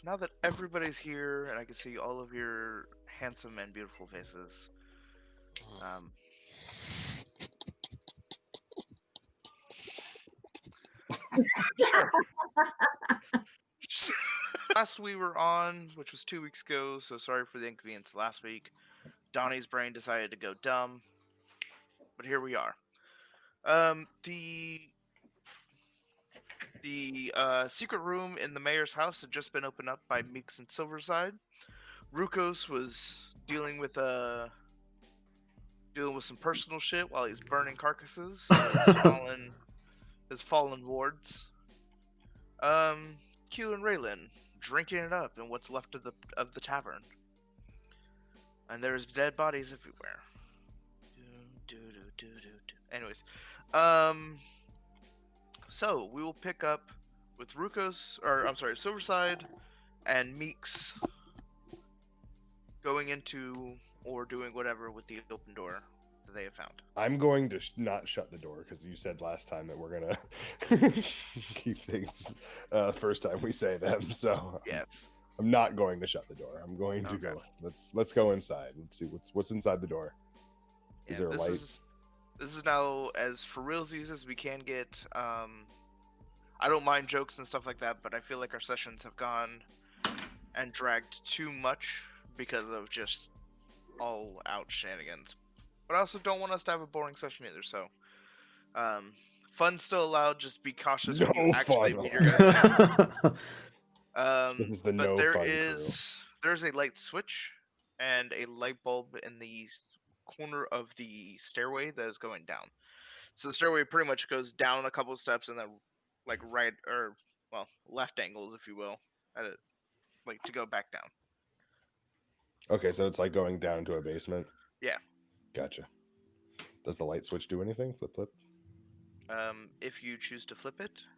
now that everybody's here and I can see all of your handsome and beautiful faces, um, sure. Last we were on, which was 2 weeks ago, so sorry for the inconvenience last week. Donnie's brain decided to go dumb, but here we are. The secret room in the mayor's house had just been opened up by Meeks and Silverside. Rukos was dealing with some personal shit while he's burning carcasses of his fallen wards. Q and Raylan drinking it up in what's left of the tavern, and there's dead bodies everywhere. Anyways, so we will pick up with Silverside and Meeks going into or doing whatever with the open door that they have found. I'm going to not shut the door because you said last time that we're gonna keep things first time we say them. So yes, I'm not going to shut the door. I'm going to go. Let's go inside. Let's see what's inside the door. Is there a light? This is now as for realsies as we can get. I don't mind jokes and stuff like that, but I feel like our sessions have gone and dragged too much because of just all out shenanigans. But I also don't want us to have a boring session either, so fun still allowed, just be cautious when you actually meet your guys. This is the but no there fun there's a light switch and a light bulb in the corner of the stairway that is going down. So the stairway pretty much goes down a couple of steps and then like right or left angles, if you will, at it, like to go back down. Okay, so it's like going down to a basement. Yeah. Gotcha. Does the light switch do anything? Flip. If you choose to flip it.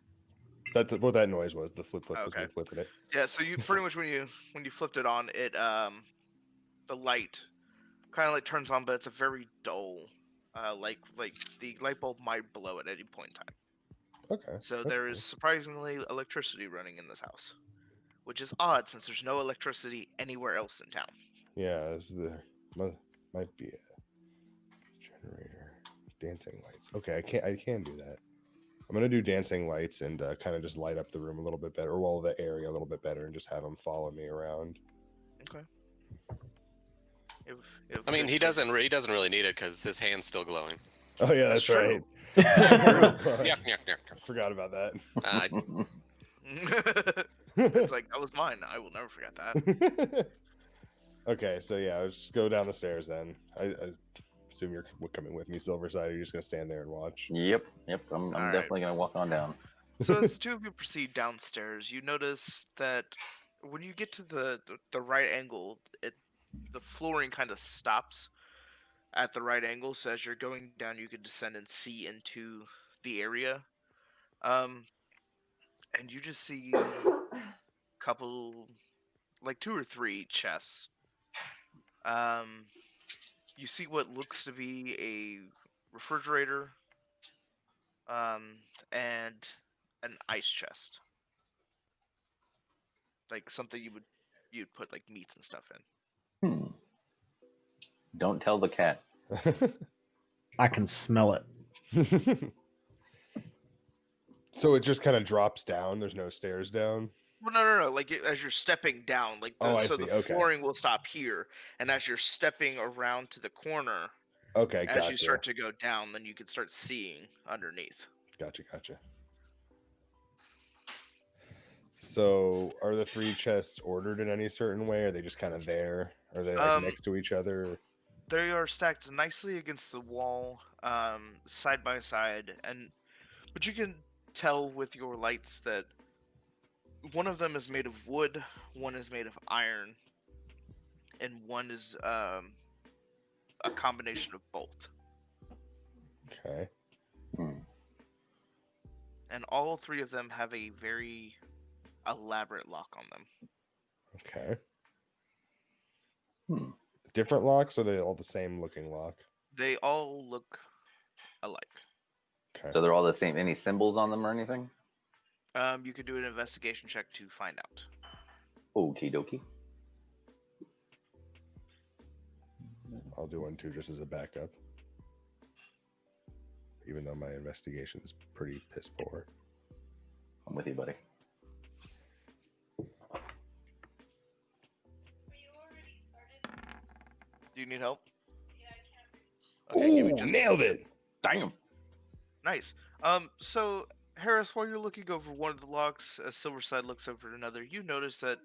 That's what that noise was. The flip was me flipping it. Yeah. So you pretty much when you flipped it on, it the light kind of like turns on, but it's a very dull, like the light bulb might blow at any point in time. Okay. So there is surprisingly electricity running in this house, which is odd since there's no electricity anywhere else in town. Yeah, might be a generator. Dancing lights. Okay, I can do that. I'm gonna do dancing lights and kind of just light up the room a little bit better, or the area a little bit better, and just have them follow me around. Okay. I mean, he doesn't really need it because his hand's still glowing. Oh yeah, that's right. Forgot about that. It's like, that was mine. I will never forget that. Okay, so yeah, I'll just go down the stairs then. I assume you're coming with me, Silverside. Or you're just gonna stand there and watch. Yep. I'm definitely gonna walk on down. So as the two of you proceed downstairs, you notice that when you get to the right angle, the flooring kind of stops at the right angle. So as you're going down, you can descend and see into the area. And you just see a couple, like 2 or 3 chests. You see what looks to be a refrigerator, and an ice chest, like something you'd put like meats and stuff in. Don't tell the cat. I can smell it. So it just kind of drops down. There's no stairs down. Well, no. Like as you're stepping down, like the flooring will stop here, and as you're stepping around to the corner, as you start to go down, then you can start seeing underneath. Gotcha. So, are the 3 chests ordered in any certain way? Are they just kind of there? Are they like next to each other? They are stacked nicely against the wall, side by side, but you can tell with your lights that one of them is made of wood, one is made of iron, and one is a combination of both. Okay. And all 3 of them have a very elaborate lock on them. Okay. Different locks, or are they all the same looking lock? They all look alike. Okay. So they're all the same. Any symbols on them or anything? You could do an investigation check to find out. Okie dokie. I'll do one too, just as a backup. Even though my investigation is pretty piss poor. I'm with you, buddy. Do you need help? Okay, give me Ooh, just nailed it! Damn. nice. So Harris, while you're looking over one of the locks, as Silverside looks over another, you notice that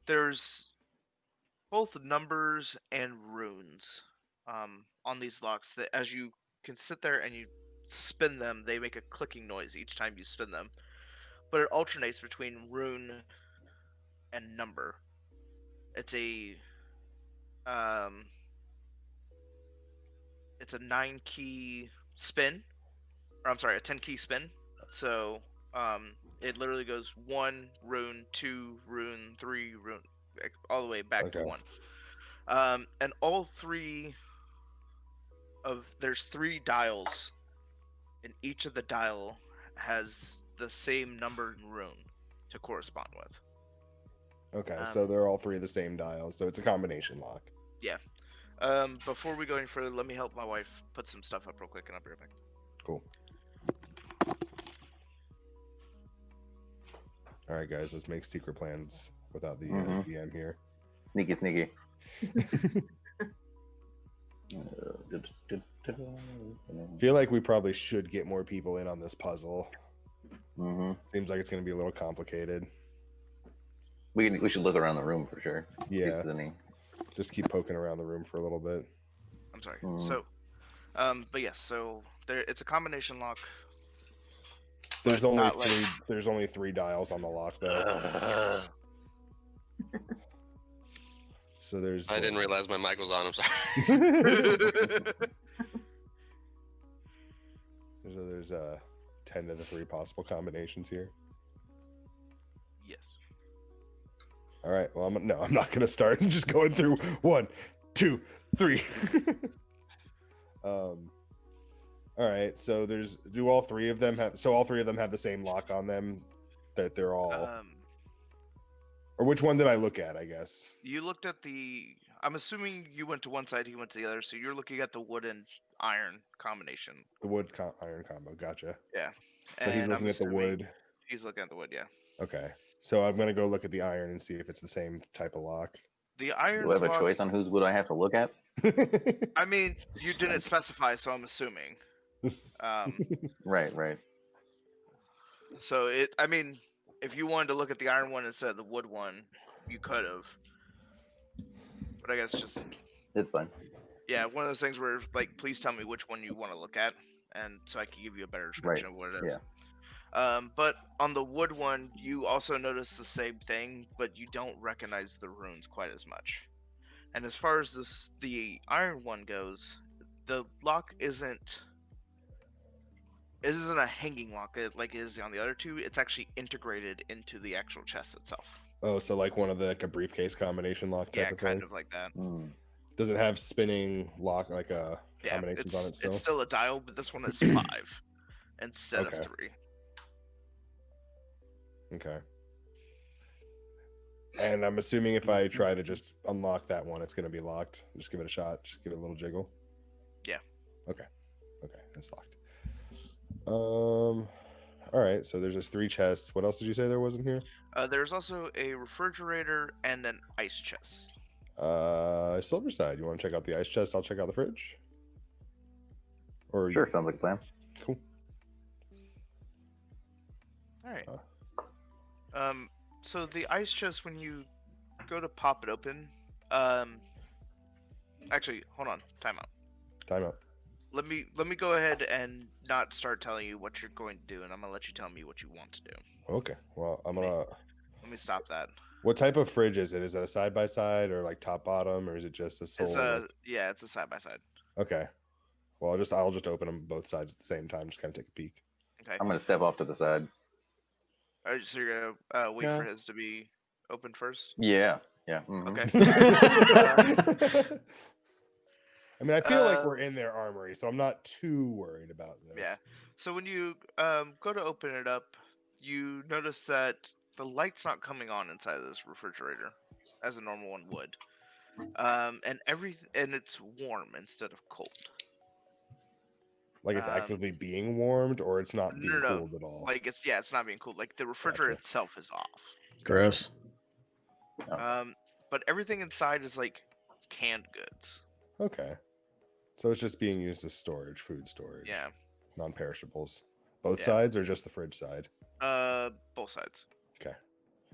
there's both numbers and runes on these locks that as you can sit there and you spin them, they make a clicking noise each time you spin them. But it alternates between rune and number. It's a um it's a 9-key spin. Or I'm sorry, a 10-key spin. So it literally goes 1 rune, 2 rune, 3 rune, all the way back to Okay. 1. And all three there's 3 dials, and each of the dial has the same number and rune to correspond with. Okay, so they're all 3 of the same dials, so it's a combination lock. Yeah. Before we go any further, let me help my wife put some stuff up real quick, and I'll be right back. Cool. All right, guys, let's make secret plans without the DM here. Sneaky, sneaky. Feel like we probably should get more people in on this puzzle. Mm-hmm. Seems like it's going to be a little complicated. We should look around the room for sure. See if Yeah, there's any. just keep poking around the room for a little bit. I'm sorry. Mhm. So, but yes, so it's a combination lock. There's But only not like- 3. There's only 3 dials on the lock, though. So there's. I didn't realize my mic was on. I'm sorry. There's 10 to the 3 possible combinations here. Yes. All right. Well, I'm not gonna start just going through 1, 2, 3. All right. So do all 3 of them have? So all 3 of them have the same lock on them. That they're all. Or which one did I look at? I guess. You looked at I'm assuming you went to one side, he went to the other, so you're looking at the wood and iron combination. The wood iron combo. Gotcha. Yeah. So he's And I'm looking at the assuming wood. He's looking at the wood, yeah. Okay. So I'm gonna go look at the iron and see if it's the same type of lock. The iron Do I have a lock, choice on whose wood I have to look at? I mean, you didn't specify, so I'm assuming. Right. So I mean, if you wanted to look at the iron one instead of the wood one, you could have. But I guess just It's fine. yeah, one of those things where like, please tell me which one you want to look at, and so I can give you a better description of what it is. Yeah. But on the wood one, you also notice the same thing, but you don't recognize the runes quite as much. And as far as the iron one goes, the lock isn't a hanging lock like it is on the other 2. It's actually integrated into the actual chest itself. Oh, so like one of the a briefcase combination lock type Yeah, of kind thing. of like that. Does it have spinning lock Yeah, combinations on it still? it's still a dial, but this one is 5 instead Okay. of 3. Okay. And I'm assuming if I try to just unlock that one, it's going to be locked. Just give it a shot. Just give it a little jiggle. Yeah. Okay, that's locked. All right. So there's just 3 chests. What else did you say there was in here? There's also a refrigerator and an ice chest. Silverside. You want to check out the ice chest? I'll check out the fridge. Or Sure, sounds like a plan. Cool. All right. So the ice chest, when you go to pop it open, actually, hold on, time out. Let me go ahead and not start telling you what you're going to do, and I'm gonna let you tell me what you want to do. Okay. Well, I'm gonna. Let me stop that. What type of fridge is it? Is it a side by side or like top bottom, or is it just a It's sole? it's a side by side. Okay. Well, I'll just open them both sides at the same time. Just kind of take a peek. Okay. I'm gonna step off to the side. All right, so you're gonna wait Yeah. for his to be opened first. Yeah. Mhm. Okay. I mean, I feel like we're in their armory, so I'm not too worried about this. Yeah. So when you go to open it up, you notice that the light's not coming on inside of this refrigerator as a normal one would. And it's warm instead of cold. Like it's Um, actively being warmed, or it's not no, being no, no. cooled at all. Like it's not being cooled. Like the refrigerator Gotcha. itself is off. Gross. But everything inside is like canned goods. Okay. So it's just being used as storage, food storage. Yeah. Non-perishables. Both Yeah. sides or just the fridge side? Both sides. Okay.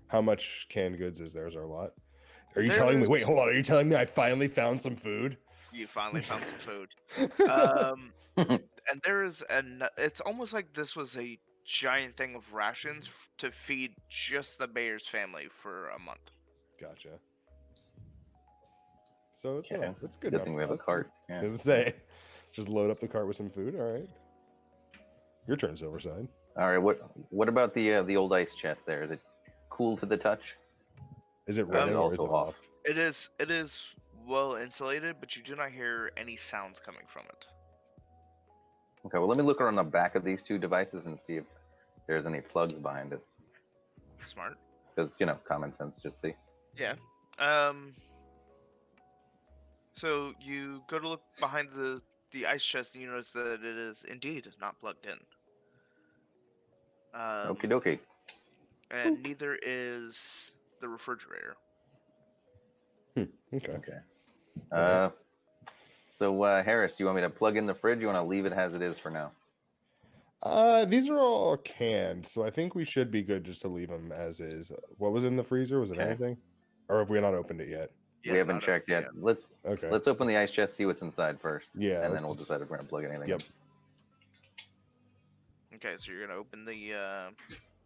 How much canned goods is there? Is there a lot? Are you telling me? Wait, There's- hold on. Are you telling me I finally found some food? You finally found some food. And there is it's almost like this was a giant thing of rations to feed just the mayor's family for a month. Gotcha. So it's, Okay. it's good Good enough. thing for we have a us. cart. I Yeah. was gonna say, just load up the cart with some food. All right. Your turn, Silverside. All right. What about the old ice chest there? Is it cool to the touch? Is it Um, running or is it also off? off. It is well insulated, but you do not hear any sounds coming from it. Okay. Well, let me look around the back of these two devices and see if there's any plugs behind it. Smart. Because common sense. Just see. Yeah. So you go to look behind the ice chest and you notice that it is indeed not plugged in. Okie dokie. And neither is the refrigerator. Okay. Okay. Alright. So Harris, you want me to plug in the fridge? You want to leave it as it is for now? These are all canned, so I think we should be good just to leave them as is. What was in the freezer? Was it Okay. anything? Or have we not opened it yet? Yeah, We it's haven't not checked open yet. Let's Okay. let's open the ice chest, see what's inside first. Yeah, And let's then we'll just- decide if we're gonna plug anything Yep. in. Okay, so you're gonna open the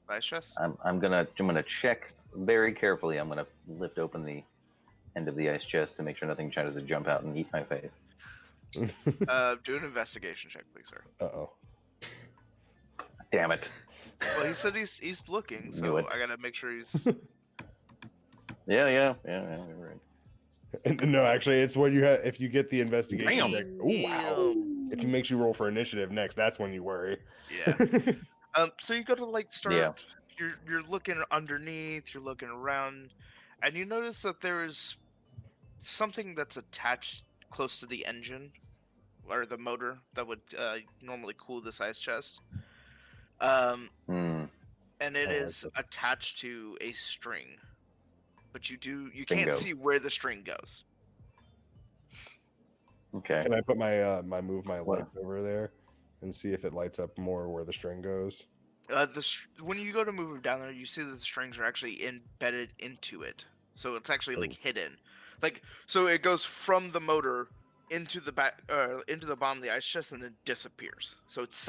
ice chest. I'm gonna check very carefully. I'm gonna lift open the end of the ice chest to make sure nothing tries to jump out and eat my face. Do an investigation check, please, sir. Uh-oh. Damn it. Well, he said he's looking, Knew so it. I gotta make sure he's. Yeah, you're right. No, actually, it's when you have if you get the investigation Bam. check. Oh wow! If he makes you roll for initiative next, that's when you worry. Yeah. So you go to like start. Yeah. You're looking underneath. You're looking around, and you notice that there is something that's attached close to the engine or the motor that would normally cool this ice chest. Hmm. And it Oh, is attached to a string, but you can't Bingo. see where the string goes. Okay. Can I put my move my What? lights over there and see if it lights up more where the string goes? When you go to move it down there, you see that the strings are actually embedded into it, so it's actually like hidden. Like so, it goes from the motor into the back, into the bottom of the ice chest, and then disappears. So it's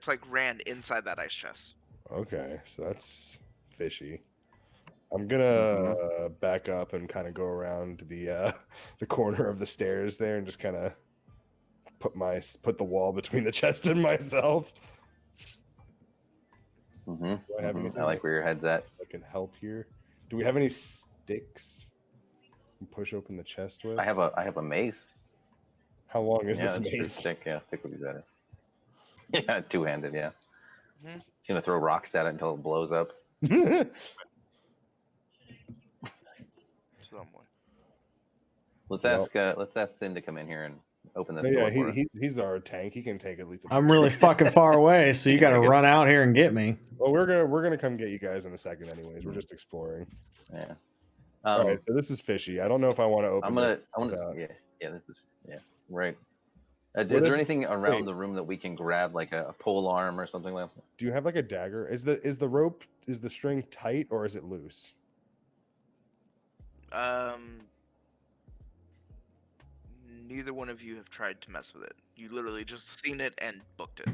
like ran inside that ice chest. Okay, so that's fishy. I'm gonna back up and kind of go around the the corner of the stairs there and just kind of put the wall between the chest and myself. Mm-hmm. Do I have anything I like where your head's at. that can help here? Do we have any sticks? You push open the chest with. I have a mace. How long is Yeah, this that's true. mace? Stick would be better. Yeah, two-handed. Yeah. Mhm. He's gonna throw rocks at it until it blows up. Somewhere. Let's Well- ask Sin to come in here and open this Yeah, door for us. he's our tank. He can take at least. I'm really fucking far away, so you got to Take it. run out here and get me. Well, we're gonna come get you guys in a second, anyways. We're just exploring. Yeah. All right, so this is fishy. I don't know if I want to open. I'm gonna. this I want without- to. Yeah. This is. Yeah. Right. Is What there if- anything around wait. the room that we can grab, like a pole arm or something like that? Do you have like a dagger? Is the rope the string tight or is it loose? Neither one of you have tried to mess with it. You literally just seen it and booked it.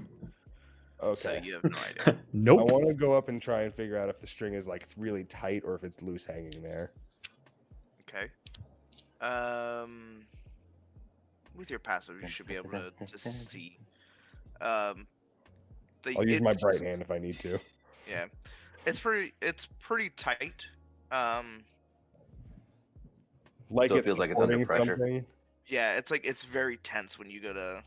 So Okay. you have no idea. I Nope. want to go up and try and figure out if the string is like really tight or if it's loose hanging there. Okay. With your passive, you should be able to see. I'll use my it's- bright hand if I need to. Yeah, it's pretty tight. Like So it it's feels like it's under supporting pressure? something. Yeah, it's very tense when you go to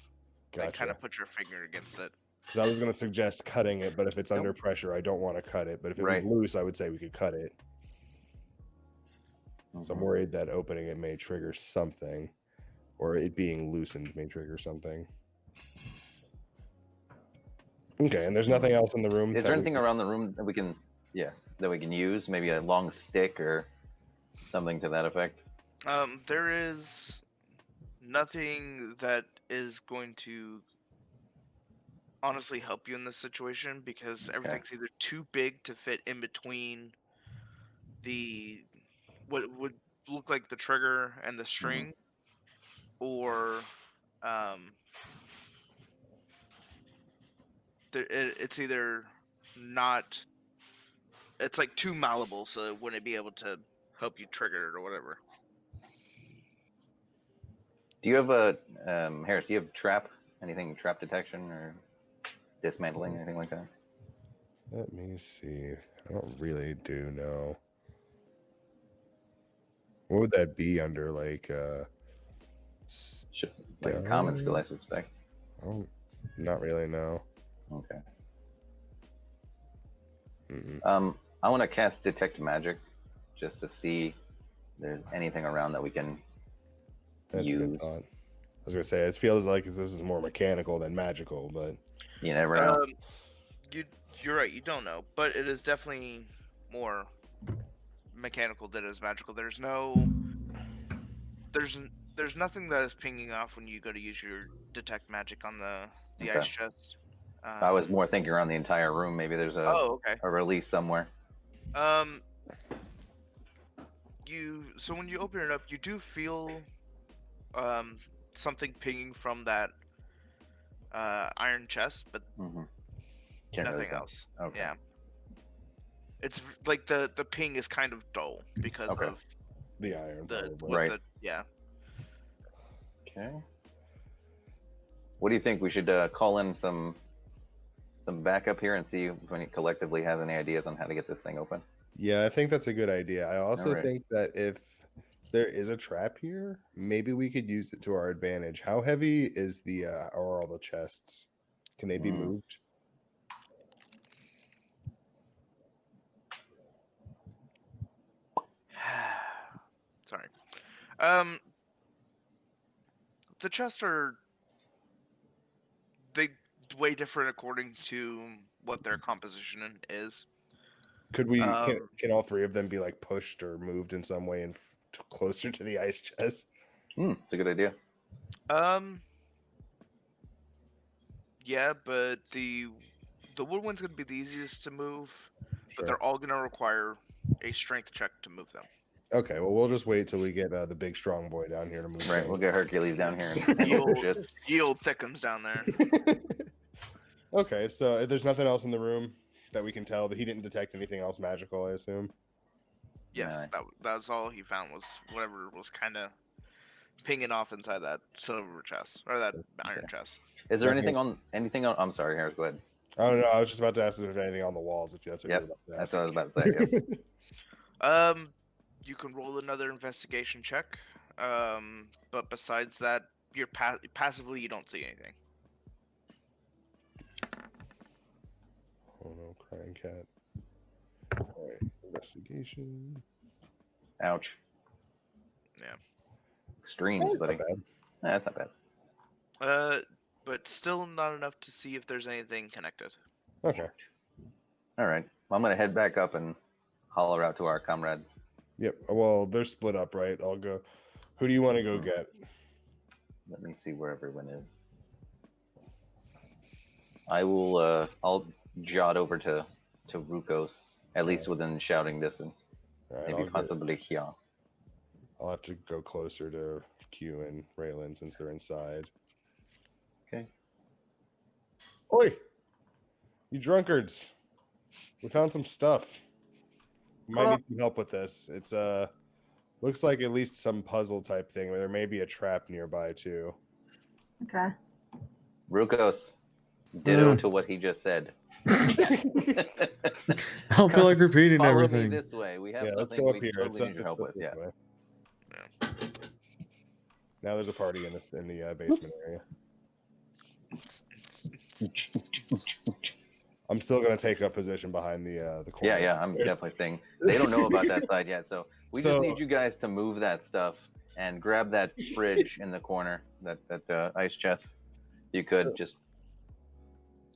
like kind Gotcha. of put your finger against it. Because I was going to suggest cutting it, but if it's under pressure, I don't want to cut it. But if it was Right. loose, I would say we could cut it. So I'm Mhm. worried that opening it may trigger something, or it being loosened may trigger something. Okay, and there's nothing else in the room. Is there anything around the room that we can, that we can use? Maybe a long stick or something to that effect. There is nothing that is going to honestly help you in this situation because everything's either too big to fit in between the what would look like the trigger and the string, or it's either not. It's like too malleable, so it wouldn't be able to help you trigger it or whatever. Do you have a Harris? Do you have trap? Anything trap detection or dismantling, anything like that? Let me see. I don't really do know. What would that be under, like, Like a common skill, I suspect. I don't, not really, no. Okay. Mm-mm. I want to cast detect magic, just to see if there's anything around that we can That's a good use. thought. I was gonna say it feels like this is more mechanical than magical, but You never know. You're right. You don't know, but it is definitely more mechanical than it is magical. There's nothing that is pinging off when you go to use your detect magic on the Okay. ice chest. I was more thinking around the entire room. Maybe there's Oh, okay. a release somewhere. So when you open it up, you do feel something pinging from that iron chest, but Can't really nothing tell. else. Okay. Yeah. It's like the ping is kind of dull because of the iron, the probably. Right. yeah. Okay. What do you think? We should call in some backup here and see if we collectively have any ideas on how to get this thing open. Yeah, I think that's a good idea. I also Alright. think that if there is a trap here, maybe we could use it to our advantage. How heavy is the are all the chests? Can they be moved? Sorry. The chests are they way different according to what their composition is. Could we can all three of them be like pushed or moved in some way and closer to the ice chest? It's a good idea. Yeah, but the wood one's gonna be the easiest to move, but Sure. they're all gonna require a strength check to move them. Okay, well we'll just wait till we get the big strong boy down here to move. Right, things. we'll get Hercules down here and handle some shit. Ye old thickums down there. Okay, so there's nothing else in the room that we can tell that he didn't detect anything else magical, I assume. Yes, that's all he found was whatever was kind of pinging off inside that silver chest or that iron chest. Is there anything on? I'm sorry, Harris. Go ahead. Oh no, I was just about to ask if there's anything on the walls. If that's what you were about to ask. That's what I was about to say. Yep. You can roll another investigation check. But besides that, you're passively you don't see anything. Oh no, crying cat. All right, investigation. Ouch. Yeah. Extremes, buddy. Not bad. That's not bad. But still not enough to see if there's anything connected. Okay. All right. Well, I'm gonna head back up and holler out to our comrades. Yep. Well, they're split up, right? I'll go. Who do you want to go get? Let me see where everyone is. I will. I'll jot over to Rukos, at least within shouting distance. All right, Maybe possibly here. I'll have to go closer to Q and Raylan since they're inside. Okay. Oi! You drunkards! We found some stuff. We might need some help with this. It's looks like at least some puzzle type thing. There may be a trap nearby too. Okay. Rukos, ditto to what he just said. I don't feel like repeating Follow everything. me this way. We have Let's something go up we here. totally need your help with. this Yeah. way. Now there's a party in the basement area. I'm still gonna take a position behind the corner. Yeah, I'm definitely saying they don't know about that side yet. So we just So- need you guys to move that stuff and grab that fridge in the corner, that ice chest. You could just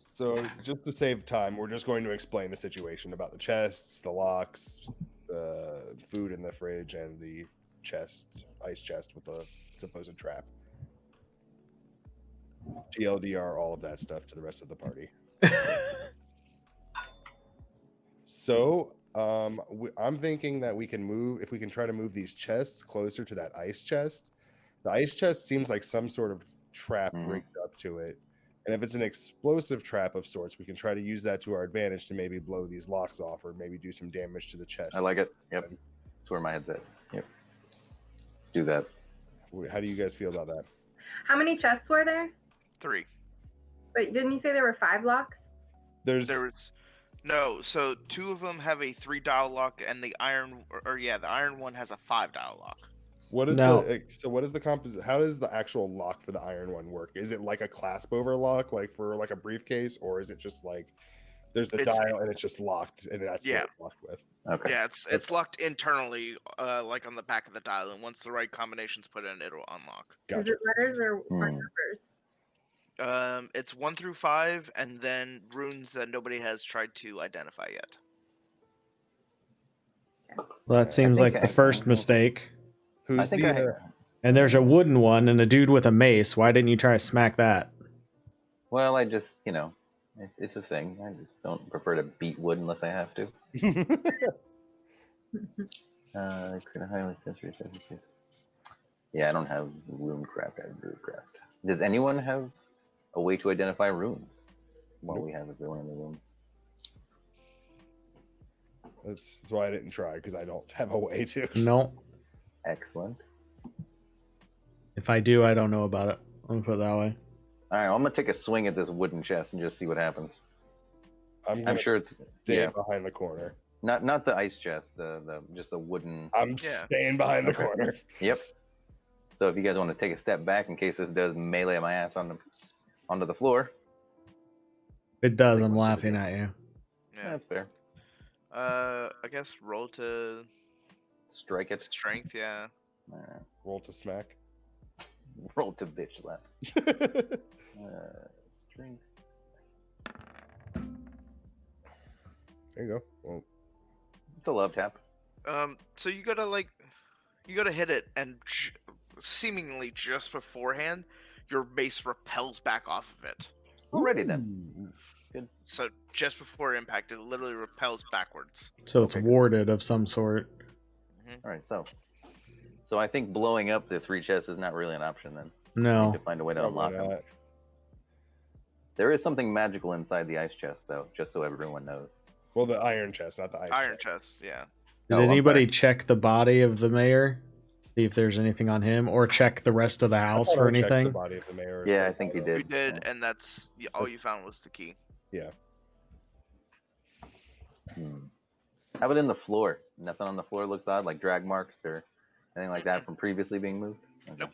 So just to save time, we're just going to explain the situation about the chests, the locks, the food in the fridge, and the ice chest with the supposed trap. TLDR, all of that stuff to the rest of the party. So I'm thinking that we can move, if we can try to move these chests closer to that ice chest. The ice chest seems like some sort of trap rigged up to it. And if it's an explosive trap of sorts, we can try to use that to our advantage to maybe blow these locks off or maybe do some damage to the chest. I like it. Yep. That's where my head's at. Yep. Let's do that. How do you guys feel about that? How many chests were there? 3. Wait, didn't you say there were 5 locks? There was no. So 2 of them have a 3-dial lock, and the iron, the iron one has a 5-dial lock. What is No. what is the composite? How does the actual lock for the iron one work? Is it like a clasp over lock, like for like a briefcase, or is it just like there's the dial and it's just locked and that's what it's locked with? Okay. Yeah, it's locked internally, like on the back of the dial, and once the right combination's put in, it'll unlock. Gotcha. Is it letters or numbers? It's 1 through 5, and then runes that nobody has tried to identify yet. Well, that seems like think the first mistake. Who's I think And there's a wooden one and a dude with a mace. Why didn't you try to smack that? Well, I just, it's a thing. I just don't prefer to beat wood unless I have to. Highly sensory. Yeah, I don't have runecraft. I have druidcraft. Does anyone have a way to identify runes while we have everyone in the room? That's why I didn't try, because I don't have a way to. No. Excellent. If I do, I don't know about it. Let me put it that way. All right, I'm gonna take a swing at this wooden chest and just see what happens. I'm sure it's staying behind the corner. not the ice chest, the just the wooden. I'm staying behind the corner. Yep. So if you guys want to take a step back in case this does melee my ass onto the floor. If it does, I'm laughing at you. Yeah. That's fair. I guess roll to Strike it. strength. Yeah. All right. Roll to smack. Roll to bitch slap. Strength. There you go. Well, It's a love tap. So you gotta hit it, and seemingly just beforehand, your mace repels back off of it. Alrighty then. Good. So just before impact, it literally repels backwards. So it's warded of some sort. All right. So I think blowing up the 3 chests is not really an option then. We No. need to find a way to unlock probably them. not. There is something magical inside the ice chest, though, just so everyone knows. Well, the iron chest, not the ice Iron chest. chest, yeah. Did Oh, I'm anybody sorry. check the body of the mayor? See if there's anything on him, or check the rest of the house I for thought I checked anything? The body of the mayor or Yeah, I something. think you You did. did, and that's all you found was the key. Yeah. How about in the floor? Nothing on the floor looks odd, like drag marks or anything like that from previously being moved? Okay. Nope.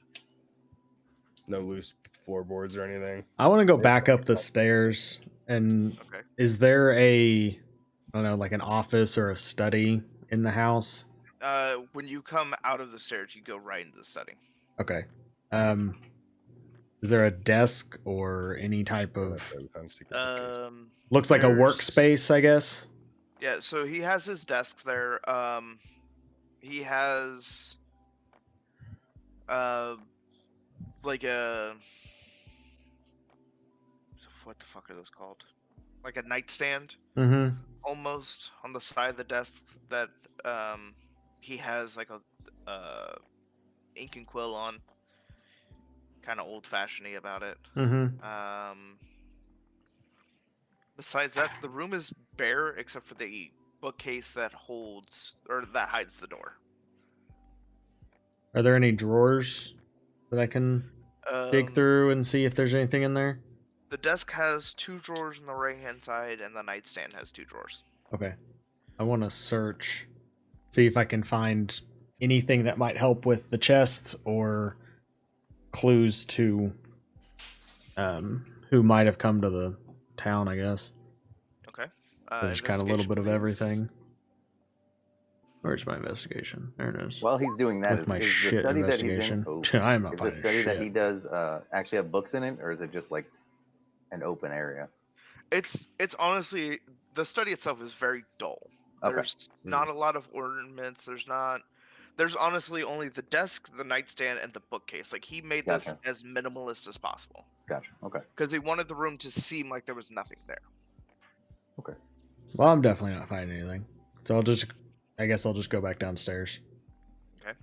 No loose floorboards or anything. I want to go back up the stairs. And Okay. is there I don't know, like an office or a study in the house? When you come out of the stairs, you go right into the study. Okay. Is there a desk or any type of looks like a there's- workspace, I guess? Yeah, so he has his desk there. He has like a what the fuck are those called? Like a nightstand Mm-hmm. almost on the side of the desk that he has like a ink and quill on. Kind of old-fashioned-y about it. Mm-hmm. Besides that, the room is bare except for the bookcase that hides the door. Are there any drawers that I can dig Um, through and see if there's anything in there? The desk has 2 drawers on the right-hand side, and the nightstand has 2 drawers. Okay. I want to search, see if I can find anything that might help with the chests or clues to who might have come to the town, I guess. Okay. So just kind of a little Investigation, bit of please. everything. Where's my investigation? There it is. While he's doing that, With my is the shit study that he's in? investigation. Oh, I'm not is the finding study that he shit. does actually have books in it, or is it just like an open area? It's honestly, the study itself is very dull. Okay. There's not a lot of ornaments. There's honestly only the desk, the nightstand, and the bookcase. Like, he made this Gotcha. as minimalist as possible Gotcha. Okay. because he wanted the room to seem like there was nothing there. Okay. Well, I'm definitely not finding anything. So I guess I'll just go back downstairs. Okay.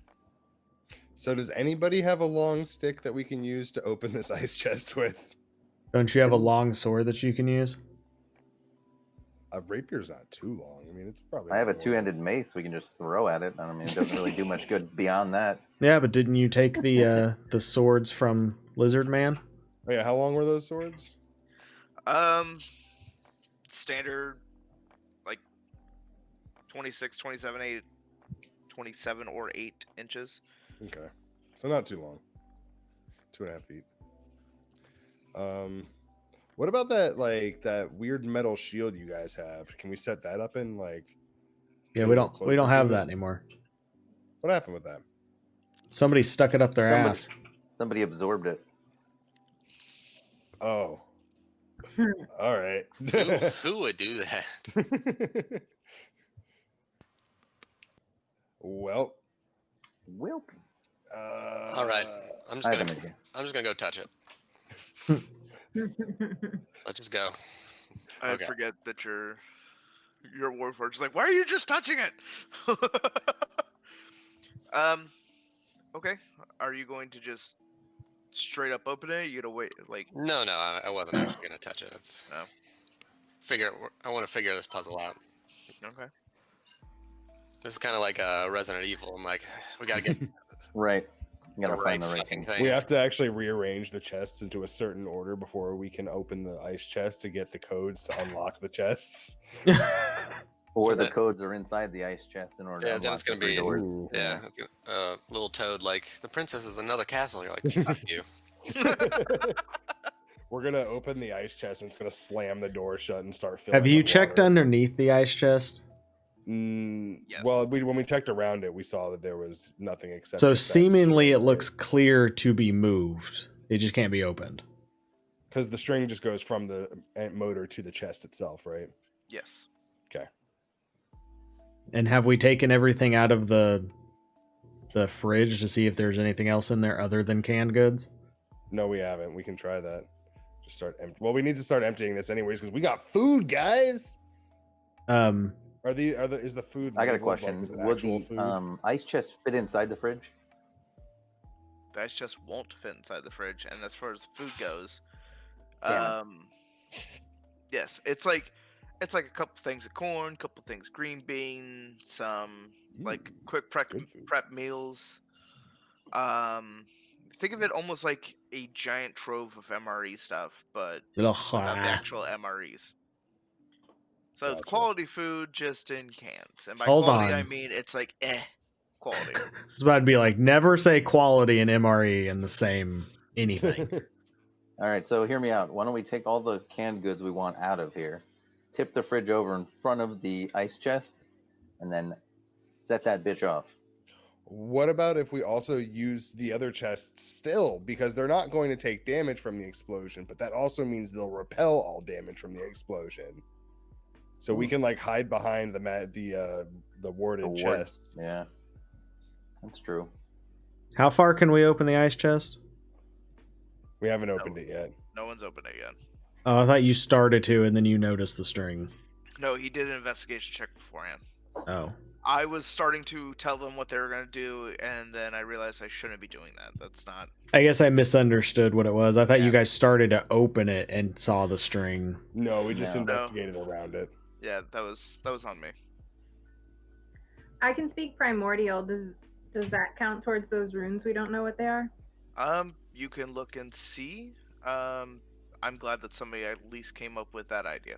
So does anybody have a long stick that we can use to open this ice chest with? Don't you have a long sword that you can use? A rapier's not too long. I mean, it's probably. I have a not long. two-handed mace we can just throw at it. I mean, it doesn't really do much good beyond that. Yeah, but didn't you take the swords from Lizard Man? Oh, yeah, how long were those swords? Standard, like 26, 27, 8, 27 or 8 inches. Okay, so not too long. 2.5 feet. What about that that weird metal shield you guys have? Can we set that up in like? Yeah, get a we little don't closer have to it? that anymore. What happened with that? Somebody stuck it up their Somebody- ass. Somebody absorbed it. Oh. All right. Who would do that? Well. Wilk. All right. I'm I just have gonna an idea. go touch it. Let's just go. I Okay. forget that you're Warforged. Is like, why are you just touching it? Okay. Are you going to just straight up open it? You gonna wait? Like, No, I wasn't actually gonna touch it. It's no. I want to figure this puzzle out. Okay. This is kind of like Resident Evil. I'm like, we gotta get Right. You gotta the find right the right fucking thing. thing. We have to actually rearrange the chests into a certain order before we can open the ice chest to get the codes to unlock the chests. Or the that- codes are inside the ice chest in order to Yeah, then unlock it's gonna the three be- doors. Ooh. Yeah, little toad like the princess is another castle. You're like, fuck you. We're gonna open the ice chest and it's gonna slam the door shut and start filling. Have you with checked water. underneath the ice chest? Yes. Well, when we checked around it, we saw that there was nothing except. So seemingly it looks clear to be moved. It just can't be opened. because the string just goes from the motor to the chest itself, right? Yes. Okay. And have we taken everything out of the fridge to see if there's anything else in there other than canned goods? No, we haven't. We can try that. Just start Well, we need to start emptying this anyways because we got food, guys. Is the food? I got a labeled, like, question. is it Would actual the food? ice chest fit inside the fridge? The ice chest won't fit inside the fridge, and as far as food goes, Damn yes, it's like a couple things of corn, couple things green bean, some like quick good food. prep meals. Think of it almost like a giant trove of MRE stuff, but without the actual MREs. So it's Gotcha. quality food just in cans, and by Hold quality I on. mean it's like quality. It's about to be like, never say quality and MRE in the same anything. All right, so hear me out. Why don't we take all the canned goods we want out of here, tip the fridge over in front of the ice chest, and then set that bitch off? What about if we also use the other chests still? Because they're not going to take damage from the explosion, but that also means they'll repel all damage from the explosion. So we can like hide behind the warded chests. Yeah, that's true. How far can we open the ice chest? We haven't opened it yet. No one's opened it yet. Oh, I thought you started to and then you noticed the string. No, he did an investigation check beforehand. Oh. I was starting to tell them what they were going to do, and then I realized I shouldn't be doing that. That's not... I guess I misunderstood what it was. I thought you Yeah. guys started to open it and saw the string. No, we just No. investigated around it. Yeah, that was on me. I can speak primordial. Does that count towards those runes? We don't know what they are. You can look and see. I'm glad that somebody at least came up with that idea.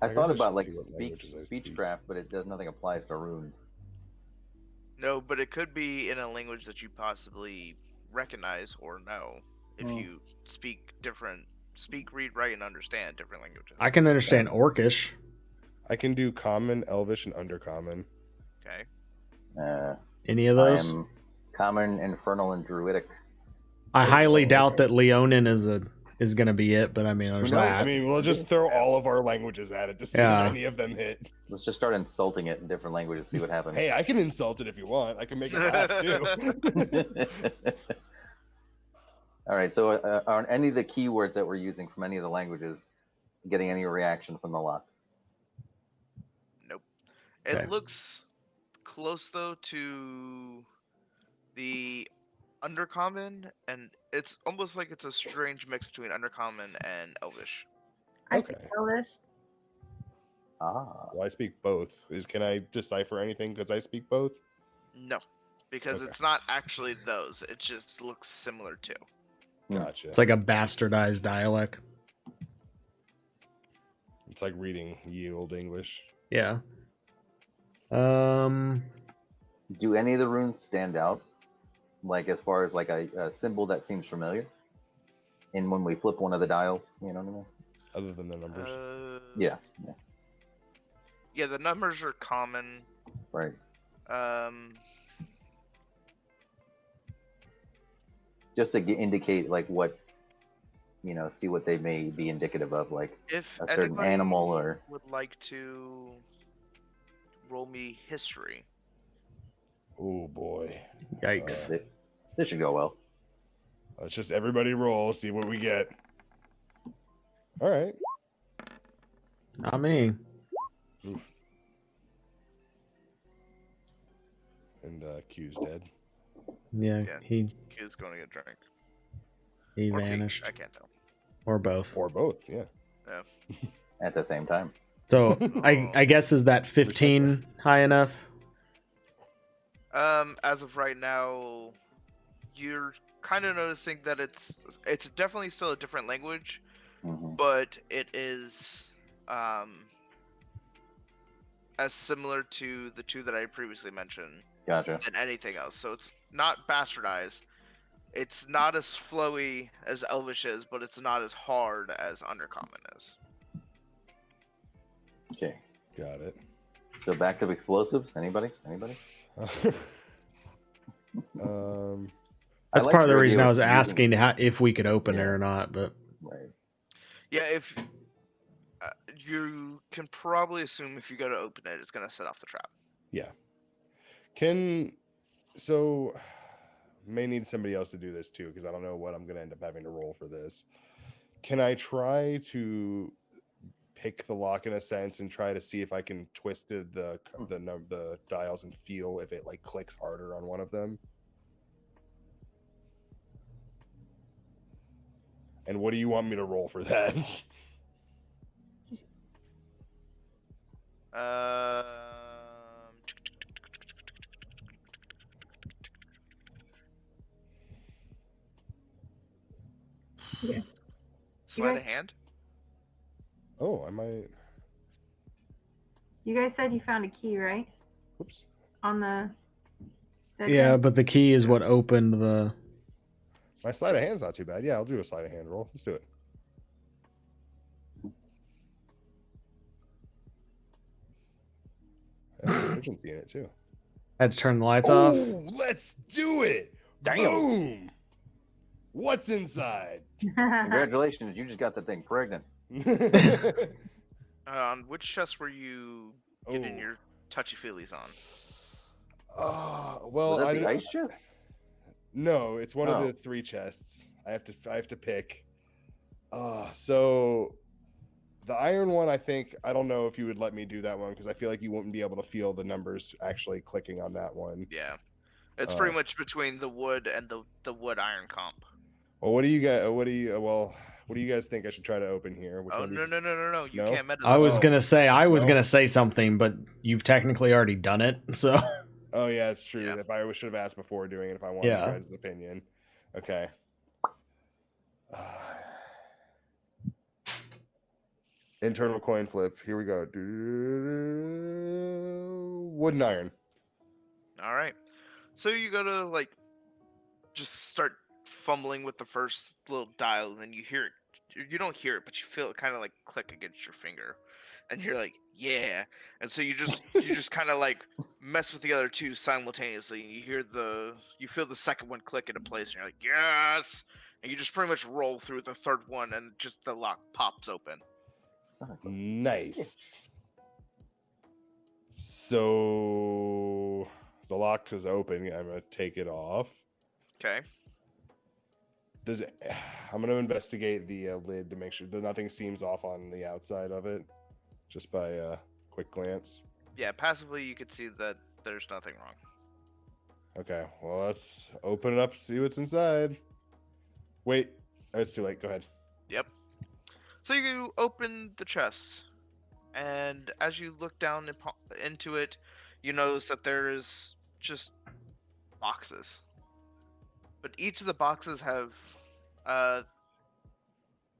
I I thought guess I about should like see what languages I speak. speechcraft, but it does nothing applies to runes. No, but it could be in a language that you possibly recognize or know if Hmm. you speak different speak, read, write, and understand different languages. I can understand Orcish. I can do Common, Elvish, and Undercommon. Okay. Any of I those? am Common, Infernal, and Druidic. I highly Oh, doubt okay. that Leonin is gonna be it, but I mean, Who there's knows? that. I mean, we'll just throw all of our languages at it to see Yeah. if any of them hit. Let's just start insulting it in different languages, see what happens. Hey, I can insult it if you want. I can make it laugh too. All right. So, are any of the keywords that we're using from any of the languages getting any reaction from the lock? Nope. It Okay. looks close though to the Undercommon, and it's almost like it's a strange mix between Undercommon and Elvish. I Okay. speak Elvish. Ah. Well, I speak both. Can I decipher anything because I speak both? No, because Okay. it's not actually those. It just looks similar to. Gotcha. It's like a bastardized dialect. It's like reading ye old English. Yeah. Do any of the runes stand out? Like as far as like a symbol that seems familiar? And when we flip one of the dials, you know what I mean? Other than the numbers. Yeah. Yeah, the numbers are common. Right. Just to indicate like what, see what they may be indicative of, like If a certain anybody animal or. would like to roll me history. Oh boy. Yikes. This should go well. Let's just everybody roll, see what we get. All right. Not me. Oof. And Q's dead. Yeah, Yeah. he Q's going to get a drink. he Or Q, vanished. I can't tell. Or both. Or both, yeah. At the same time. So I guess is that 15 high enough? As of right now, you're kind of noticing that it's definitely still a different language, Hmm. but it is as similar to the two that I previously mentioned Gotcha. than anything else. So it's not bastardized. It's not as flowy as Elvish is, but it's not as hard as Undercommon is. Okay. Got it. So back to explosives. Anybody? That's like part of the your reason idea I of was using- asking if we could open it Yeah. or not, but Right. Yeah, if you can probably assume if you go to open it, it's going to set off the trap. Yeah. May need somebody else to do this too, because I don't know what I'm going to end up having to roll for this. Can I try to pick the lock in a sense and try to see if I can twist the dials and feel if it like clicks harder on one of them? And what do you want me to roll for that? Yeah. Sleight Okay. of hand. Oh, I might. You guys said you found a key, right? Whoops. On the. yeah, but the key is what opened the. My sleight of hand's not too bad. Yeah, I'll do a sleight of hand roll. Let's do it. Urgency in it too. Had to turn the lights off. Let's do it! Damn. Boom! What's inside? Congratulations, you just got the thing pregnant. On which chest were you getting Oh. your touchy feelies on? Well, Was that I the don't- ice chest? No, it's one of Oh. the 3 chests. I have to pick. So the iron one, I don't know if you would let me do that one because I feel like you wouldn't be able to feel the numbers actually clicking on that one. Yeah, it's pretty much between the wood and the wood iron comp. Well, what do you guys think I should try to open here? Which Oh one do you- no! You No? can't meta. I this was one. gonna say No. gonna say something, but you've technically already done it, so Oh yeah, it's true. Yeah. If I should have asked before doing it, if I wanted Yeah. you guys' opinion. Okay. Internal coin flip. Here we go. Wood and iron. All right, so you go to like just start fumbling with the first little dial, and then you hear it you don't hear it, but you feel it kind of like click against your finger, and you're like, yeah. And so you just kind of like mess with the other two simultaneously, and you feel the second one click into place, and you're like, yes. And you just pretty much roll through the third one, and just the lock pops open. Son of a Nice. So the lock is open. I'm gonna take it off. Okay. I'm gonna investigate the lid to make sure that nothing seems off on the outside of it, just by a quick glance. Yeah, passively you could see that there's nothing wrong. Okay, well, let's open it up, see what's inside. Wait, it's too late. Go ahead. Yep. So you open the chest, and as you look down into it, you notice that there is just boxes. But each of the boxes have,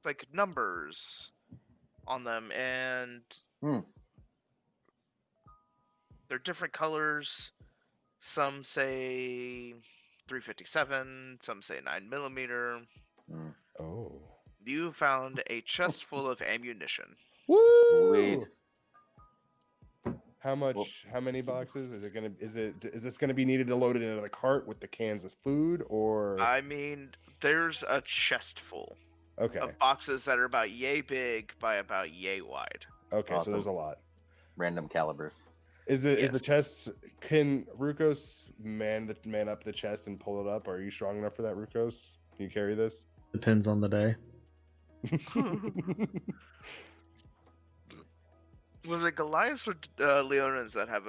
like numbers on them, and they're different colors. Some say 357, some say 9mm. Oh. You found a chest full of ammunition. Woo! Sweet. How much? How many boxes is it gonna? Is this gonna be needed to load it into the cart with the cans of food, or? I mean, there's a chest full Okay. of boxes that are about yay big by about yay wide. Okay, so Awesome. there's a lot. Random calibers. Is the Yes. chest? Can Rukos man up the chest and pull it up? Are you strong enough for that, Rukos? Can you carry this? Depends on the day. Was it Goliaths or Leonins that have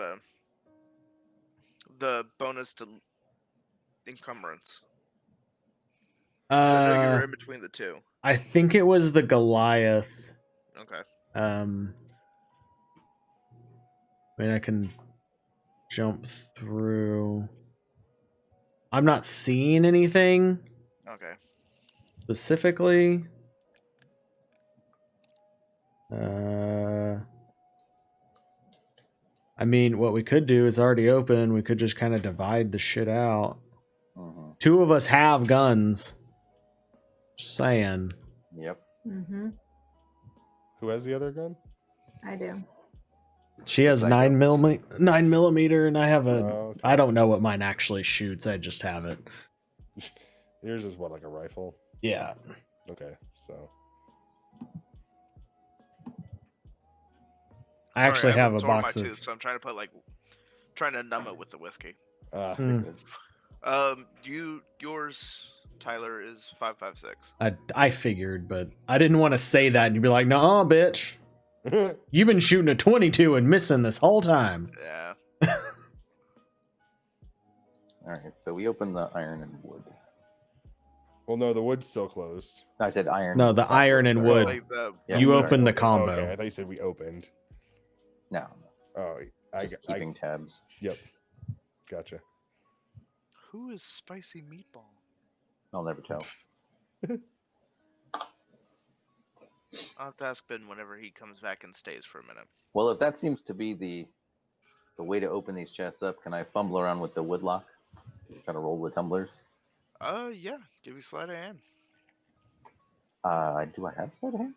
the bonus to encumbrance? I know you're in between the two. I think it was the Goliath. Okay. I mean, I can jump through. I'm not seeing anything Okay. specifically. I mean, what we could do is already open. We could just kind of divide the shit out. Mm-hmm. Two of us have guns. Just saying. Yep. Mm-hmm. Who has the other gun? I do. She has Psycho. 9mm, and I have a. Oh, okay. I don't know what mine actually shoots. I just have it. Yours is what, like a rifle? Yeah. Okay, so I actually have a tore my box of. tooth, so I'm trying to numb it with the whiskey. Hmm. Yours, Tyler, is 5.56. I figured, but I didn't want to say that and you'd be like, "No, bitch, you've been shooting a 22 and missing this whole time." Yeah. All right. So we open the iron and wood. well, no, the wood's still closed. I said iron. No, the iron and wood. Like the, Yeah, You sorry. opened the Oh, combo. okay, I thought you said we opened. No. Oh, I Just keeping tabs. yep, gotcha. Who is Spicy Meatball? I'll never tell. I'll have to ask Ben whenever he comes back and stays for a minute. Well, if that seems to be the way to open these chests up, can I fumble around with the wood lock? Try to roll the tumblers. Yeah. Give me sleight of hand. Do I have sleight of hand?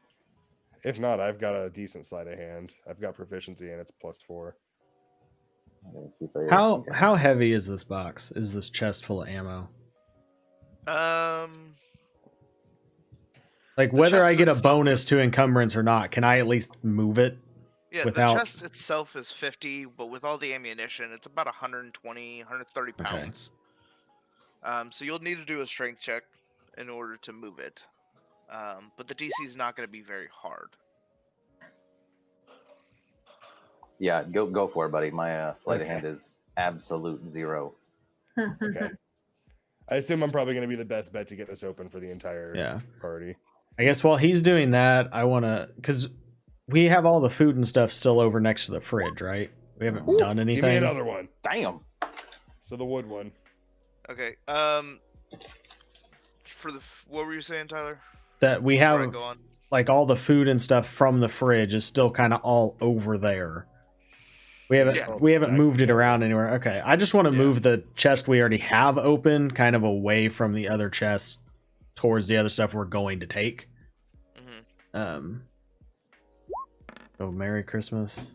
If not, I've got a decent sleight of hand. I've got proficiency and it's +4. Let's see if I- How heavy is this box? Is this chest full of ammo? Like The whether chest I get a itself- bonus to encumbrance or not, can I at least move it? Yeah, Without- the chest itself is 50, but with all the ammunition, it's about 120, 130 Okay. pounds. So you'll need to do a strength check in order to move it. But the DC is not going to be very hard. Yeah, go for it, buddy. My sleight of Okay. hand is absolute 0. Okay. I assume I'm probably going to be the best bet to get this open for the entire Yeah. party. I guess while he's doing that, I want to, because we have all the food and stuff still over next to the fridge, right? We haven't Ooh, done Give me anything. another one. Damn. So the wood one. Okay. For the what were you saying, Tyler? That we Before I have, go on. like all the food and stuff from the fridge is still kind of all over there. We haven't Yeah. moved it around anywhere. Okay, I just want to Yeah. move the chest we already have open kind of away from the other chests towards the other stuff we're going to take. Um. Oh, Merry Christmas.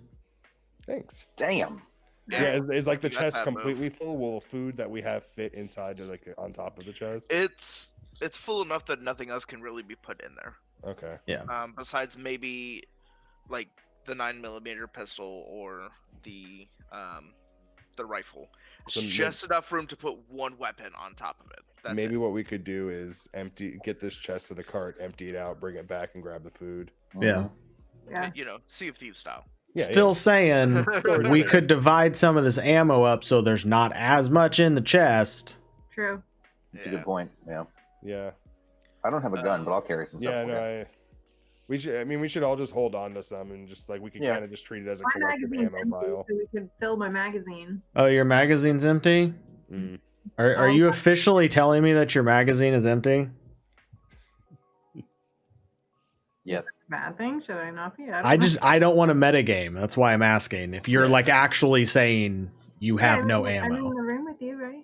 Thanks. Damn. Yeah, is like the You got chest that move. completely full? Will the food that we have fit inside, like on top of the chest? It's full enough that nothing else can really be put in there. Okay. Besides maybe like the 9mm pistol or the rifle. It's So just enough room to put one weapon on top of it. That's Maybe it. what we could do is get this chest to the cart, empty it out, bring it back, and grab the food. Yeah. Yeah. You know, Sea of Thieves style. Yeah, Still yeah. saying we could divide some of this ammo up so there's not as much in the chest. True. That's a good point. Yeah. Yeah. I don't have a gun, but I'll carry some stuff. Yeah, for you. no, we should. I mean, we should all just hold on to some and just like we could Yeah. kind of just treat it as a My collective magazine's ammo empty, pile. so we could fill my magazine. Oh, your magazine's empty? Mm. Are you officially telling me that your magazine is empty? Yes. Bad thing? Should I not be? I don't want to metagame. That's why I'm asking. If you're like actually saying you have no I'm in ammo. the room with you, right?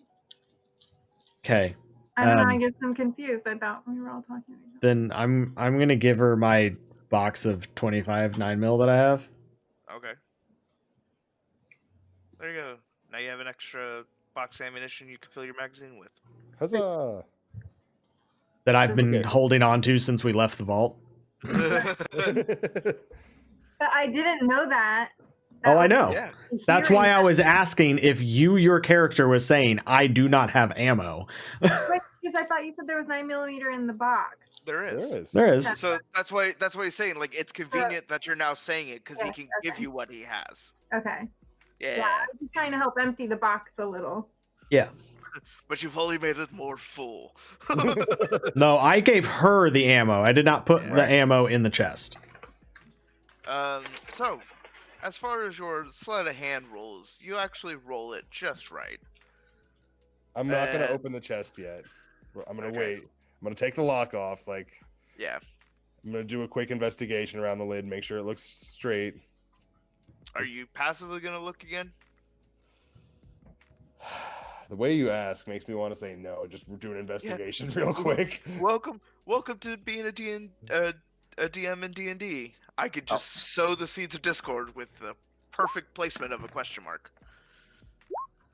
Okay. I don't know. I guess I'm confused. I thought we were all talking to each other. Then I'm gonna give her my box of 25 9mm that I have. Okay. There you go. Now you have an extra box of ammunition you can fill your magazine with. Huzzah! That I've been Okay. holding on to since we left the vault. But I didn't know that. Oh, I know. Yeah. That's why I was asking if your character was saying I do not have ammo. Because I thought you said there was 9mm in the box. There is. There is. There is. So that's why he's saying like it's convenient that you're now saying it because he Yeah, can okay. give you what he has. Okay. Yeah. Yeah, I was just trying to help empty the box a little. Yeah. But you've only made it more full. No, I gave her the ammo. I did not put Yeah. the ammo in the chest. So as far as your sleight of hand rolls, you actually roll it just right. I'm not gonna And- open the chest yet. I'm gonna Okay. wait. I'm gonna take the lock off. Like Yeah. I'm gonna do a quick investigation around the lid, make sure it looks straight. Are you passively gonna look again? The way you ask makes me want to say no. Just do an investigation real quick. Welcome to being a DM in D&D. I could just sow the seeds of discord with the perfect placement of a question mark.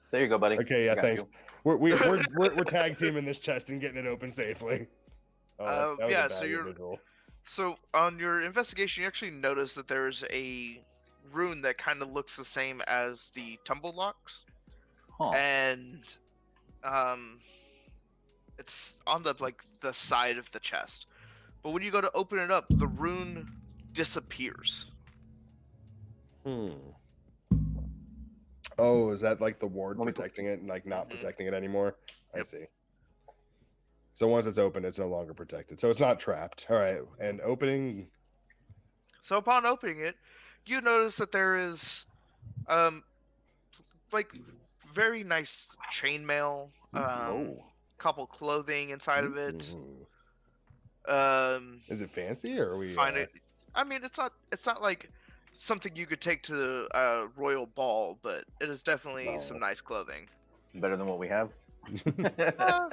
There you go, buddy. Okay, yeah, I got thanks. you. We're tag teaming this chest and getting it open safely. That was a yeah, bad so you're- visual. So on your investigation, you actually notice that there's a rune that kind of looks the same as the tumble locks, Huh. and it's on the side of the chest. But when you go to open it up, the rune disappears. Oh, is that like the ward Let me- protecting it and like not Mhm. protecting it anymore? I Yep. see. So once it's open, it's no longer protected. So it's not trapped. All right. And opening. So upon opening it, you notice that there is, like very nice chainmail, Oh. couple clothing inside of it. Ooh. Um, Is it fancy or are we? find it. I mean, it's not like something you could take to a royal ball, but it is definitely some No. nice clothing. Better than what we have. Uh,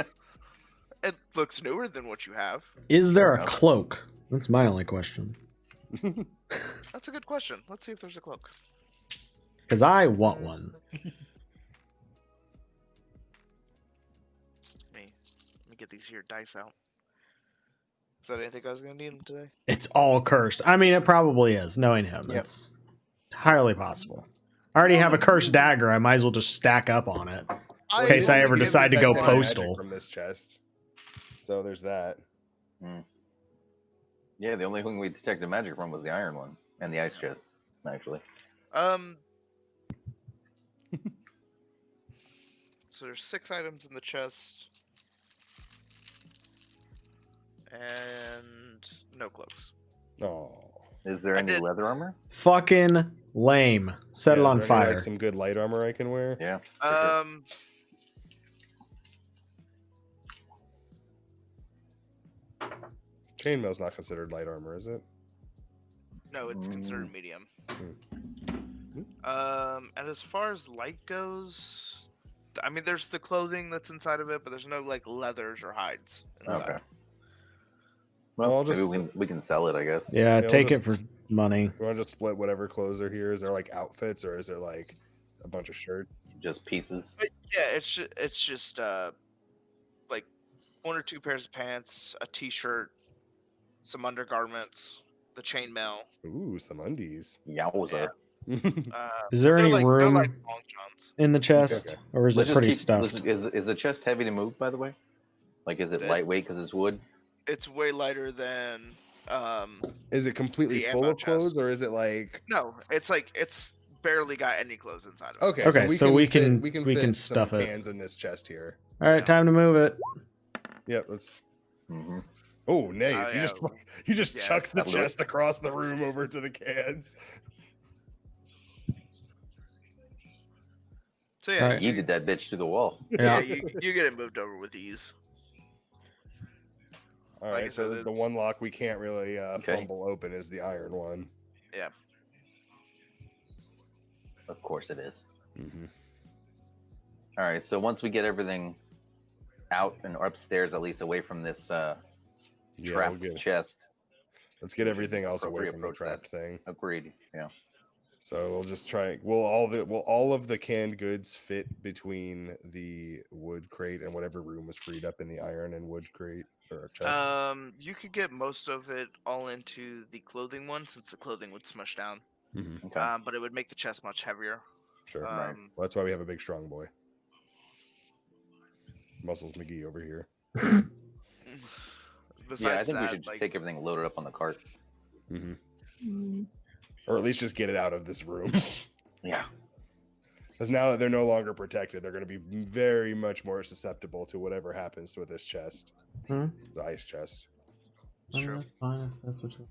it looks newer than what you have. Is there a enough. cloak? That's my only question. That's a good question. Let's see if there's a cloak. Because I want one. Let me get these here dice out. Is that anything I was gonna need them today? It's all cursed. I mean, it probably is. Knowing him, Yep. it's entirely possible. I already have a cursed dagger. I might as well just stack up on it. In case I ever decide to go Detect any magic postal. from this chest. So there's that. Yeah, the only thing we detected magic from was the iron one and the ice chest, actually. So there's 6 items in the chest, and no cloaks. Oh. Is there I any did- leather armor? Fucking lame. Set it Yeah, on is there any, fire. like, some good light armor I can wear. Yeah. Chainmail's not considered light armor, is it? No, it's considered medium. Hmm. And as far as light goes, I mean, there's the clothing that's inside of it, but there's no like leathers or hides inside. Okay. Well, Well, I'll maybe just- we can sell it, I guess. Yeah, we'll take just- it for money. You want to just split whatever clothes are here? Is there like outfits or is there like a bunch of shirts? Just pieces. But yeah, it's just like 1 or 2 pairs of pants, a t-shirt, some undergarments, the chainmail. Ooh, some undies. Yowza. Is there They're any like, room they're like long johns. in the chest, Okay. or is Let's it just pretty keep- let's- stuffed? Is the chest heavy to move, by the way? Like, is it It's- lightweight because it's wood? It's way lighter than Is it completely The full ammo of clothes chest. or is it like no, it's barely got any clothes inside of it. okay? Okay, so we can- we can we can fit some stuff it. cans in this chest here. All right, Yeah. time to move it. Yep, let's. Mm-hmm. Oh, nice! Oh, yeah. You just Yeah, chucked the that'll do it. chest across the room over to the cans. So yeah, Alright. He did that bitch to the wall. yeah, Yeah. you get it moved over with ease. All Like I right, so said, the it's- one lock we can't really Okay. fumble open is the iron one. Yeah. Of course it is. Mm-hmm. All right, so once we get everything out and upstairs, at least away from this trapped chest. Let's get everything else away from the Reapproach that. trapped thing. Agreed. Yeah. So we'll just try. Will all of the canned goods fit between the wood crate and whatever room was freed up in the iron and wood crate or chest? You could get most of it all into the clothing one since the clothing would smush down. Mhm. Okay. But it would make the chest much heavier. Sure. right. Well, that's why we have a big strong boy. Muscles McGee over here. Besides Yeah, I think that, we should just like, take everything loaded up on the cart. Mm-hmm. Mm. Or at least just get it out of this room. Yeah. Because now that they're no longer protected, they're going to be very much more susceptible to whatever happens to this chest, Hmm? the ice chest. It's true. That's fine if that's what you.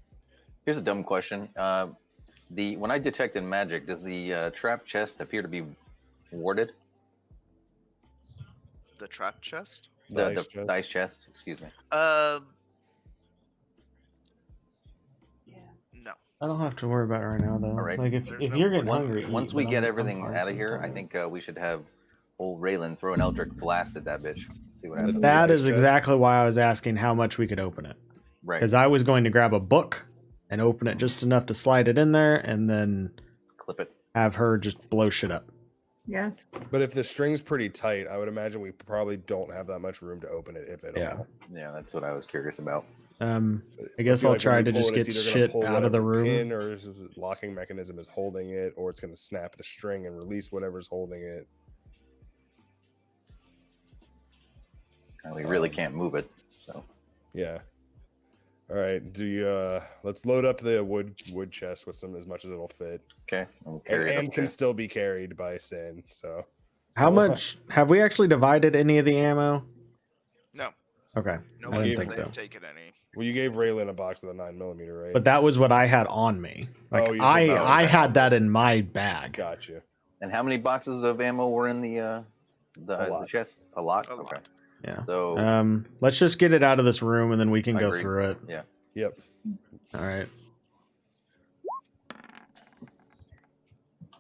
Here's a dumb question. When I detected magic, does the trap chest appear to be warded? the trap chest. The The ice chest. Excuse me. No. I don't have to worry about it right now, though. Alright. Like if, There's if no- you're getting Once, hungry, once eat, we but get I'm everything fine. out of here, I think we should have old Raylan throw an Eldritch blast at that bitch. See what happens. That ice is chest? exactly why I was asking how much we could open it. Right. Because I was going to grab a book and open it just enough to slide it in there, and then Clip it. have her just blow shit up. Yeah. But if the string's pretty tight, I would imagine we probably don't have that much room to open it, if at Yeah. all. Yeah, that's what I was curious about. I guess feel I'll like when try we to pull just it, it's get either gonna shit pull out of the whatever room. pin or is the locking mechanism is holding it, or it's going to snap the string and release whatever's holding it. And we really can't move it. So Yeah. All right. Do you? Let's load up the wood chest with some as much as it'll fit, okay, we'll carry it and up can there. still be carried by Sin. So How Well, much have we actually divided any of the ammo? No. Okay, No I one didn't think has so. taken any. well, you gave Raylan a box of the 9mm, right? But that was what I had on me. Like Oh, you I, forgot. I had that in my bag. Got you. And how many boxes of ammo were in the lot. chest? A lot. A Okay. lot. Yeah. So Let's just get it out of this room and then we can I go agree. through it. yeah. Yep. All right. Is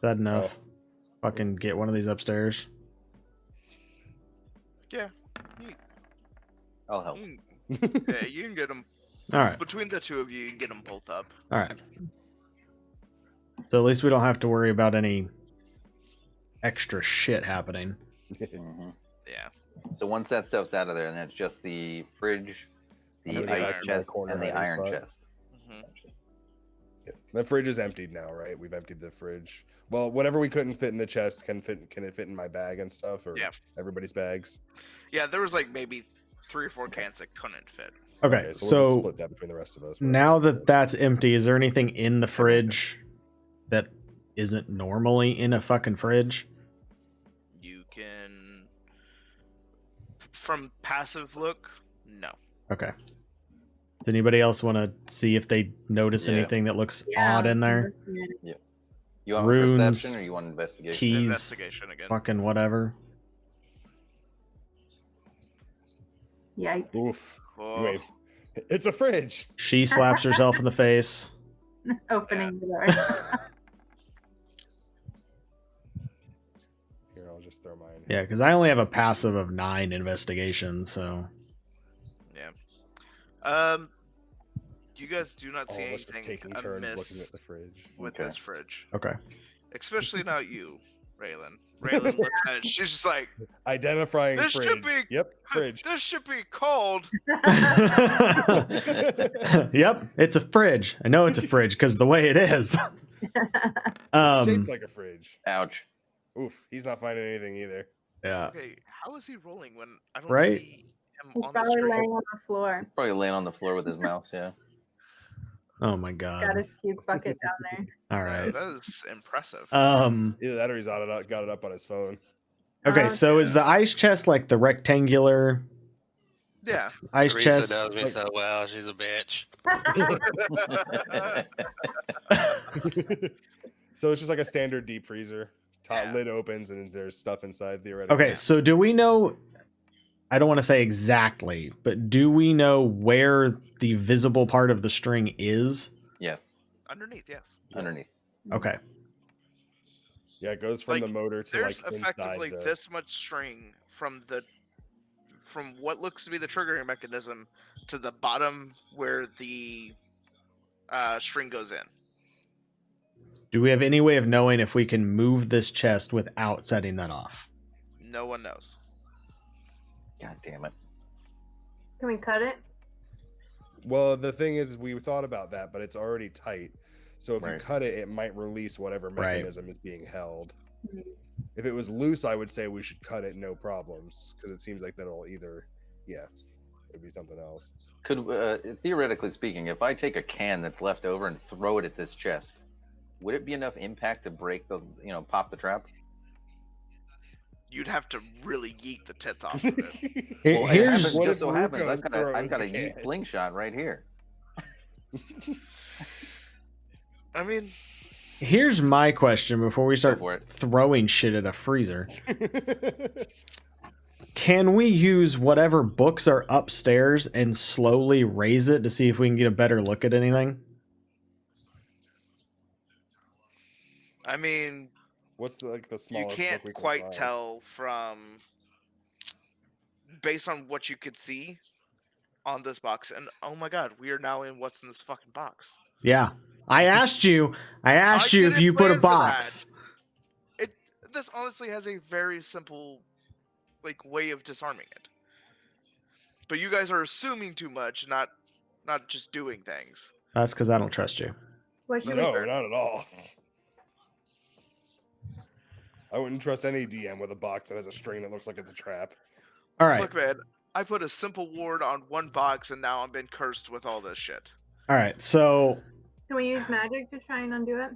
that enough? Fucking get one of these upstairs. Yeah. I'll help. Yeah, you can get them All right. between the two of you. You can get them both up. All right. So at least we don't have to worry about any extra shit happening. hmm Yeah. So once that stuff's out of there, and it's just the fridge, I'm the gonna go ice back to my chest, corner and the hiding iron spot. chest. hmm The fridge is emptied now, right? We've emptied the fridge. Well, whatever we couldn't fit in the chest can fit. Can it fit in my bag and stuff, or Yeah. everybody's bags? Yeah, there was like maybe 3 or 4 cans that couldn't fit. Okay, we'll just so split that between the rest of us. but- now that that's empty, is there anything in the fridge that isn't normally in a fucking fridge? You can, from passive look, no. Okay. Does anybody else want to see if they notice Yeah. anything that looks Yeah. odd in there? You want Runes, perception or you want investigation? keys, Investigation again. fucking whatever. Yikes. Oof. Oh, Wait, it's a fridge. She slaps herself in the face. Opening the door. Here, I'll just throw mine. Yeah, because I only have a passive of 9 investigation, so yeah. You guys do not All see of us are anything taking turns looking amiss at the fridge. with Okay. this fridge. Okay. Especially not you, Raylan. Raylan looks at it. She's just like, Identifying This fridge. should be- Yep, fridge. this should be called. Yep, it's a fridge. I know it's a fridge because the way it is. Shaped like a fridge. Ouch. Oof, he's not finding anything either. Yeah. Okay, how is he rolling when I don't Right? see him He's on the probably screen? laying on the floor. Probably laying on the floor with his mouse. Yeah. Oh my Got god. his puke bucket down there. All Yeah, right. that is impressive. Either that or he's got it up on his phone. Okay, so is the ice chest like the rectangular Yeah. ice Teresa chest? knows me so well. She's a bitch. So it's just like a standard deep freezer. Top Yeah. lid opens and there's stuff inside theoretically. Okay, so do we know? I don't want to say exactly, but do we know where the visible part of the string is? Yes. Underneath, yes. Underneath. Okay. Yeah, it goes from the Like, motor to There's like effectively inside. this much string from what looks to be the triggering mechanism to the bottom where the string goes in. Do we have any way of knowing if we can move this chest without setting that off? No one knows. God damn it. Can we cut it? Well, the thing is, we thought about that, but it's already tight. So if you Right. cut it, it might release whatever Right. mechanism is being held. Mhm. If it was loose, I would say we should cut it, no problems, because it seems like that'll either, it'd be something else. Could theoretically speaking, if I take a can that's left over and throw it at this chest, would it be enough impact to break the, pop the trap? You'd have to really yeet the tits off of it. Here- Well, it here's happens, What just if so happens Rukos I've throws got the a yeet can? slingshot right here. I mean, here's my question before we start for it. throwing shit at a freezer. Can we use whatever books are upstairs and slowly raise it to see if we can get a better look at anything? What's the you smallest can't book we can quite find? tell from based on what you could see on this box. And oh my god, we are now in what's in this fucking box. Yeah. I asked you if didn't you put a plan for that. box. This honestly has a very simple way of disarming it. But you guys are assuming too much, not just doing things. That's because I don't trust you. What should No, we not at all. I wouldn't trust any DM with a box that has a string that looks like it's a trap. All right. Look, man, I put a simple ward on one box and now I've been cursed with all this shit. All right. So Can we use magic to try and undo it?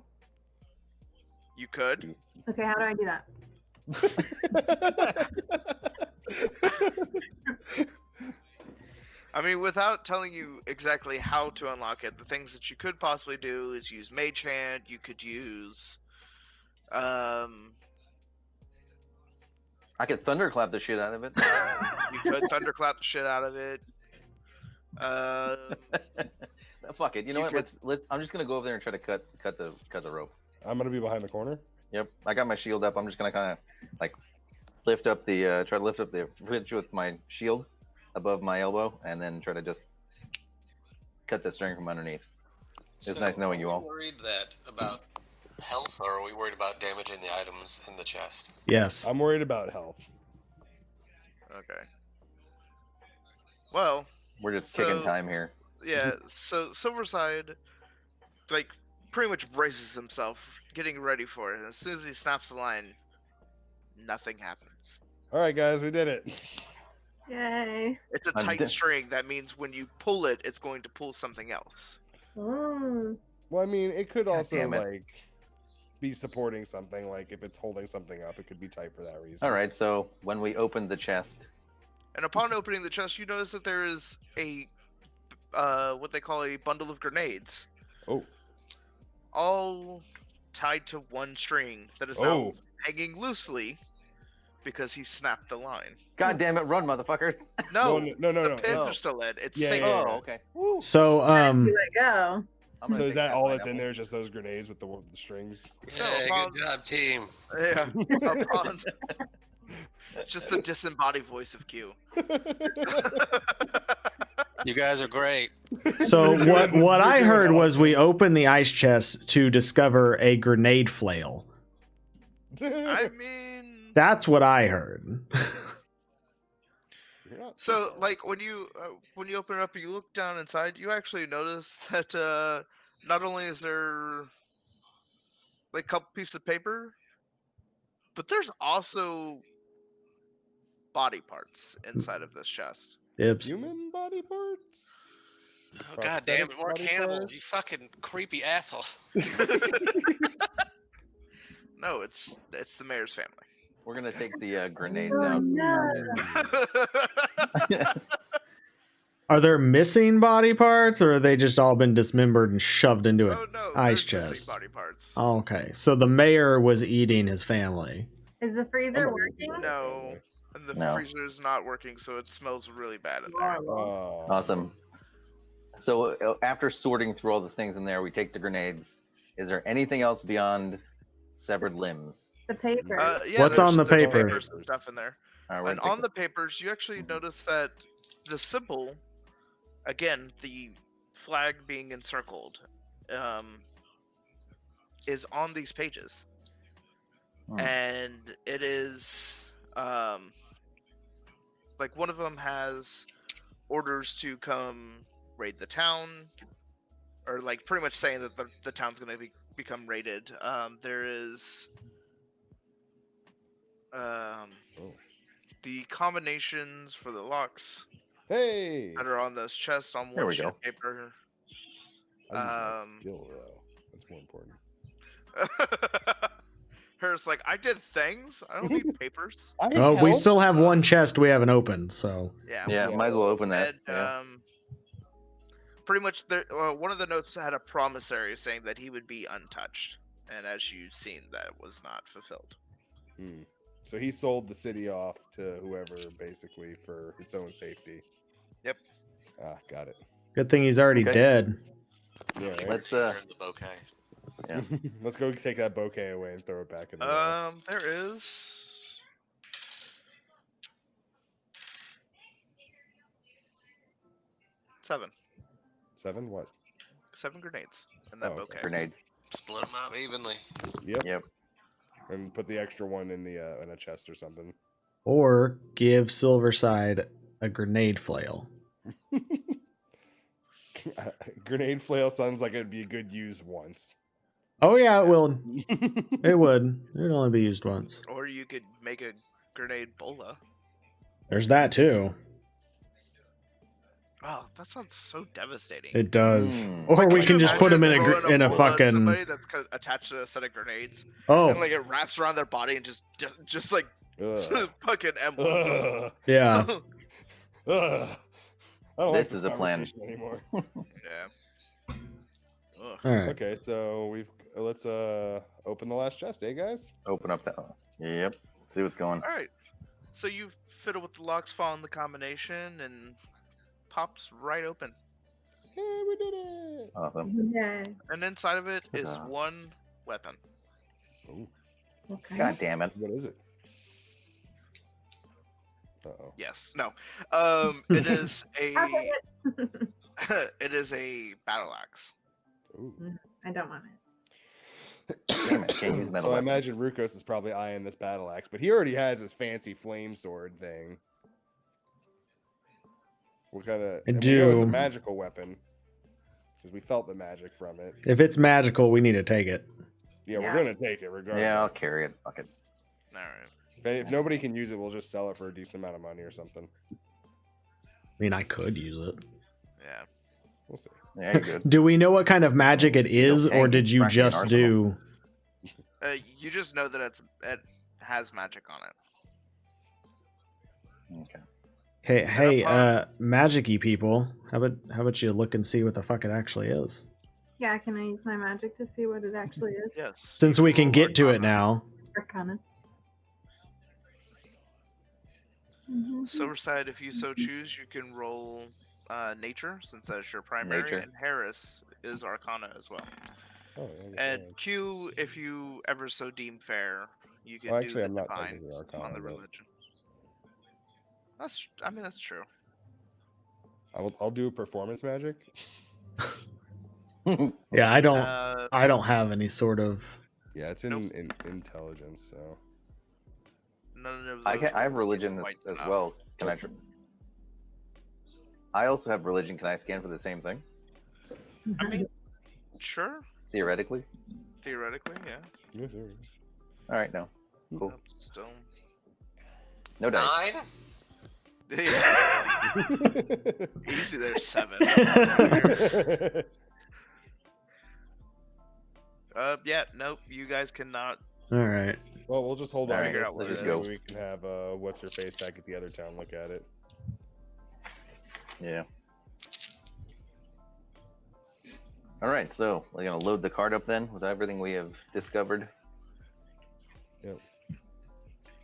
You could. Okay, how do I do that? I mean, without telling you exactly how to unlock it, the things that you could possibly do is use Mage Hand. You could use, I could thunderclap the shit out of it. you could thunderclap the shit out of it. Fuck it. You know You what? I'm just gonna go over there and try to cut the rope. I'm gonna be behind the corner. Yep. I got my shield up. I'm just gonna kind of lift up the try to lift up the ridge with my shield above my elbow, and then try to just cut the string from underneath. It's nice knowing you all. Are we worried about health, or are we worried about damaging the items in the chest? yes. I'm worried about health. Okay. Well, We're just kicking So- time here. yeah. So Silverside, pretty much braces himself, getting ready for it. And as soon as he snaps the line, nothing happens. All right, guys, we did it. Yay. It's a I'm tight dead. string. That means when you pull it, it's going to pull something else. Mm. Well, I mean, it could also damn it. be supporting something. Like if it's holding something up, it could be tight for that reason. All right. So when we opened the chest, And upon opening the chest, you notice that there is a what they call a bundle of grenades, Oh, all tied to one string that is Oh. now hanging loosely because he snapped the line. God damn it, run, motherfuckers! No, no. the pins no. are still in. It's Yeah, safe. yeah, Oh, okay. Woo. So Let go. I'm gonna So is take that all pineapple. that's in there? Is just those grenades with the strings? Hey, Mom. good job, team. Yeah. Upon... Just the disembodied voice of Q. You guys are great. So You're doing- what I you're doing heard was awesome. we opened the ice chest to discover a grenade flail. I mean, That's what I heard. You're not so too like when you open it up, you look down inside, you actually notice that not only is there like a couple pieces of paper, but there's also body parts inside of this chest. Dibs. human body parts. Oh, God damn it, Prosthetic more body cannibals, parts? you fucking creepy asshole. No, it's the mayor's family. We're gonna take the grenades Oh, out. no. Are there missing body parts, or are they just all been dismembered and shoved into an Oh no, ice there's missing chest? body parts. Okay, so the mayor was eating his family. Is the freezer Somebody working? did it. No, and the No. freezer is not working, so it smells really bad in there. Oh. Awesome. So after sorting through all the things in there, we take the grenades. Is there anything else beyond severed limbs? The paper. Yeah, What's on the there's paper? papers and stuff in there. All right, And on the papers, you actually notice that the symbol, again, the flag being encircled, is on these pages. Hmm. And it is, like one of them has orders to come raid the town, or like pretty much saying that the town's going to become raided. There is the combinations for the locks Hey. that are on those chests on There one we sheet go. of paper. I use my Um, skill though. That's more important. Her's like, I did things. I don't need papers. Oh, we still have one chest we haven't opened, so Yeah. Yeah, might as well open that. And Yeah. pretty much, one of the notes had a promissory saying that he would be untouched, and as you've seen, that was not fulfilled. Hmm. So he sold the city off to whoever, basically, for his own safety. Yep. Ah, got it. good thing he's already Okay. dead. Yeah, right? Let's They're in the bouquet. Yeah. Let's go take that bouquet away and throw it back in the. There is 7 What? 7 grenades in that Oh, okay. bouquet. Grenades. Split them up evenly. Yep. Yep. And put the extra one in the in a chest or something. Or give Silverside a grenade flail. Grenade flail sounds like it'd be a good use once. Oh yeah, it will. It would. It would only be used once. Or you could make a grenade bola. There's that too. Oh, that sounds so devastating. It does. Mm. Or Like, we could can you just put him in imagine a throwing in a bola at fucking. somebody that's kind of attached to a set of grenades, Oh and like it wraps around their body and just like Ugh. fucking emblems. Ugh. yeah. Ugh. I don't like This is a plan. conversation anymore. Yeah. Ugh. All right. Okay, so let's open the last chest, guys? Open up that one. Yep. See what's going. All right. So you fiddle with the locks, following the combination, and pops right open. Hey, we did it! Awesome. Yeah. And inside of it is Ta-da. one weapon. Ooh, Okay. God damn it. what is it? Uh-oh. Yes. No. It is a I'll take it. it is a battle axe. Ooh. I don't want it. Damn it. Can't use metal So I weapons. imagine Rukos is probably eyeing this battle axe, but he already has his fancy flame sword thing. What kind of? I We know it's a do. magical weapon because we felt the magic from it. If it's magical, we need to take it. Yeah, Yeah. we're gonna take it regardless. Yeah, I'll carry it. Fuck it. All right. If nobody can use it, we'll just sell it for a decent amount of money or something. I mean, I could use it. Yeah. We'll see. Yeah, you're good. Do we know what kind of magic it is, Okay, or did you cracking an just arsenal. do? You just know that it has magic on it. Okay. Hey, magic-y people. How about you look and see what the fuck it actually is? Yeah, can I use my magic to see what it actually is? Yes. Since we can Roll get to it Arcana. now. Arcana. Silverside, if you so choose, you can roll nature, since that's your primary, Nature. and Harris is Arcana as well. Oh, yeah, And Q, if you ever so deem fair, you can Well, do actually, the I'm not divine technically Arcana, on the but- religion. That's true. I'll do performance magic. Yeah, Uh, I don't have any sort of. Yeah, it's in intelligence. So none of I those. have were religion quite as enough. well. Can I? I also have religion. Can I scan for the same thing? I mean, sure, Theoretically. theoretically, yeah. yeah, there we All right, no. Cool. Nope, still. No dice. 9. go. Easy, there's 7. Yeah, nope. You guys cannot. All right. Well, we'll just hold on. Alright, to let's it, just so go. we can have what's her face back at the other town look at it. Yeah. All right, so we're gonna load the card up then with everything we have discovered. Yep.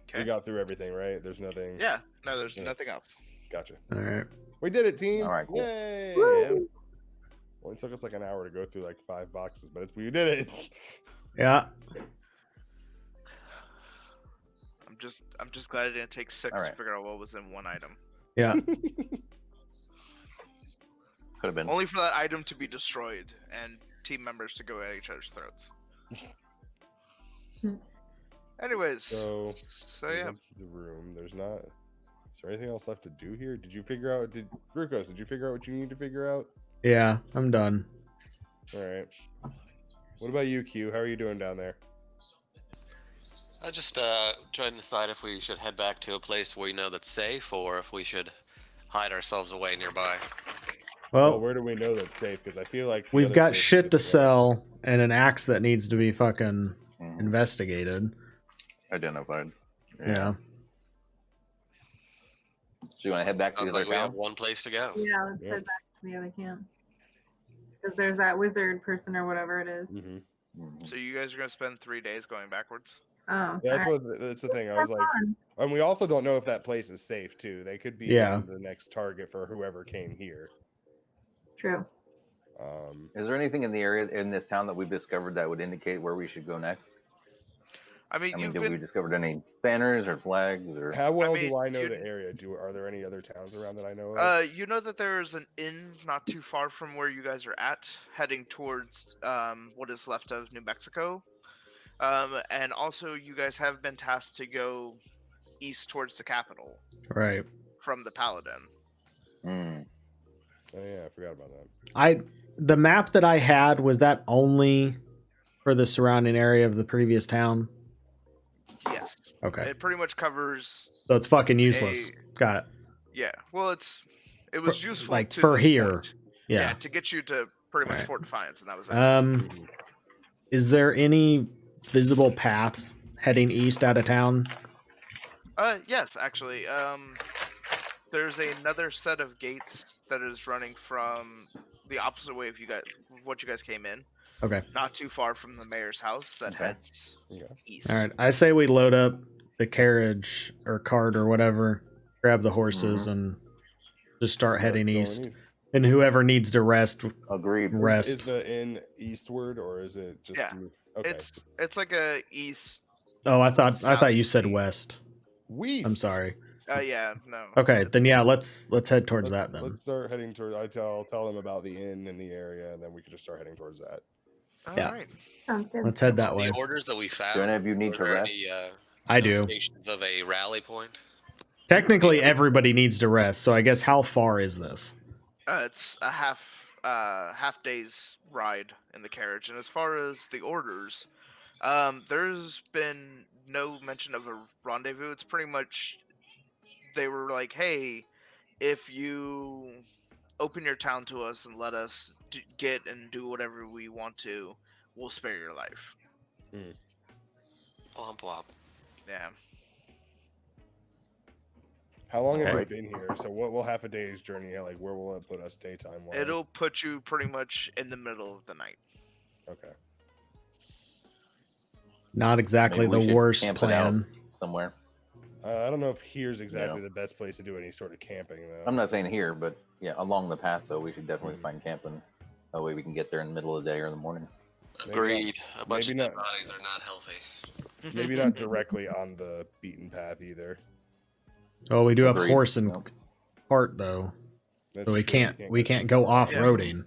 Okay. We got through everything, right? There's nothing. Yeah, no, there's Yeah. nothing else. Gotcha. All right. We did it, team. All right, cool. Yay! Woo! Only took us like an hour to go through like 5 boxes, but we did it. Yeah. I'm just glad it didn't take 6 to Alright. figure out what was in one item. Yeah. Could have been. Only for that item to be destroyed and team members to go at each other's throats. Anyways, So we yeah. went to the room. There's not. Is there anything else left to do here? Did you figure out? Rukos? Did you figure out what you need to figure out? Yeah. I'm done. All right. What about you, Q? How are you doing down there? I just trying to decide if we should head back to a place we know that's safe, or if we should hide ourselves away nearby. Well, Well, where do we know that's safe? Because I feel like the we've other got place shit to is- sell and an axe that needs to be fucking Mhm. investigated. Identified. Yeah. So you want to head back to Sounds the other like we have town? one place to go. Yeah, let's Yep. head back to the other camp. Because there's that wizard person or whatever it is. Mhm. Mhm. So you guys are gonna spend 3 days going backwards. Oh, Yeah, that's alright. what. That's the thing. I was Have like, fun. and we also don't know if that place is safe too. They could be Yeah. the next target for whoever came here. True. Is there anything in the area in this town that we've discovered that would indicate where we should go next? I mean, I mean, you've did we been. discovered any banners or flags or? How well mean, do I know you- the area? Are there any other towns around that I know of? You know that there is an inn not too far from where you guys are at, heading towards what is left of New Mexico. And also, you guys have been tasked to go east towards the capital Right. from the Paladin. Mm. Oh yeah, I forgot about that. The map that I had, was that only for the surrounding area of the previous town? Yes. Okay. It pretty much covers. So it's fucking useless. a- Got it. Yeah. Well, it was For- useful like, to for this here. point. Yeah. Yeah. To get you to pretty much Right. Fort Defiance, and that was it. Mhm. Is there any visible paths heading east out of town? Yes, actually. There's another set of gates that is running from the opposite way of what you guys came in. Okay. Not too far from the mayor's house that Okay. heads Okay. east. All right. I say we load up the carriage or cart or whatever, grab the horses, and just start heading going east. And whoever needs to rest, Agreed. rest. Is the inn eastward or is it just? Yeah. Okay. It's like a east. Oh, I thought you said South. west. West. I'm sorry. Yeah, no. Okay, then yeah, let's head towards that then. Let's start heading toward. I'll tell them about the inn in the area, and then we can just start heading towards that. All Yeah. right. Sounds good. Let's head that way. The orders that we found. Do any of you need were to there rest? any, I do. notifications of a rally point. Technically, everybody needs to rest. So I guess how far is this? It's a half day's ride in the carriage, and as far as the orders, there's been no mention of a rendezvous. It's pretty much they were like, "Hey, if you open your town to us and let us get and do whatever we want to, we'll spare your life." Blomp blomp. Yeah. How long have we Okay. been here? So what will half a day's journey? Like where will it put us daytime wise? It'll put you pretty much in the middle of the night. Okay. Not exactly Maybe we the should worst camp it out plan. somewhere. I don't know if here's exactly the best place to do any sort of camping though. I'm not saying here, but yeah, along the path though, we should definitely find camping. That way we can get there in the middle of the day or in the morning. Agreed. A bunch maybe of dead not. bodies are not healthy. Maybe not directly on the beaten path either. Oh, we do have Agreed. horse and Nope. cart though. That's So we true, you can't too go far. off-roading.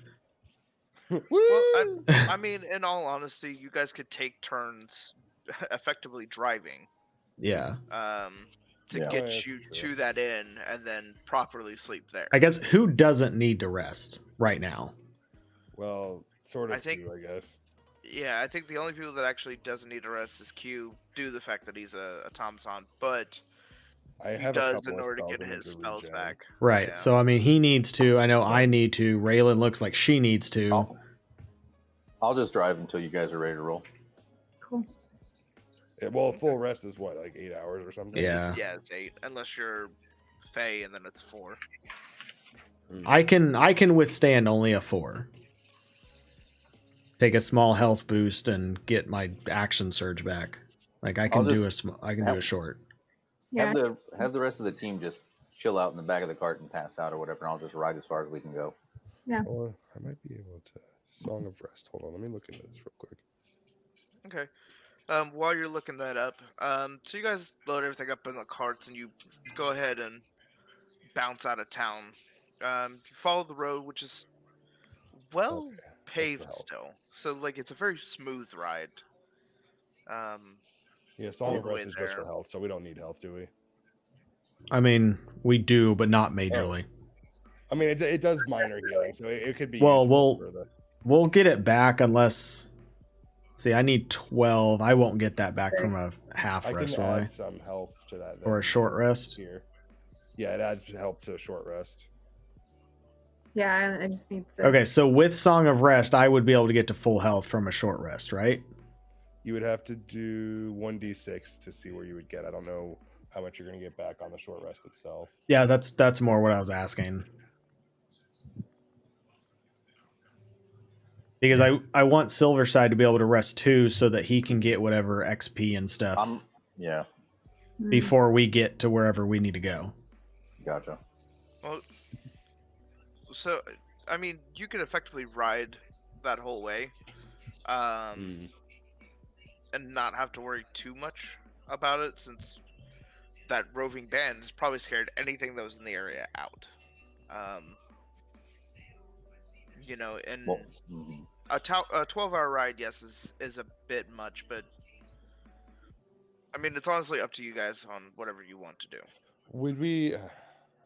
Well, I mean, in all honesty, you guys could take turns effectively driving Yeah. to Yeah. Oh, yeah, get that's you true. to that inn and then properly sleep there. I guess who doesn't need to rest right now? Well, sort I of think- Q, I guess. Yeah, I think the only people that actually doesn't need to rest is Q, due to the fact that he's a automaton, but I he have a does couple in of order to spells get I need his to spells regen. back. Right. Yeah. So I mean, he needs to. I know I need to. Raylan looks like she needs to. I'll just drive until you guys are ready to roll. Cool. Well, full rest is what, like 8 hours or something? Yeah. Yeah, it's 8, unless you're Fey, and then it's 4. I can withstand only a 4. Take a small health boost and get my action surge back. Like I can I'll do just I can do a short. Yeah. Have the rest of the team just chill out in the back of the cart and pass out or whatever, and I'll just ride as far as we can go. Oh, I might be able to. Song of Rest. Hold on, let me look into this real quick. Okay. While you're looking that up, so you guys load everything up in the carts and you go ahead and bounce out of town. You follow the road, which is well Okay, paved help. still, so like it's a very smooth ride. Yeah, Song All of the way Rest is just for there. health, so we don't need health, do we? I mean, we do, but not majorly. I mean, it does minor healing, so it could be. Well, useful for the... We'll get it back unless. See, I need 12. I won't get that back from a half I can rest, will add I? some health to that. Or a then, short rest? Here. Yeah, it adds help to a short rest. Yeah, I just need to. Okay, so with Song of Rest, I would be able to get to full health from a short rest, right? You would have to do 1d6 to see where you would get. I don't know how much you're going to get back on the short rest itself. Yeah, that's more what I was asking. Because I want Silverside to be able to rest too, so that he can get whatever XP and stuff Yeah, before we get to wherever we need to go. gotcha. Well, so I mean, you could effectively ride that whole way, and not have to worry too much about it, since that roving band has probably scared anything that was in the area out. You know, and Well, a 12-hour ride, yes, is a bit much, but I mean, it's honestly up to you guys on whatever you want to do. Would we?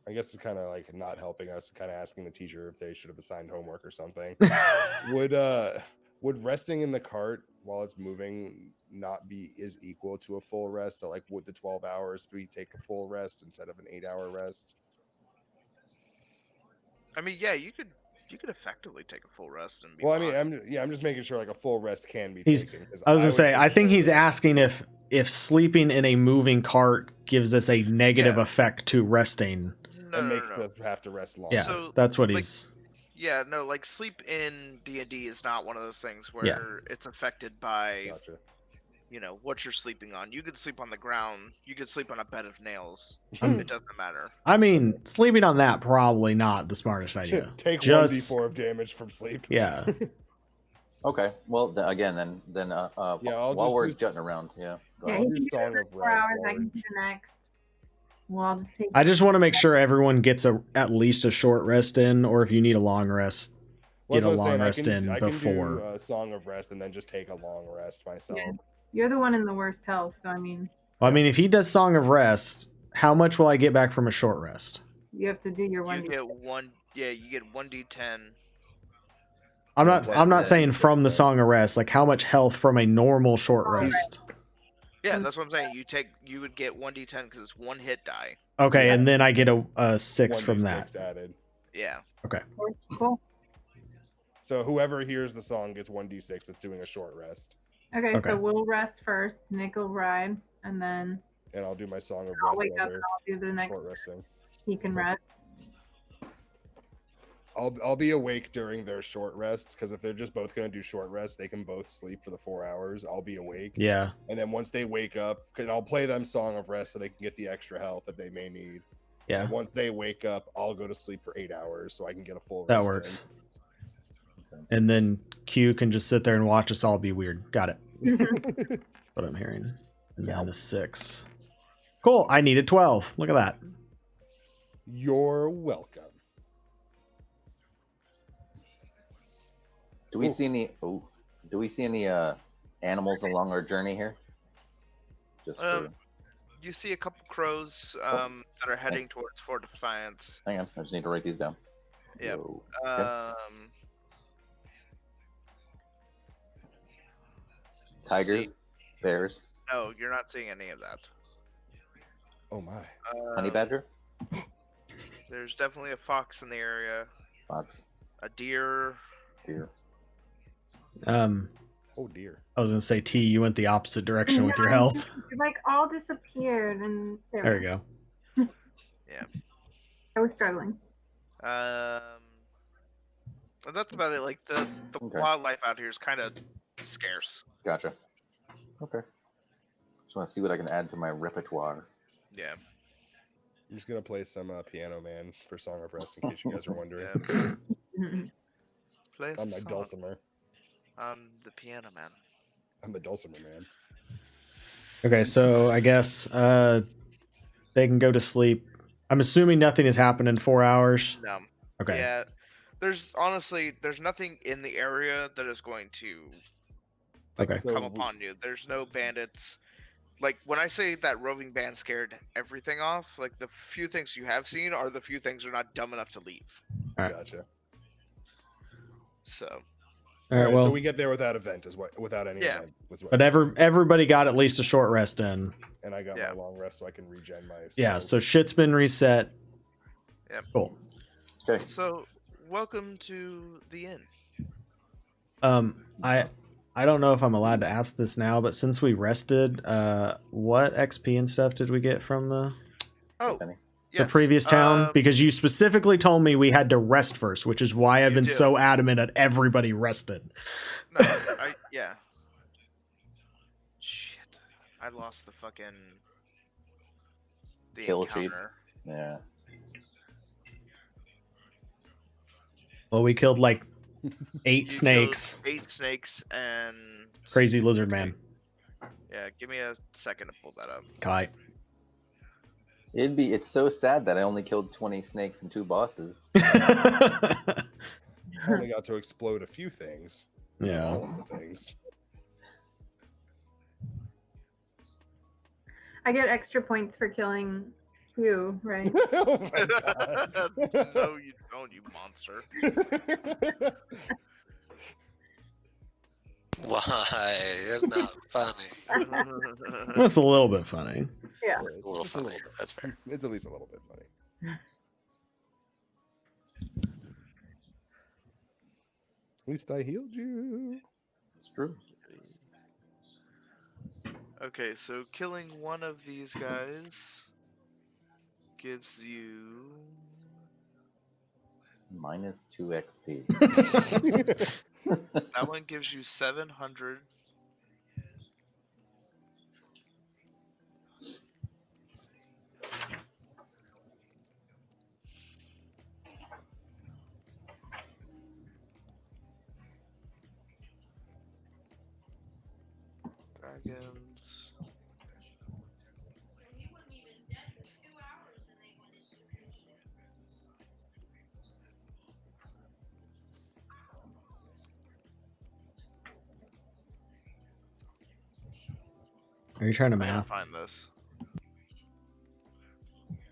I guess it's kind of like not helping us, kind of asking the teacher if they should have assigned homework or something. Would resting in the cart while it's moving not be is equal to a full rest? So like, would the 12 hours we take a full rest instead of an 8-hour rest? I mean, yeah, you could effectively take a full rest and be Well, I fine. mean, I'm just making sure like a full rest can be He's- taken. 'cause I was gonna would say, I think prefer he's rest. asking if sleeping in a moving cart gives us a negative Yeah. effect to resting. No, and no, makes no. us have to rest longer. Yeah, So, that's what like, he's. Yeah, no, like sleep in D&D is not one of those things where Yeah. it's affected by, Gotcha. you know, what you're sleeping on. You could sleep on the ground. You could sleep on a bed of nails. I'm- It doesn't matter. I mean, sleeping on that probably not the smartest idea. Take Just 1d4 of damage from sleep. yeah. Okay. Well, again, then Yeah, I'll while just we're use- jutting around, yeah. Go Yeah, ahead. he do can do Song it of for 4 Rest hours. I while can do the next. Well, I'll just take. I just want to make sure everyone gets at least a short rest in, or if you need a long rest, Well, get a that's what long I'm rest saying. in I can before. do a Song of Rest and then just take a long rest myself. Yeah. You're the one in the worst health, so I mean, Well, I mean, if he does Song of Rest, how much will I get back from a short rest? you have to do your You one. get one. Yeah, you get 1d10. I'm Yeah, not. plus I'm not the saying from the D6, Song of Rest. Like how much health from a normal short Long rest? Yeah, that's what I'm saying. You would get 1d10 because it's one hit die. Okay, Yeah. and then I get a 6 from 1d6 that. added. Yeah. Cool. So whoever hears the song gets 1d6 that's doing a short rest. Okay, Okay. so we'll rest first. Nick will ride, and then And I'll do my Song of I'll Rest wake while up they're and I'll do the next. short resting. He can rest. I'll be awake during their short rests, because if they're just both going to do short rests, they can both sleep for the 4 hours. I'll be awake. Yeah. And then once they wake up, and I'll play them Song of Rest so they can get the extra health that they may need. Yeah. And once they wake up, I'll go to sleep for 8 hours so I can get a full That rest in. works. And then Q can just sit there and watch us all be weird. Got it. That's what I'm hearing. And down to 6. Cool. I needed 12. Look at that. You're welcome. Do we Ooh. see any? Oh, do we see any animals along our journey here? Just for, You see a couple crows that are heading towards Fort Defiance. hang on, I just need to write these down. Yep. Whoa. Okay. Tigers, see. bears, No, you're not seeing any of that. Oh my. honey badger, There's definitely a fox in the area, fox, a deer. deer. Oh dear. I was gonna say, T, you went the opposite direction with your health. You, like all disappeared, and There we go. Yeah. I was struggling. And that's about it. Like the Okay. wildlife out here is kind of scarce. Gotcha. Okay. Just want to see what I can add to my repertoire. Yeah. I'm just gonna play some Piano Man for Song of Rest in case you guys are wondering. Yeah. Play I'm a like song. dulcimer. I'm the piano man. I'm the dulcimer man. Okay, so I guess they can go to sleep. I'm assuming nothing has happened in 4 hours. No. Okay. Yeah. There's nothing in the area that is going to Okay. So come upon you. There's no bandits. Like when I say that roving band scared everything off, like the few things you have seen are the few things that are not dumb enough to leave. Alright. Gotcha. So All right. Alright, Well, so we get there without event, is what without any Yeah. event. Was what but everybody got at least a short rest in. and I got Yeah. my long rest so I can regen my. Yeah. spells. So shit's been reset. Yep. Cool. Okay. So welcome to the inn. I don't know if I'm allowed to ask this now, but since we rested, what XP and stuff did we get from the Penny. Yes, previous town? Because you specifically told me we had to rest first, which is why I've You been do. so adamant that everybody rested. No, yeah. Shit, I lost the fucking Kill sheet. encounter. Yeah. Well, we killed like 8 You snakes. killed 8 snakes and Crazy lizard man. Yeah, give me a second to pull that up. Kai. It's so sad that I only killed 20 snakes and 2 bosses. I only got to explode a few things. Not Yeah. all of the things. I get extra points for killing you, right? Oh my god. No, you don't, you monster. Why? That's not funny. That's a little bit funny. Yeah. It's A little just funny. That's fair. It's at least a little bit funny. At least I healed you. It's true. Okay, so killing one of these guys gives you Minus 2 XP. that one gives you 700. Dragons. Are you trying to I gotta math? find this.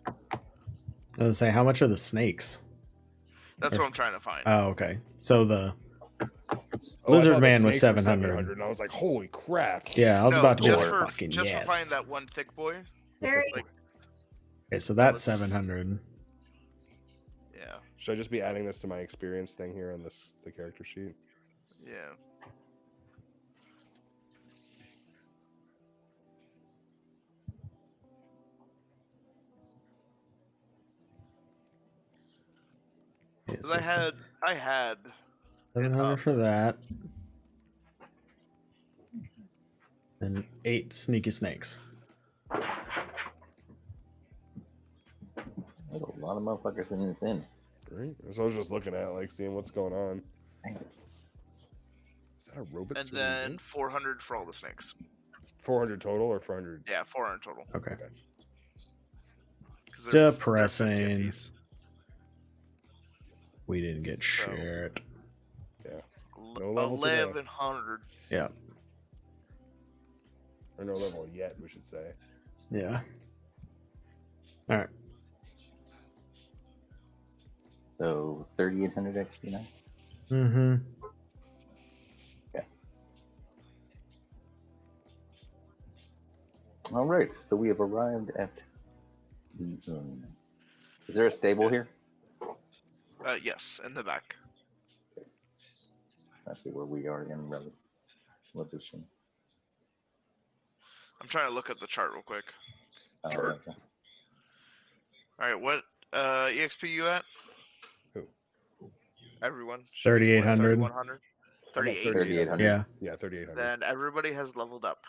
I was gonna say, how much are the snakes? That's what I'm trying to find. Oh, okay. So the Oh, I Lizard thought the Man was snakes were 700. And I was like, holy crap. yeah, I was No, about to just go for fucking just yes. for finding that one thick boy. There Like, Okay, so that's was- 700. yeah, Should I just be adding this to my experience thing here on the character sheet? yeah. Okay, 'Cause so I had 700 for that. And 8 sneaky snakes. There's a lot of motherfuckers in this inn. Right? So I was just looking at like seeing what's going on. Dang. Is that a robot? and then 400 for all the snakes. 400 total or 400? Yeah, 400 total. Okay. 'Cause they're 50 a Depressing. piece. We didn't get So- shit. Yeah. No level today. 1100. Yeah. Or no level yet, we should say. Yeah. All right. So 3,800 XP now. Mm-hmm. All right. So we have arrived at the inn. Is there a stable here? Yes, in the back. Let's see where we are in relation. I'm trying to look at the chart real quick. Sure. Okay. All right, what EXP you at? Who? Everyone. 3,800. 3,100. I'm at 38. 3,800. Yeah. Yeah, 3,800. Then everybody has leveled up.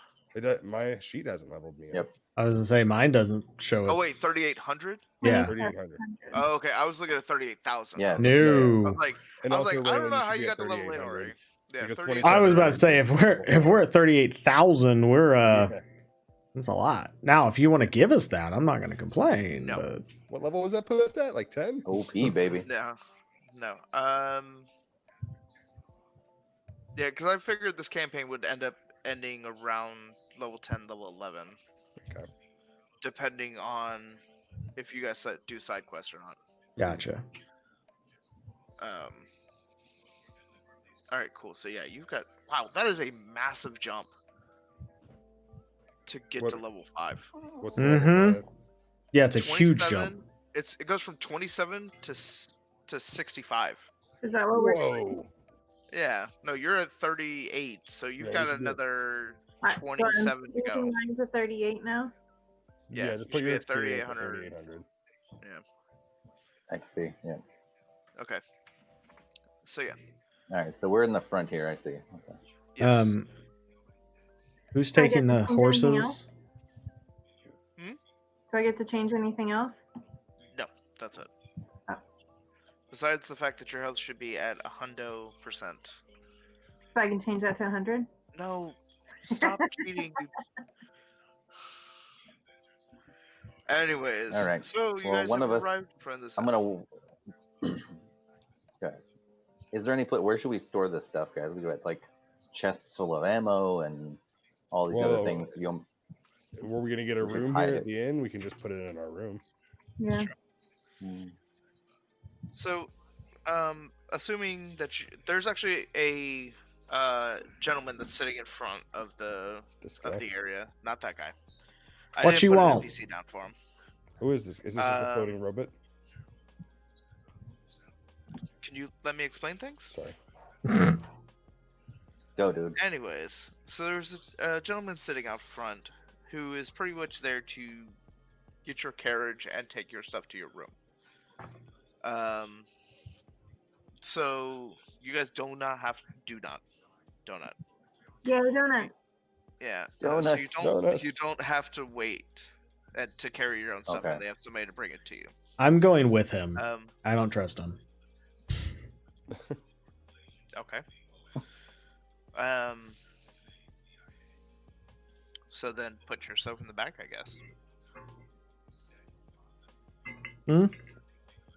My sheet hasn't leveled me. Yep. I was gonna say mine doesn't show it. Oh wait, 3,800. Yeah. 3,800. Oh, okay, I was looking at 38,000. Yeah. I was No. like, And I was also, like, I don't Raylan, know you how should you be got at to level 8 3,800. already. Yeah, Because 38. I was about to say if we're at 38,000, we're Yeah. that's a lot. Now, if you want to give us that, I'm not gonna complain. No. But What level was that post at? Like 10? OP, baby. No. Yeah, because I figured this campaign would end up ending around level 10, level 11. Okay. Depending on if you guys do side quests or not. gotcha. All right, cool. So yeah, you've got that is a massive jump to get to What- level 5. What's the Mhm. level 5? Yeah, it's a huge jump. It goes from 27 to 65. Is that what we're doing? Whoa. Yeah, no, you're at 38, so you've Yeah, we got should do it. another Alright, so I'm 27 to go. using mine to 38 now. Yeah, Yeah, you just put should your be at experience at 3,800. 3,800. XP. Yeah. Okay. So yeah. All right. So we're in the front here. I see. Okay. Yes. Who's Do I get taking to the change anything horses? else? Do I get to change anything else? No, that's it. Oh. Besides the fact that your health should be at 100%. So I can change that to 100? No, stop cheating. Anyways, All right. so you Well, guys one have of us- arrived in front of this. I'm gonna. Okay. Is there any place? Where should we store this stuff, guys? We got like chests full of ammo and all these other Whoa. things. You Were we going to get a We can room hide here it. at the inn? We can just put it in our room. Yeah. So, assuming that there's actually a gentleman that's sitting in front of the This guy. area, not that guy. I What didn't you put an want? NPC down for him. Who is this? Is this the floating robot? Can you let me explain things? Sorry. go, dude. Anyways, so there's a gentleman sitting out front who is pretty much there to get your carriage and take your stuff to your room. So you guys do not. Yeah, donut. Yeah. So Donuts. you don't have to wait to carry your own stuff, Okay. and they have somebody to bring it to you. I'm going with him. Um. I don't trust him. Okay. So then put yourself in the back, I guess. Hmm?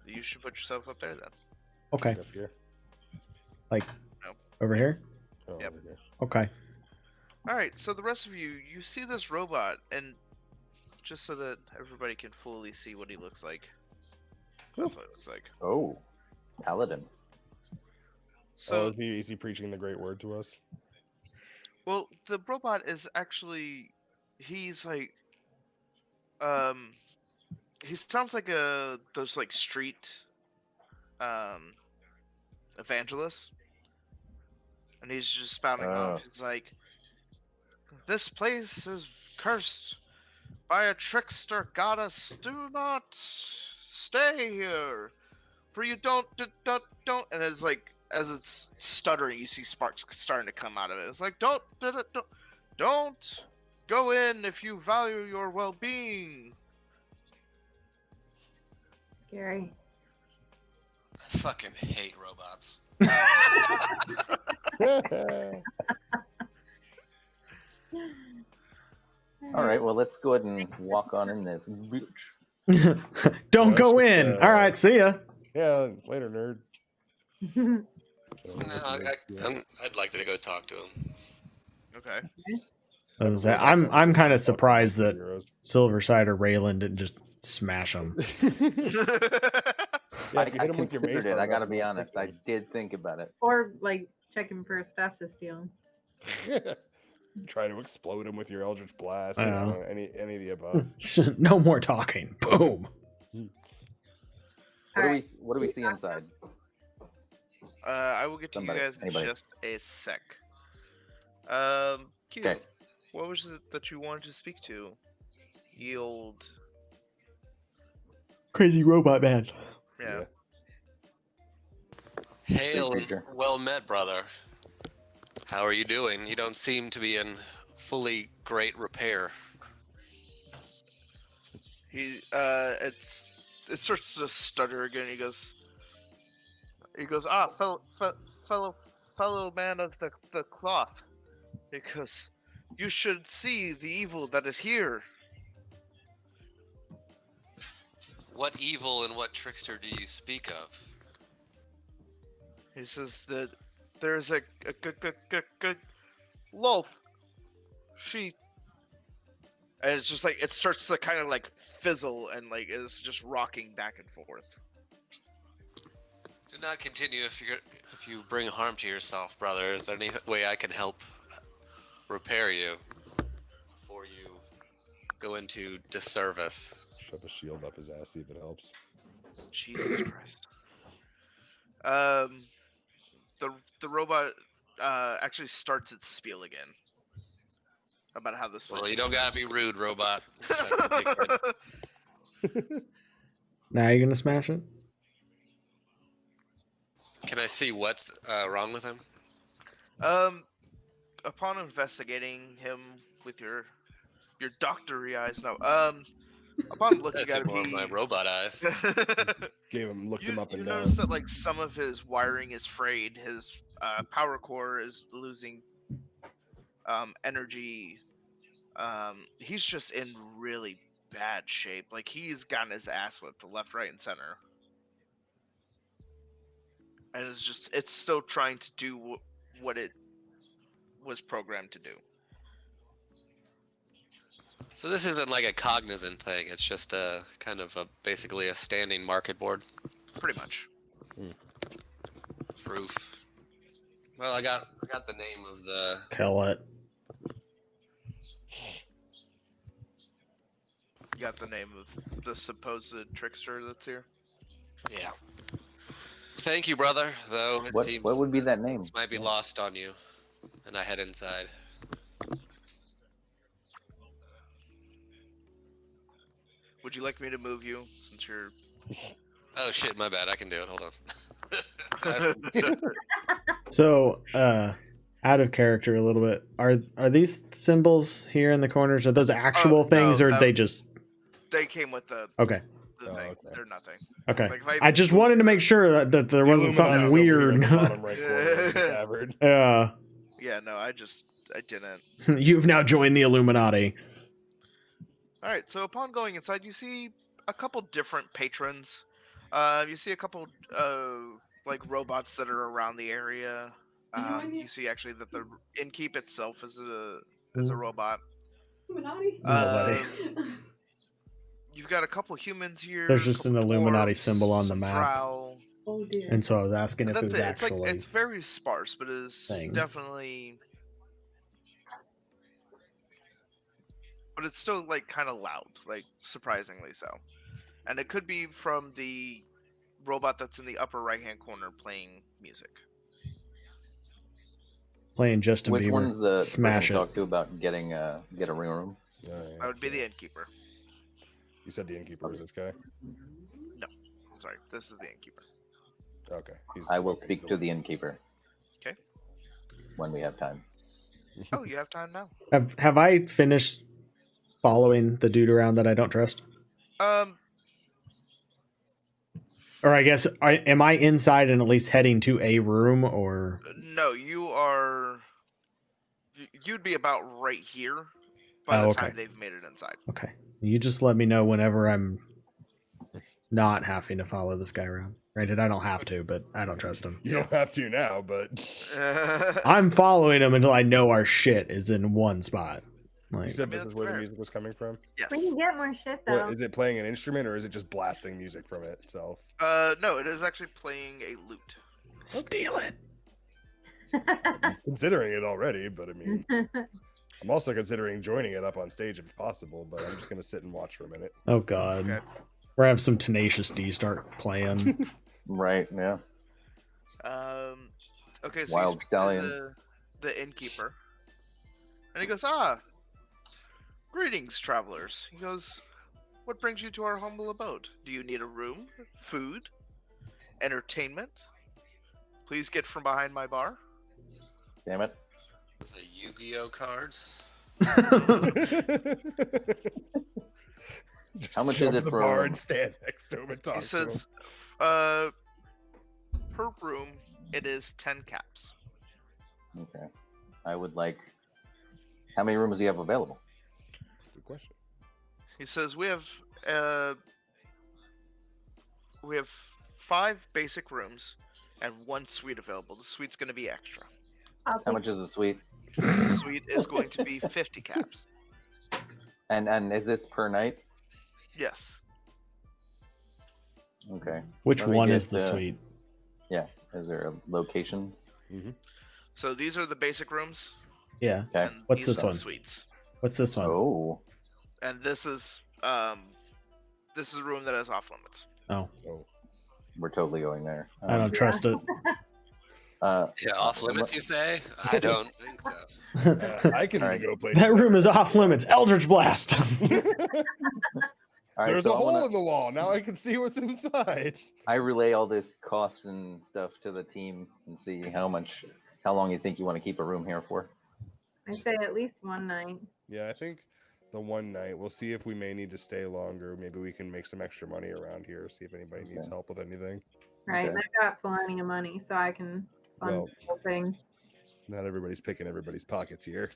You should put yourself up there then. Okay. Up here. Like Nope. over here? Oh, Yep. over here. Okay. All right, so the rest of you see this robot, and just so that everybody can fully see what he looks like. That's what it looks like. Oh, paladin. So, is he preaching the great word to us? well, the robot is actually, he's like, he sounds like those like street, evangelist, and he's just spouting Oh. off. He's like, "This place is cursed by a trickster goddess. Do not stay here, for you don't. And it's like, as it's stuttering, you see sparks starting to come out of it. It's like, don't go in if you value your well-being." Scary. I fucking hate robots. All right. Well, let's go ahead and walk on in this bitch. Don't Let's go just, in. All right, see ya. Yeah, later, nerd. I'd like to go talk to him. Okay. I'm kind of surprised that Heroes. Silverside or Raylan didn't just smash him. Yeah, I if you hit him with your mace, considered it. I hard gotta enough, be you'll honest. fix I did think about it. Or like checking for stuff to steal. him. Try to explode him with your Eldritch Blast. I You know. know, any of the above. No more talking. Boom. What do we see inside? I will get to Somebody, you guys in anybody. just a sec. Q, Okay. what was it that you wanted to speak to? Ye old, Crazy robot man. yeah. Hail and creature. well met, brother. How are you doing? You don't seem to be in fully great repair. It starts to stutter again. He goes, fellow man of the cloth, because you should see the evil that is here. What evil and what trickster do you speak of? He says that there's a Lolth. She. And it's just like, it starts to kind of like fizzle and like it's just rocking back and forth. Do not continue if you bring harm to yourself, brother. Is there any way I can help repair you before you go into disservice? Shove a shield up his ass, see if it helps. Jesus Christ. The robot actually starts its spiel again about how this. Well, you don't gotta be rude, robot. Now you're gonna smash it? Can I see what's wrong with him? Upon investigating him with your doctory eyes, no. Upon looking That's at more of him, my robot eyes. Looked him up you and down. notice that like some of his wiring is frayed. His power core is losing energy. He's just in really bad shape. Like he's gotten his ass whipped left, right, and center, and it's still trying to do what it was programmed to do. So this isn't like a cognizant thing. It's just a kind of basically a standing market board. Pretty much. Proof. Well, I got the name of the. Kill it. You got the name of the supposed trickster that's here. Yeah. Thank you, brother. Though it seems What would be that name? this might be lost on you, and I head inside. Would you like me to move you since you're? Oh shit, my bad. I can do it. Hold on. So, out of character a little bit. Are these symbols here in the corners? Are those actual things, no, or they just? They came with the Okay. thing. Okay. They're nothing. Okay. Like, if I just wanted to make sure that there wasn't something weird. In the bottom right corner of the cavern. Yeah. Yeah, no, I didn't. You've now joined the Illuminati. All right, so upon going inside, you see a couple different patrons. You see a couple like robots that are around the area. You see actually that the innkeep itself is a robot. You've got a couple humans here. There's just an couple Illuminati dwarves, symbol on the some map. drow. Oh dear. And so I was asking if it That's was it. It's like actually. it's very sparse, but it is thing. definitely. But it's still like kind of loud, like surprisingly so. And it could be from the robot that's in the upper right-hand corner playing music. Playing Justin Which Bieber. one's the Smash person it. to talk to about get a ring room? Yeah, That would be the innkeeper. You said the innkeeper was this guy? I'm sorry, this is the innkeeper. Okay. I will speak to the innkeeper. Okay. When we have time. Oh, you have time now. Have I finished following the dude around that I don't trust? Or I guess, am I inside and at least heading to a room, or? No, you are. You'd be about right here by the okay. time they've made it inside. Okay. You just let me know whenever I'm not having to follow this guy around. Granted, I don't have to, but I don't trust him. You don't have to now, but I'm following him until I know our shit is in one spot. you Like, said mean, this is that's where the fair. music was coming from. Yes. We can get more shit though. What, is it playing an instrument or is it just blasting music from it itself? No, it is actually playing a lute. steal it. I'm considering it already, but I mean, I'm also considering joining it up on stage if possible, but I'm just going to sit and watch for a minute. Oh god. Okay. We're gonna have some Tenacious D start playing. Right. Yeah. Okay, so Wild you speak stallion. to the innkeeper, and he goes, greetings, travelers. He goes, what brings you to our humble abode? Do you need a room, food, entertainment? Please get from behind my bar. Damn it. Was it Yu-Gi-Oh cards? Just How much show is up it at the for a bar room? and stand next to him and talk He to him. says, per room, it is 10 caps. Okay. I would like. How many rooms do you have available? Good question. He says, we have 5 basic rooms and 1 suite available. The suite's going to be extra. I'll How take much is a suite? The suite is going to be 50 caps. And is this per night? Yes. Okay. Which Let me one get, is the suite? Yeah. Is there a location? So these are the basic rooms. Yeah. Okay. And What's these this are one? the suites. What's this one? Oh. And this is a room that has off limits. Oh, Oh, We're totally going there. I don't trust it. Yeah, off limits, you say? I don't think so. I can Alright. even go places. That room is off limits. Eldritch Blast. All right, There's so a I'm hole gonna- in the wall. Now I can see what's inside. I relay all this costs and stuff to the team and see how long you think you want to keep a room here for. I say at least one night. Yeah, I think the one night we'll see if we may need to stay longer. Maybe we can make some extra money around here. See if anybody needs Okay. help with anything. Right? Okay. And I got plenty of money, so I can fund Well- the whole thing. Not everybody's picking everybody's pockets here.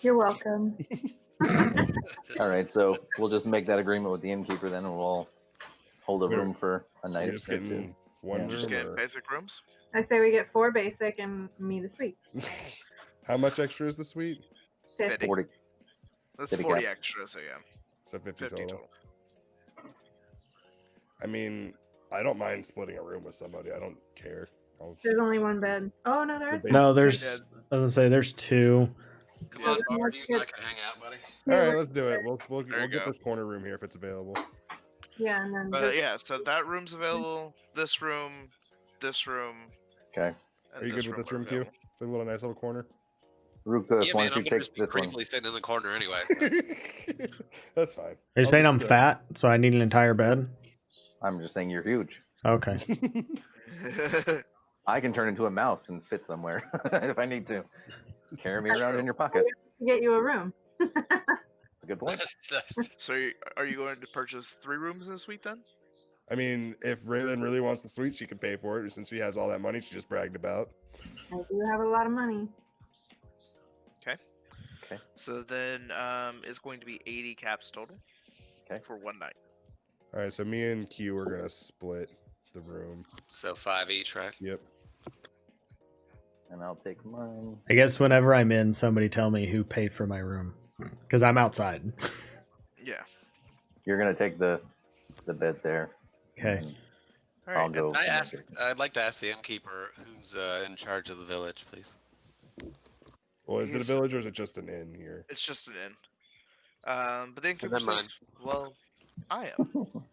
You're welcome. All right, so we'll just make that agreement with the innkeeper then, and we'll all hold a Wait, room for a night. You're just or two. getting one Yeah. Just room. getting Or... basic rooms. I say we get 4 basic and me the suite. How much extra is the suite? 50. 40. That's 50 40 caps. extra, so yeah. So 50, 50 total. total. I mean, I don't mind splitting a room with somebody. I don't care. There's only 1 bed. Oh no, there is. The No, basic- there's. I was gonna say there's 2. Come Yeah, on, then Bard, let's you and I get- can hang out, buddy. All right, let's do it. We'll There you get go. this corner room here if it's available. Yeah, and then But this- yeah, so that room's available. This room, Okay. and Are you good with this room, Q? available. The little nice little corner. Rukos, Yeah, why man, don't I'm you gonna take just be this one? creepily sitting in the corner anyway. That's fine. Are you I'll saying just, I'm fat, so I need an entire bed? I'm just saying you're huge. Okay. I can turn into a mouse and fit somewhere if I need to. Carry me around in your pocket. get you a room. That's a good point. So are you going to purchase 3 rooms in a suite then? I mean, if Raylan really wants the suite, she can pay for it. Since she has all that money she just bragged about. I do have a lot of money. So then it's going to be 80 caps total. Okay. For one night. All right, so me and Q are gonna split the room. So 5 each, right? Yep. And I'll take mine. I guess whenever I'm in, somebody tell me who paid for my room, because I'm outside. Yeah. You're gonna take the bed there. Okay. and All I'll right. go. I'd like to ask the innkeeper who's in charge of the village, please. Well, is it a He's- village or is it just an inn here? It's just an inn. But then Never Cooper mind. says, "Well, I am."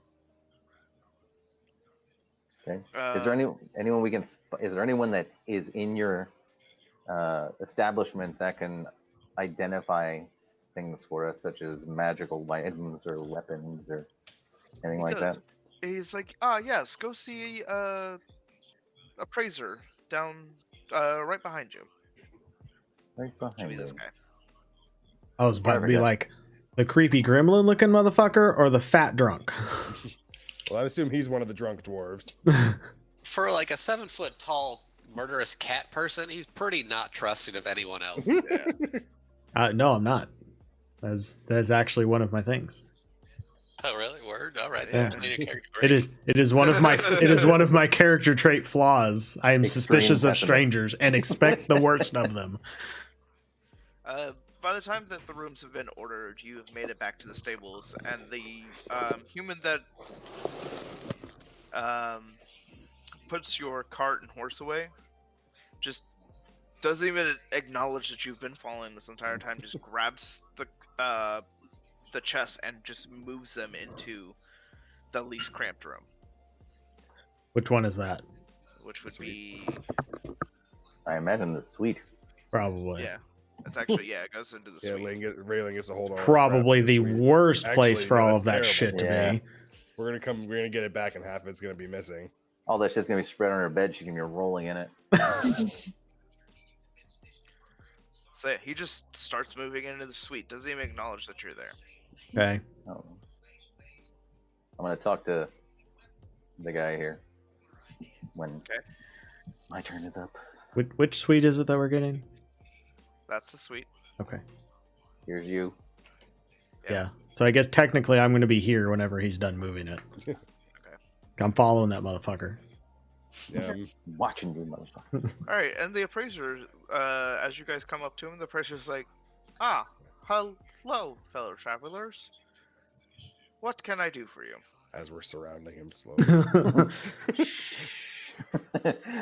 Okay. Is there anyone we can? Is there anyone that is in your establishment that can identify things for us, such as magical items or weapons or anything He like does. that? He's like, yes, go see appraiser down right behind you. Right Should be behind this you. guy. I was about to Perfect, be yeah. like, the creepy gremlin looking motherfucker or the fat drunk? Well, I assume he's one of the drunk dwarves. For like a 7-foot tall murderous cat person, he's pretty not trusting of anyone else. No, I'm not. That's actually one of my things. Oh, really? Word. All right. Yeah. That's your character. It is one of my character trait flaws. I am Extreme suspicious of pessimist. strangers and expect the worst of them. By the time that the rooms have been ordered, you have made it back to the stables, and the human that puts your cart and horse away just doesn't even acknowledge that you've been following this entire time. Just grabs the chest and just moves them into the least cramped room, Which one is that? which would Suite. be I imagine the suite. Probably. yeah. It's actually it goes into the Yeah, suite. Raylan gets to hold on. Probably the worst place Actually, for no, all that's of that terrible. shit to Yeah. be. We're gonna get it back, and half of it's gonna be missing. All that shit's gonna be spread on her bed. She's gonna be rolling in it. So yeah, he just starts moving into the suite. Doesn't even acknowledge that you're there. Okay. Oh. I'm gonna talk to the guy here when Okay. my turn is up. Which suite is it that we're getting? That's the suite. Okay. Here's you. Yeah. So I guess technically I'm going to be here whenever he's done moving it. I'm following that motherfucker. Yeah, Watching you, motherfucker. All right, and the appraiser, as you guys come up to him, the appraiser's like, hello, fellow travelers. What can I do for you? as we're surrounding him slowly.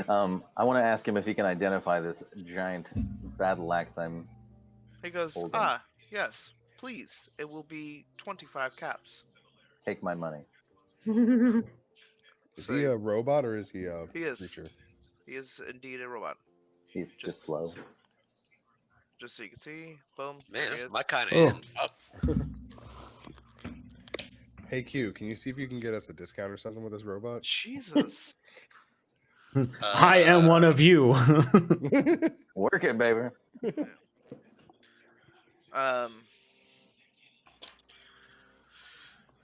I want to ask him if he can identify this giant battle axe I'm. He goes, Holding. yes, please. It will be 25 caps. Take my money. Is he a robot or is he a He is. creature? He is indeed a robot. He's just slow. Just so you can see, boom. Man, there he that's is. my kind of Oh. end. Fuck. Hey Q, can you see if you can get us a discount or something with this robot? Jesus. I am one of you. Work it, baby.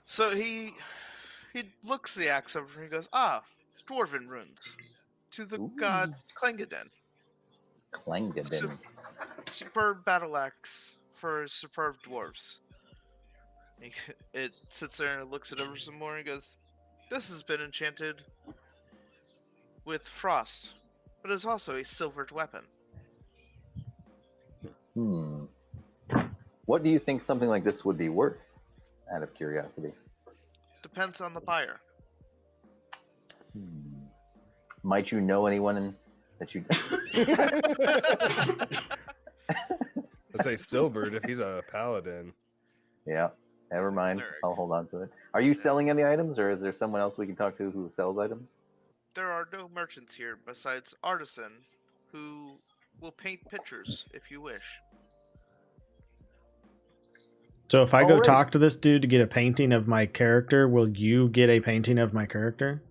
So he looks the axe over and he goes, dwarven runes to the god Klangaden. Klangaden. Superb battle axe for superb dwarves. It sits there and looks it over some more and goes, this has been enchanted with frost, but is also a silvered weapon. What do you think something like this would be worth? Out of curiosity. Depends on the buyer. Might you know anyone that you? Let's say silvered if he's a paladin. Yeah. Never mind. Cleric. I'll hold on to it. Are you selling any items, or is there someone else we can talk to who sells items? There are no merchants here besides Artisan, who will paint pictures if you wish. So if I go Alright. talk to this dude to get a painting of my character, will you get a painting of my character?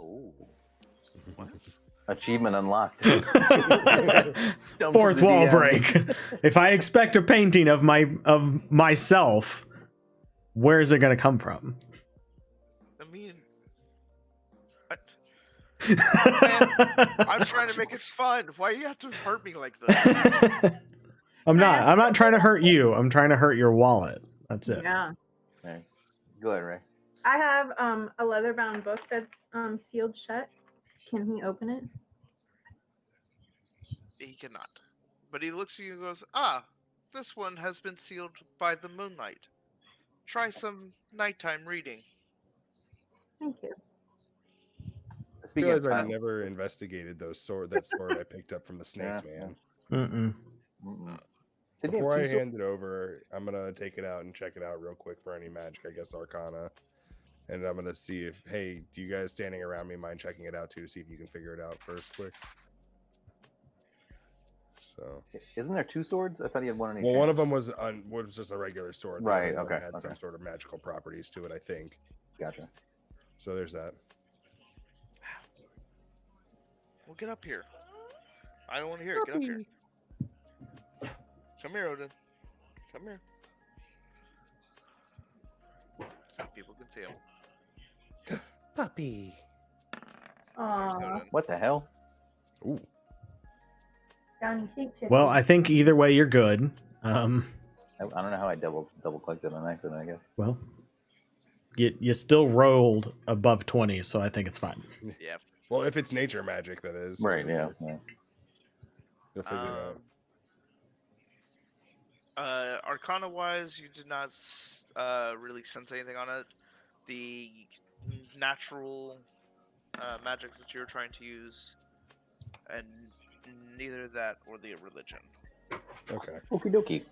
Ooh. What? Achievement unlocked. Stump Fourth of the wall DM. break. If I expect a painting of myself, where is it going to come from? I mean, man, I'm trying to make it fun. Why do you have to hurt me like this? I'm not trying to hurt you. I'm trying to hurt your wallet. That's it. Yeah. Okay. Go ahead, Ray. I have a leather-bound book that's sealed shut. Can he open it? He cannot. But he looks at you and goes, this one has been sealed by the moonlight. Try some nighttime reading. Thank you. I Speaking of realize I time. never investigated that sword I picked up from the snake Yeah, man. Mm-mm. Didn't he have Before I two swords? hand it over, I'm gonna take it out and check it out real quick for any magic, I guess Arcana. And I'm gonna see if, hey, do you guys standing around me mind checking it out too? See if you can figure it out first, quick. So, Isn't there two swords? I thought he had one on each well, hand. one of them was just a regular sword. The Right, other one okay, Had okay. some sort of magical properties to it, I think. Gotcha. So there's that. Well, get up here. I don't want to hear it. Get up here. Come here, Odin. Come here. So people can see him. Puppy. There's Aww. Odin. What the hell? Ooh. Downy sheep chicken. Well, I think either way you're good. I I don't know how I double clicked it on accident. I guess. Well, you still rolled above 20, so I think it's fine. Yeah. Well, if it's nature magic, that is. Right. Yeah. Yeah. You'll figure it out. Arcana wise, you did not really sense anything on it. The natural magics that you're trying to use, and neither that or the religion. Okay. Okie dokie.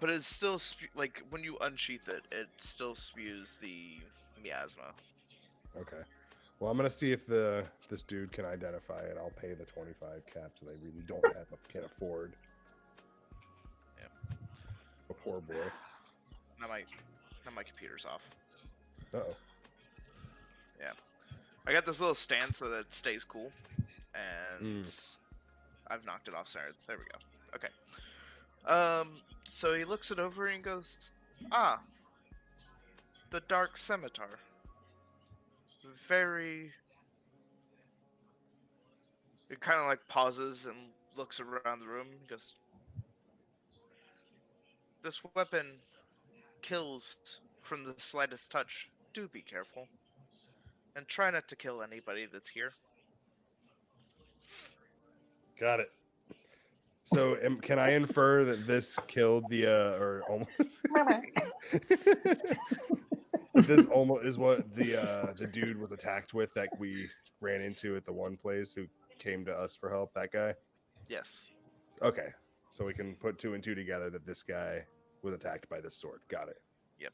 But it's still like when you unsheath it, it still spews the miasma. Okay. Well, I'm gonna see if this dude can identify it. I'll pay the 25 cap so they really can't afford. Yeah. A poor boy. Now my computer's off. Uh-oh. Yeah. I got this little stand so that it stays cool, and I've knocked it off center. There we go. Okay. So he looks it over and goes, "Ah, the dark scimitar. Very." It kind of like pauses and looks around the room. He goes, "This weapon kills from the slightest touch. Do be careful, and try not to kill anybody that's here." Got it. So, can I infer that this killed the or almost that this almost is what the dude was attacked with that we ran into at the one place who came to us for help? That guy. Yes. Okay, so we can put 2 and 2 together that this guy was attacked by this sword. Got it. Yep.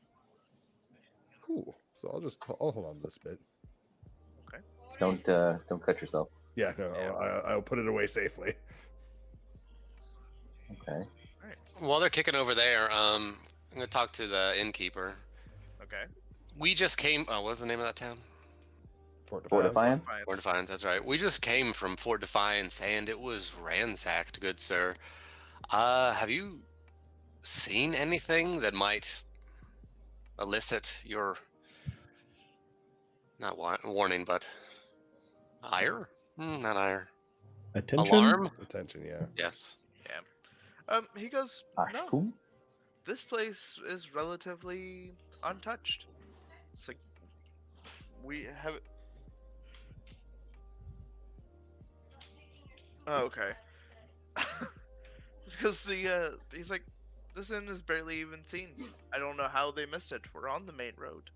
Cool. So I'll hold on to this bit. Okay. Don't cut yourself. Yeah, no, Yeah. I'll put it away safely. Okay. While they're kicking over there, I'm gonna talk to the innkeeper. Okay. We just came. Oh, what was the name of that town? Fort Fort Defiance. Defiance. Fort Defiance. That's right. We just came from Fort Defiance, and it was ransacked, good sir. Have you seen anything that might elicit your not warning, but ire? Not ire. Attention. Alarm? Attention, yeah. Yes. He goes, "No, Cool. this place is relatively untouched. It's like we have it." Oh, okay. Because he's like, "This inn is barely even seen. I don't know how they missed it. We're on the main road."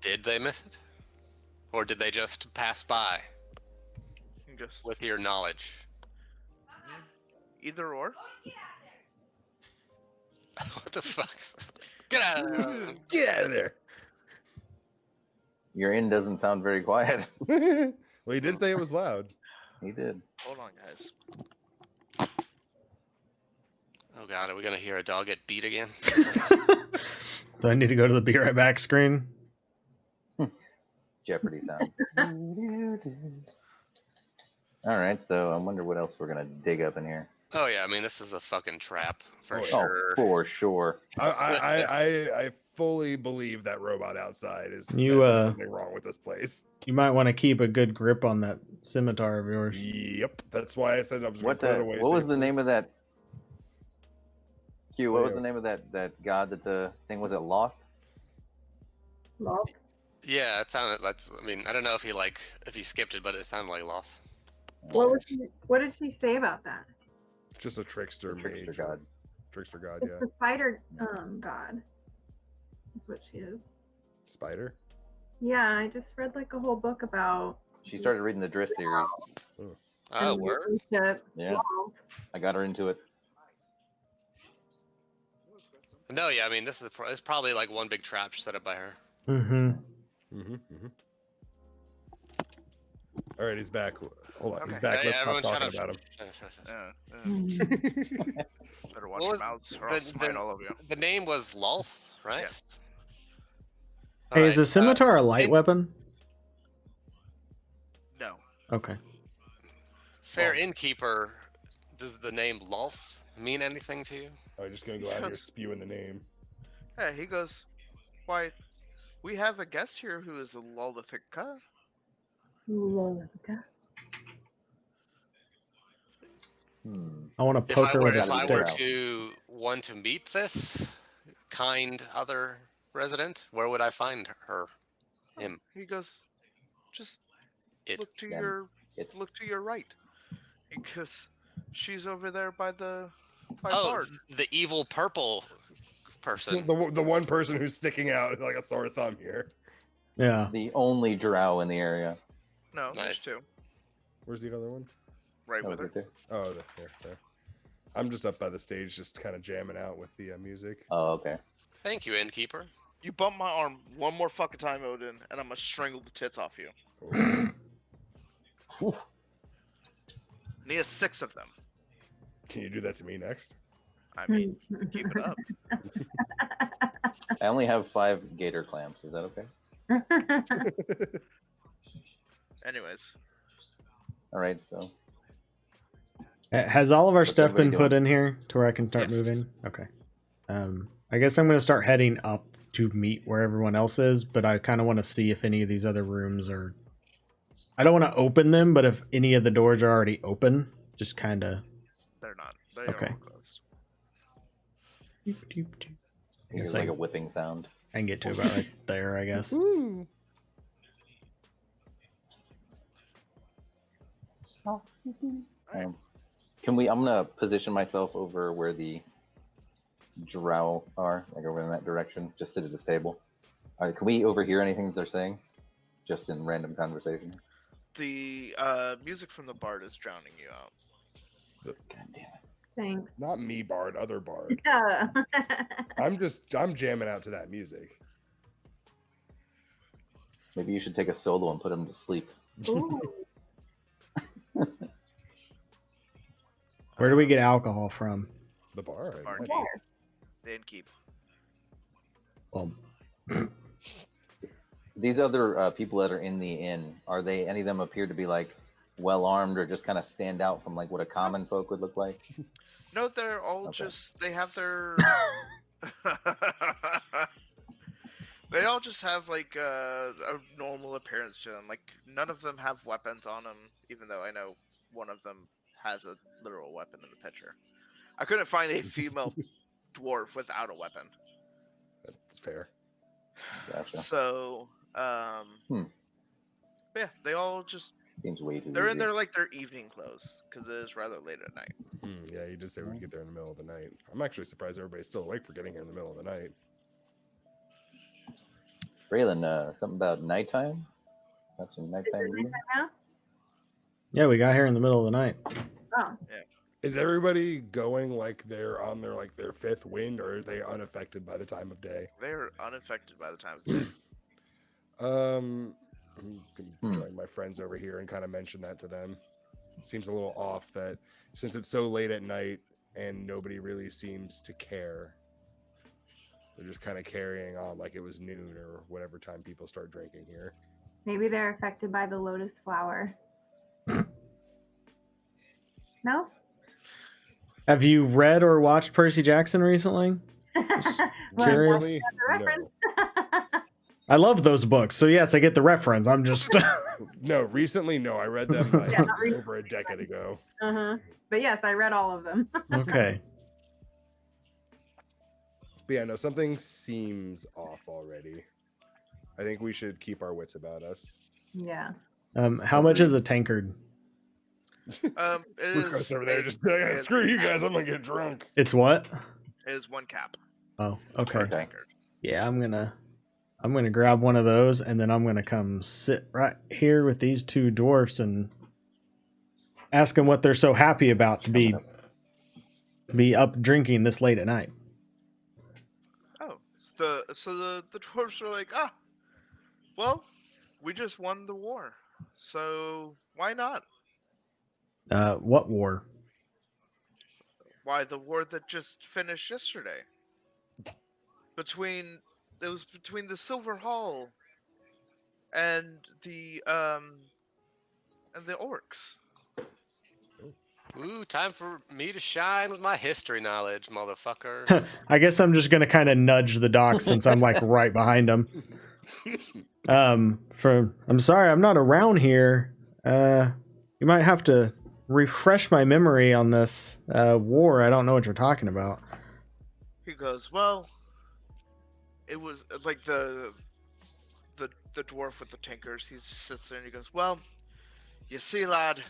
Did they miss it? Or did they just pass by He goes, with your knowledge? "Either or." What the fuck? Get out of there. Get out of there. Your inn doesn't sound very quiet. Well, he did say it was loud. He did. Hold on, guys. Oh god, are we gonna hear a dog get beat again? Do I need to go to the be right back screen? Jeopardy sound. All right, so I wonder what else we're gonna dig up in here. Oh yeah, I mean this is a fucking trap for Oh, yeah. sure. Oh, for sure. I fully believe that robot outside is You, there's something wrong with this place. You might want to keep a good grip on that scimitar of yours. Yep, that's why I said I was going What to put it away. what was the safely. name of that? Q. What Oh, was yeah. the name of that god that the thing was? It Loth? Lost. Yeah, it sounded. I mean, I don't know if he skipped it, but it sounded like Loth. What did she say about that? Just a trickster, Trickster mage. god. Trickster god, It's yeah. the spider god. That's what she is. Spider. Yeah, I just read like a whole book about She started reading the Drift series. Oh, the word. relationship. Yeah, I got her into it. No, yeah, I mean this is it's probably like one big trap set up by her. Mm-hmm. All right, he's back. Hold on, he's Okay. back. Yeah, Let's everyone stop shut talking up. about him. Better watch What your was mouths, or I'll smite all of you. The name was Lulf, right? Yes. Hey, is a scimitar a light in- weapon? No. Okay. Fair innkeeper, does the name Lulf mean anything to you? I'm just gonna go out here spewing the name. Hey, he goes, "Why, we have a guest here who is a Lolithika." I want to If poke I her were with a if I were stick. to want to meet this kind other resident, where would I find her? Him? He goes, just It. look to Then your it's right, because she's over there by Oh, Bard. the evil purple person. The one person who's sticking out like a sore thumb here. Yeah. the only drow in the area. No, there's Nice. 2 Where's the other one? right Oh, with is her. it there? Oh, there. I'm just up by the stage, just kind of jamming out with the music. Oh, okay. Thank you, innkeeper. You bump my arm one more fucking time, Odin, and I'm gonna strangle the tits off you. Oh. And he has 6 of them. Can you do that to me next? I mean, keep it up. I only have 5 gator clamps. Is that okay? Anyways, All right. So Has all of our What's stuff been everybody put in here to where I can start Yes. moving? Okay. I guess I'm going to start heading up to meet where everyone else is, but I kind of want to see if any of these other rooms are. I don't want to open them, but if any of the doors are already open, just kind of. they're not. They Okay. are all closed. I it's guess like I a whipping sound. can get to about right there, I guess. Can we? I'm gonna position myself over where the drow are, like over in that direction. Just sit at this table. All right. Can we overhear anything that they're saying? Just in random conversation. The music from the Bard is drowning you out. God damn it. Thanks. Not me, Bard, other Bard. Yeah. I'm jamming out to that music. Maybe you should take a solo and put him to sleep. Ooh. Where do we get alcohol from? The bar. I Barkeep. imagine. The innkeep. These other people that are in the inn, are they? Any of them appear to be like well armed, or just kind of stand out from like what a common folk would look like? No, they're all Okay. just. They have their. They all just have like a normal appearance to them. Like none of them have weapons on them, even though I know one of them has a literal weapon in the picture. I couldn't find a female dwarf without a weapon. That's fair. Gotcha. So, yeah, they all just Seems way too they're in easy. their like their evening clothes because it is rather late at night. Yeah, you did say we'd get there in the middle of the night. I'm actually surprised everybody's still awake for getting here in the middle of the night. Raylan, something about nighttime? Got some nighttime reading? Now? Yeah, we got here in the middle of the night. Oh. Is everybody going like they're on their fifth wind, or are they unaffected by the time of day? They are unaffected by the time of day. I'm gonna join my friends over here and kind of mention that to them. It seems a little off that since it's so late at night and nobody really seems to care, they're just kind of carrying on like it was noon or whatever time people start drinking here. Maybe they're affected by the lotus flower. No? Have you read or watched Percy Jackson recently? Well, Curious? that's the reference. I love those books, so yes, I get the reference. I'm just No, recently, no. I read them like Yeah, not recently. over a decade ago. Uh-huh. But yes, I read all of them. okay. But yeah, no, something seems off already. I think we should keep our wits about us. Yeah. How much is a tankard? It Rukos is over there a- just like, it is screw a you cap. guys, I'm gonna get drunk. It's what? It is 1 cap Oh, okay. per Okay. tankard. Yeah, I'm gonna grab one of those, and then I'm gonna come sit right here with these two dwarfs and ask them what they're so happy about to be up drinking this late at night. Oh, so the dwarves are like, well, we just won the war, so why not? What war? Why the war that just finished yesterday? Between the Silver Hall and the orcs. Ooh, time for me to shine with my history knowledge, motherfucker. I guess I'm just gonna kind of nudge the doc since I'm like right behind them. I'm sorry, I'm not around here. You might have to refresh my memory on this war. I don't know what you're talking about. He goes, well, it was like the dwarf with the tankers. He just sits there and he goes, well, you see, lad,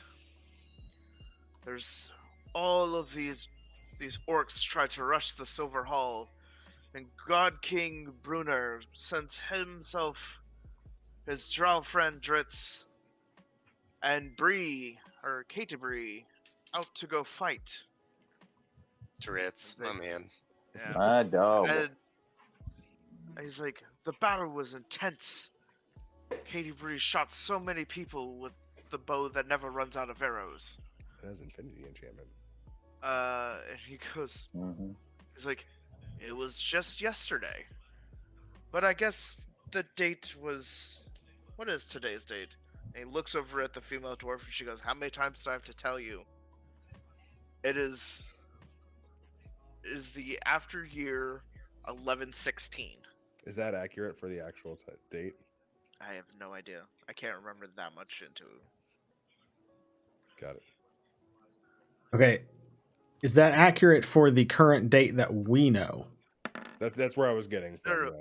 there's all of these orcs try to rush the Silver Hall, and God King Brunner sends himself, his drow friend Dritz, and Bree, or Katie out to go fight. Dritz, my man. Yeah. My dog. And he's like, the battle was intense. Katie Bree shot so many people with the bow that never runs out of arrows. It has infinity enchantment. And he goes, Mhm. he's like, it was just yesterday. But I guess the date was, what is today's date? And he looks over at the female dwarf and she goes, how many times do I have to tell you? It is the after year 1116. Is that accurate for the actual date? I have no idea. I can't remember that much into it. Got it. Okay. Is that accurate for the current date that we know? That's where I was getting from.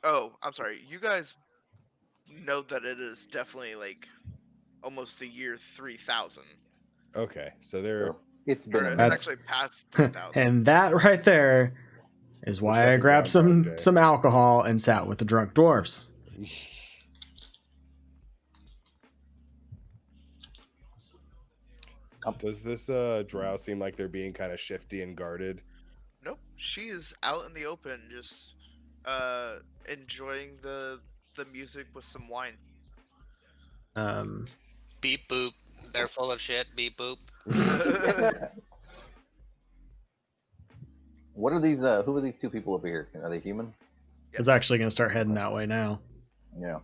No. I'm sorry. You guys know that it is definitely like almost the year 3000. Okay, so they're So it's been Or a it's minute. That's- actually past 3000. And that right there is why I second grabbed Groundhog Day. some alcohol and sat with the drunk dwarfs. Does this drow seem like they're being kind of shifty and guarded? Nope. She is out in the open just enjoying the music with some wine. Beep boop. They're full of shit. Beep boop. What are these? Who are these two people over here? Are they human? It's actually going to start heading that way now. Yeah.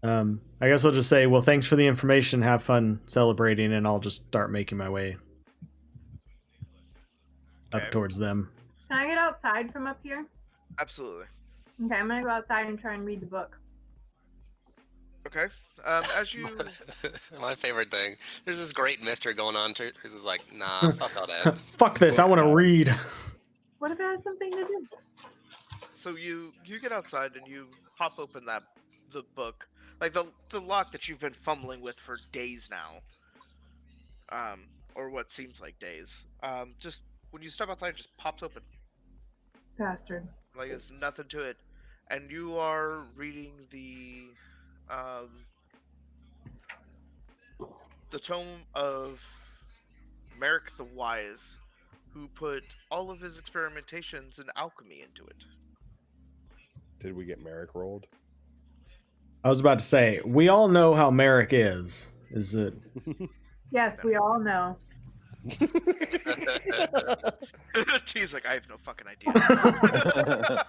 I guess I'll just say, well, thanks for the information. Have fun celebrating, and I'll just start making my way up Okay. towards them. Can I get outside from up here? Absolutely. Okay, I'm gonna go outside and try and read the book. Okay. As you My favorite thing. There's this great mystery going on. He's just like, nah, fuck all that. Fuck this! I want to read. What if it has something to do? So you get outside and you pop open the book, like the lock that you've been fumbling with for days now, or what seems like days. Just when you step outside, it just pops open, Bastard. like it's nothing to it, and you are reading the tome of Merrick the Wise, who put all of his experimentations in alchemy into it. Did we get Merrick rolled? I was about to say, we all know how Merrick is. Is it? Yes, we all know. T's like, I have no fucking idea.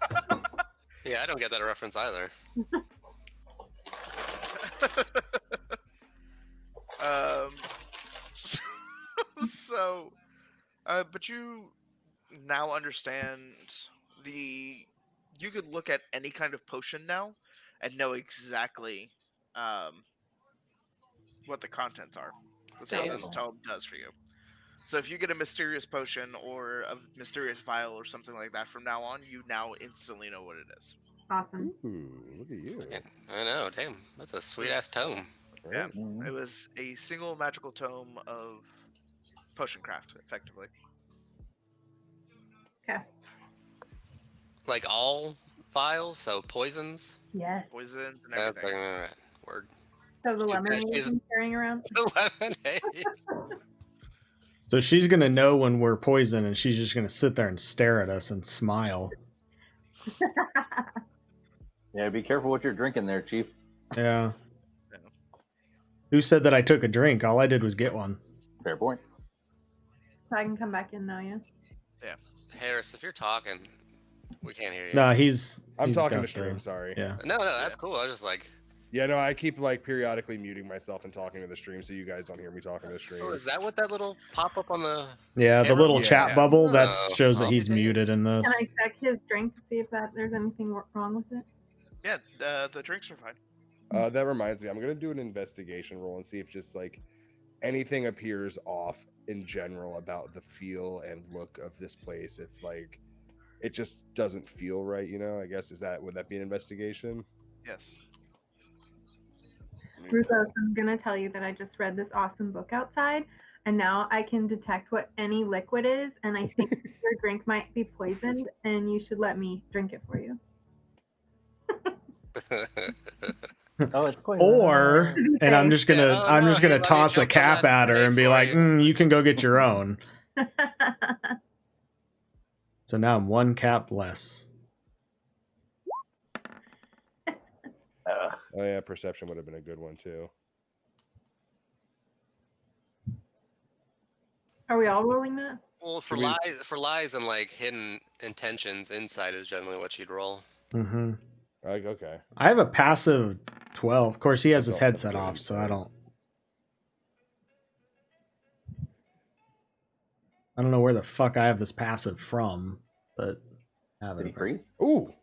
Yeah, I don't get that reference either. But you now understand you could look at any kind of potion now and know exactly what the contents are. That's what this Damn. tome does for you. So if you get a mysterious potion or a mysterious vial or something like that from now on, you now instantly know what it is. Awesome. Ooh, look at you. Yeah, I know, damn. That's a sweet ass tome. Yeah. Right? Mhm. It was a single magical tome of potion craft, effectively. Okay. Like all vials, so poisons. Yes. Poisons and That's everything. alright. Word. So the She's- lemonade she's- I'm carrying around. Lemonade. So she's gonna know when we're poisoned, and she's just gonna sit there and stare at us and smile. Yeah, be careful what you're drinking there, Chief. Yeah. Yeah. Who said that I took a drink? All I did was get one. Fair point. So I can come back in now, yeah? Harris, if you're talking, we can't hear you. No, I'm he's talking got to the- stream, sorry. Yeah. No, that's cool. I was just like, Yeah, no, I keep like periodically muting myself and talking to the stream so you guys don't hear me talking to the stream. oh, is that what that little pop up on the? Yeah, the Camera? little Yeah. chat bubble that Oh, shows that I'll he's be damned. muted in this. Can I check his drink to see if there's anything wrong with it? Yeah, the drinks are fine. That reminds me, I'm gonna do an investigation roll and see if just like anything appears off in general about the feel and look of this place, if like it just doesn't feel right, you know, I guess would that be an investigation? Yes. Rukos, I'm gonna tell you that I just read this awesome book outside, and now I can detect what any liquid is, and I think your drink might be poisoned, and you should let me drink it for you. Oh, it's poison. Or, and I'm just gonna Yeah, oh, I'm no, just here, gonna let me toss a jump on cap that at her and be grenade like, for you can go get your own. So now I'm one cap less. Oh yeah, perception would have been a good one too. Are we all rolling that? Well, for Should we- lies and like hidden intentions, insight is generally what you'd roll. Mm-hmm. Like, okay. I have a passive 12. Of course, he has his That's headset good off, so insight. I don't know where the fuck I have this passive from, but I have Did he it. freeze? Ooh.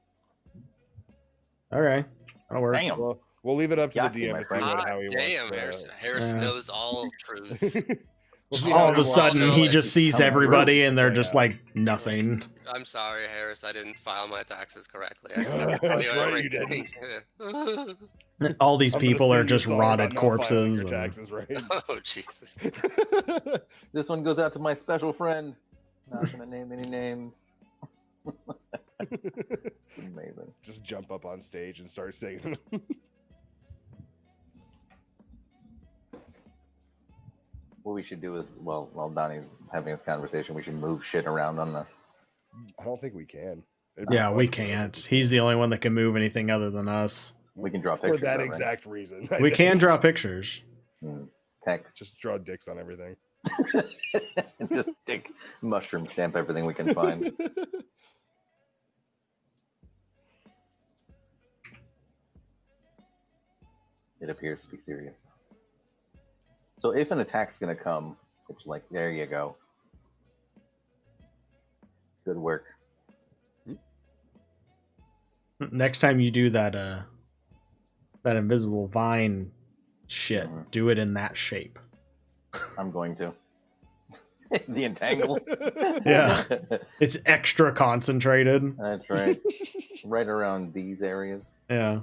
Okay, that'll work. Damn. Well, we'll leave it up to Got the you, DM my to see friend. how he Damn, wants. Harris Yeah. knows all truths. We'll see All how of he a wants sudden, to, he like, just sees come through. everybody, and they're Yeah. just like nothing. I'm sorry, Harris. I didn't file my taxes correctly. I just have to That's tell you right, you everything. All these I'm gonna people say are you're just sorry rotted about not filing corpses. your and- taxes, right? Oh Jesus! This one goes out to my special friend. Not gonna name any names. Amazing. Just jump up on stage and start singing. What we should do is, well, while Donnie's having this conversation, we should move shit around on the. I don't think we can. It'd be Yeah, fun, we but I don't can't. think we He's can. the only one that can move anything other than us. We can draw For pictures. that though, right? exact reason. We can draw pictures. Tech. Just draw dicks on everything. Just stick mushroom stamp everything we can find. It appears to be serious. So if an attack's gonna come, it's like, there you go. Good work. Next time you do that that invisible vine shit, do it in that shape. I'm going to. The entangle. Yeah. It's extra concentrated. That's right. Right around these areas. Yeah.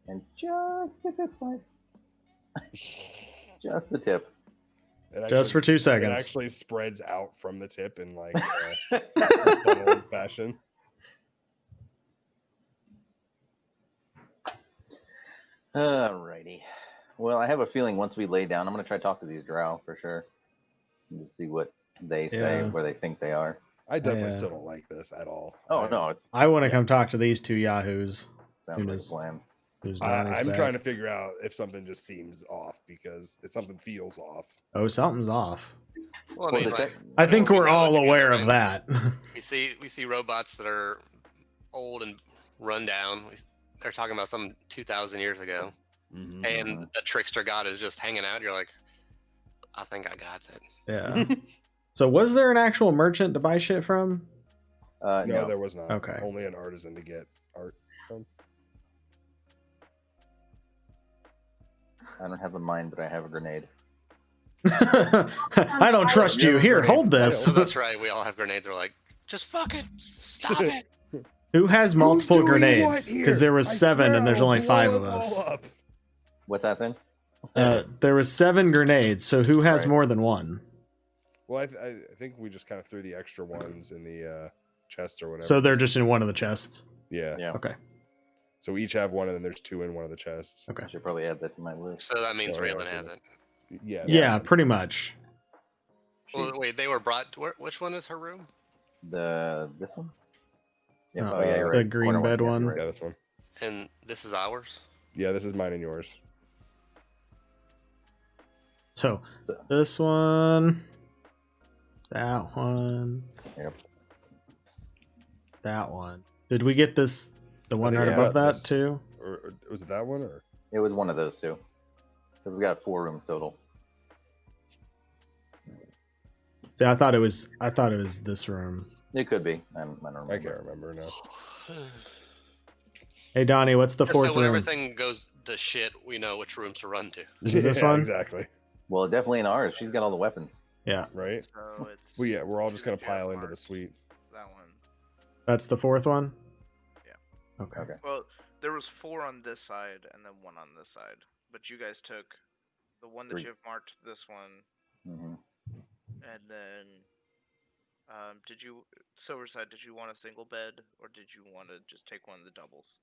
And just at this side. Just the tip. It Just for 2 It seconds. actually spreads out from the tip in like old fashion. Alrighty. Well, I have a feeling once we lay down, I'm going to try to talk to these drow for sure. And just see what they say, Yeah. where they think they are. I definitely Yeah. still don't like this at all. Oh, no, it's I want to come talk to these two yahoos. sounds like a is- plan. Who's Donnie's I'm back. trying to figure out if something just seems off because if something feels off. Oh, something's off. Well, I Well, mean, the like, tech- I think we we're know all together, aware right? of that. We see robots that are old and run down. They're talking about some 2,000 years ago, Mm-hmm. and a trickster god is just hanging out. You're like, I think I got it. Yeah. So was there an actual merchant to buy shit from? No, No. there was not. Okay. Only an artisan to get art from. I don't have a mind, but I have a grenade. I don't trust you. Here, hold this. So that's right. We all have grenades. We're like, just fuck it, stop it. Who has multiple Who's doing what grenades? here? Because there was I 7 swear and there's I'll only blow 5 of all us. up. What's that thing? There was 7 grenades. So who has Right. more than one? Well, I think we just kind of threw the extra ones in the chest or whatever. So they're just in one of the chests. yeah. Yeah. Okay. So we each have one, and then there's 2 in one of the chests. Okay. I should probably add that to my list. So that means Oh, yeah, Raylan okay. has it. Yeah. Yeah, pretty much. Well, wait, they were brought. Which one is her room? This one? Yeah, Oh, you're the right. green Corner bed yeah, one. you're Yeah, right. this one. And this is ours. Yeah, this is mine and yours. So So, this one, that one, Yep. that one. Did we get this? The one think right we above got that this. too? Or was it that one? Or it was one of those two. Because we got 4 rooms total. See, I thought it was this room. It could be. I don't remember. I can't remember now. Hey, Donnie, what's the Just fourth so when room? everything goes to shit, we know which rooms to run to. Is it this Yeah, one? exactly. Well, definitely in ours. She's got all the weapons. Yeah, Right. So it's. Well, yeah, we're all two just gonna that you have pile into the marked. suite. That one. that's the fourth one. Yeah. Okay. Okay. Well, there was 4 on this side and then 1 on this side, but you guys took the one that 3. you have marked. This one, Mm-hmm. and then. Did you Silverside? Did you want a single bed, or did you want to just take one of the doubles?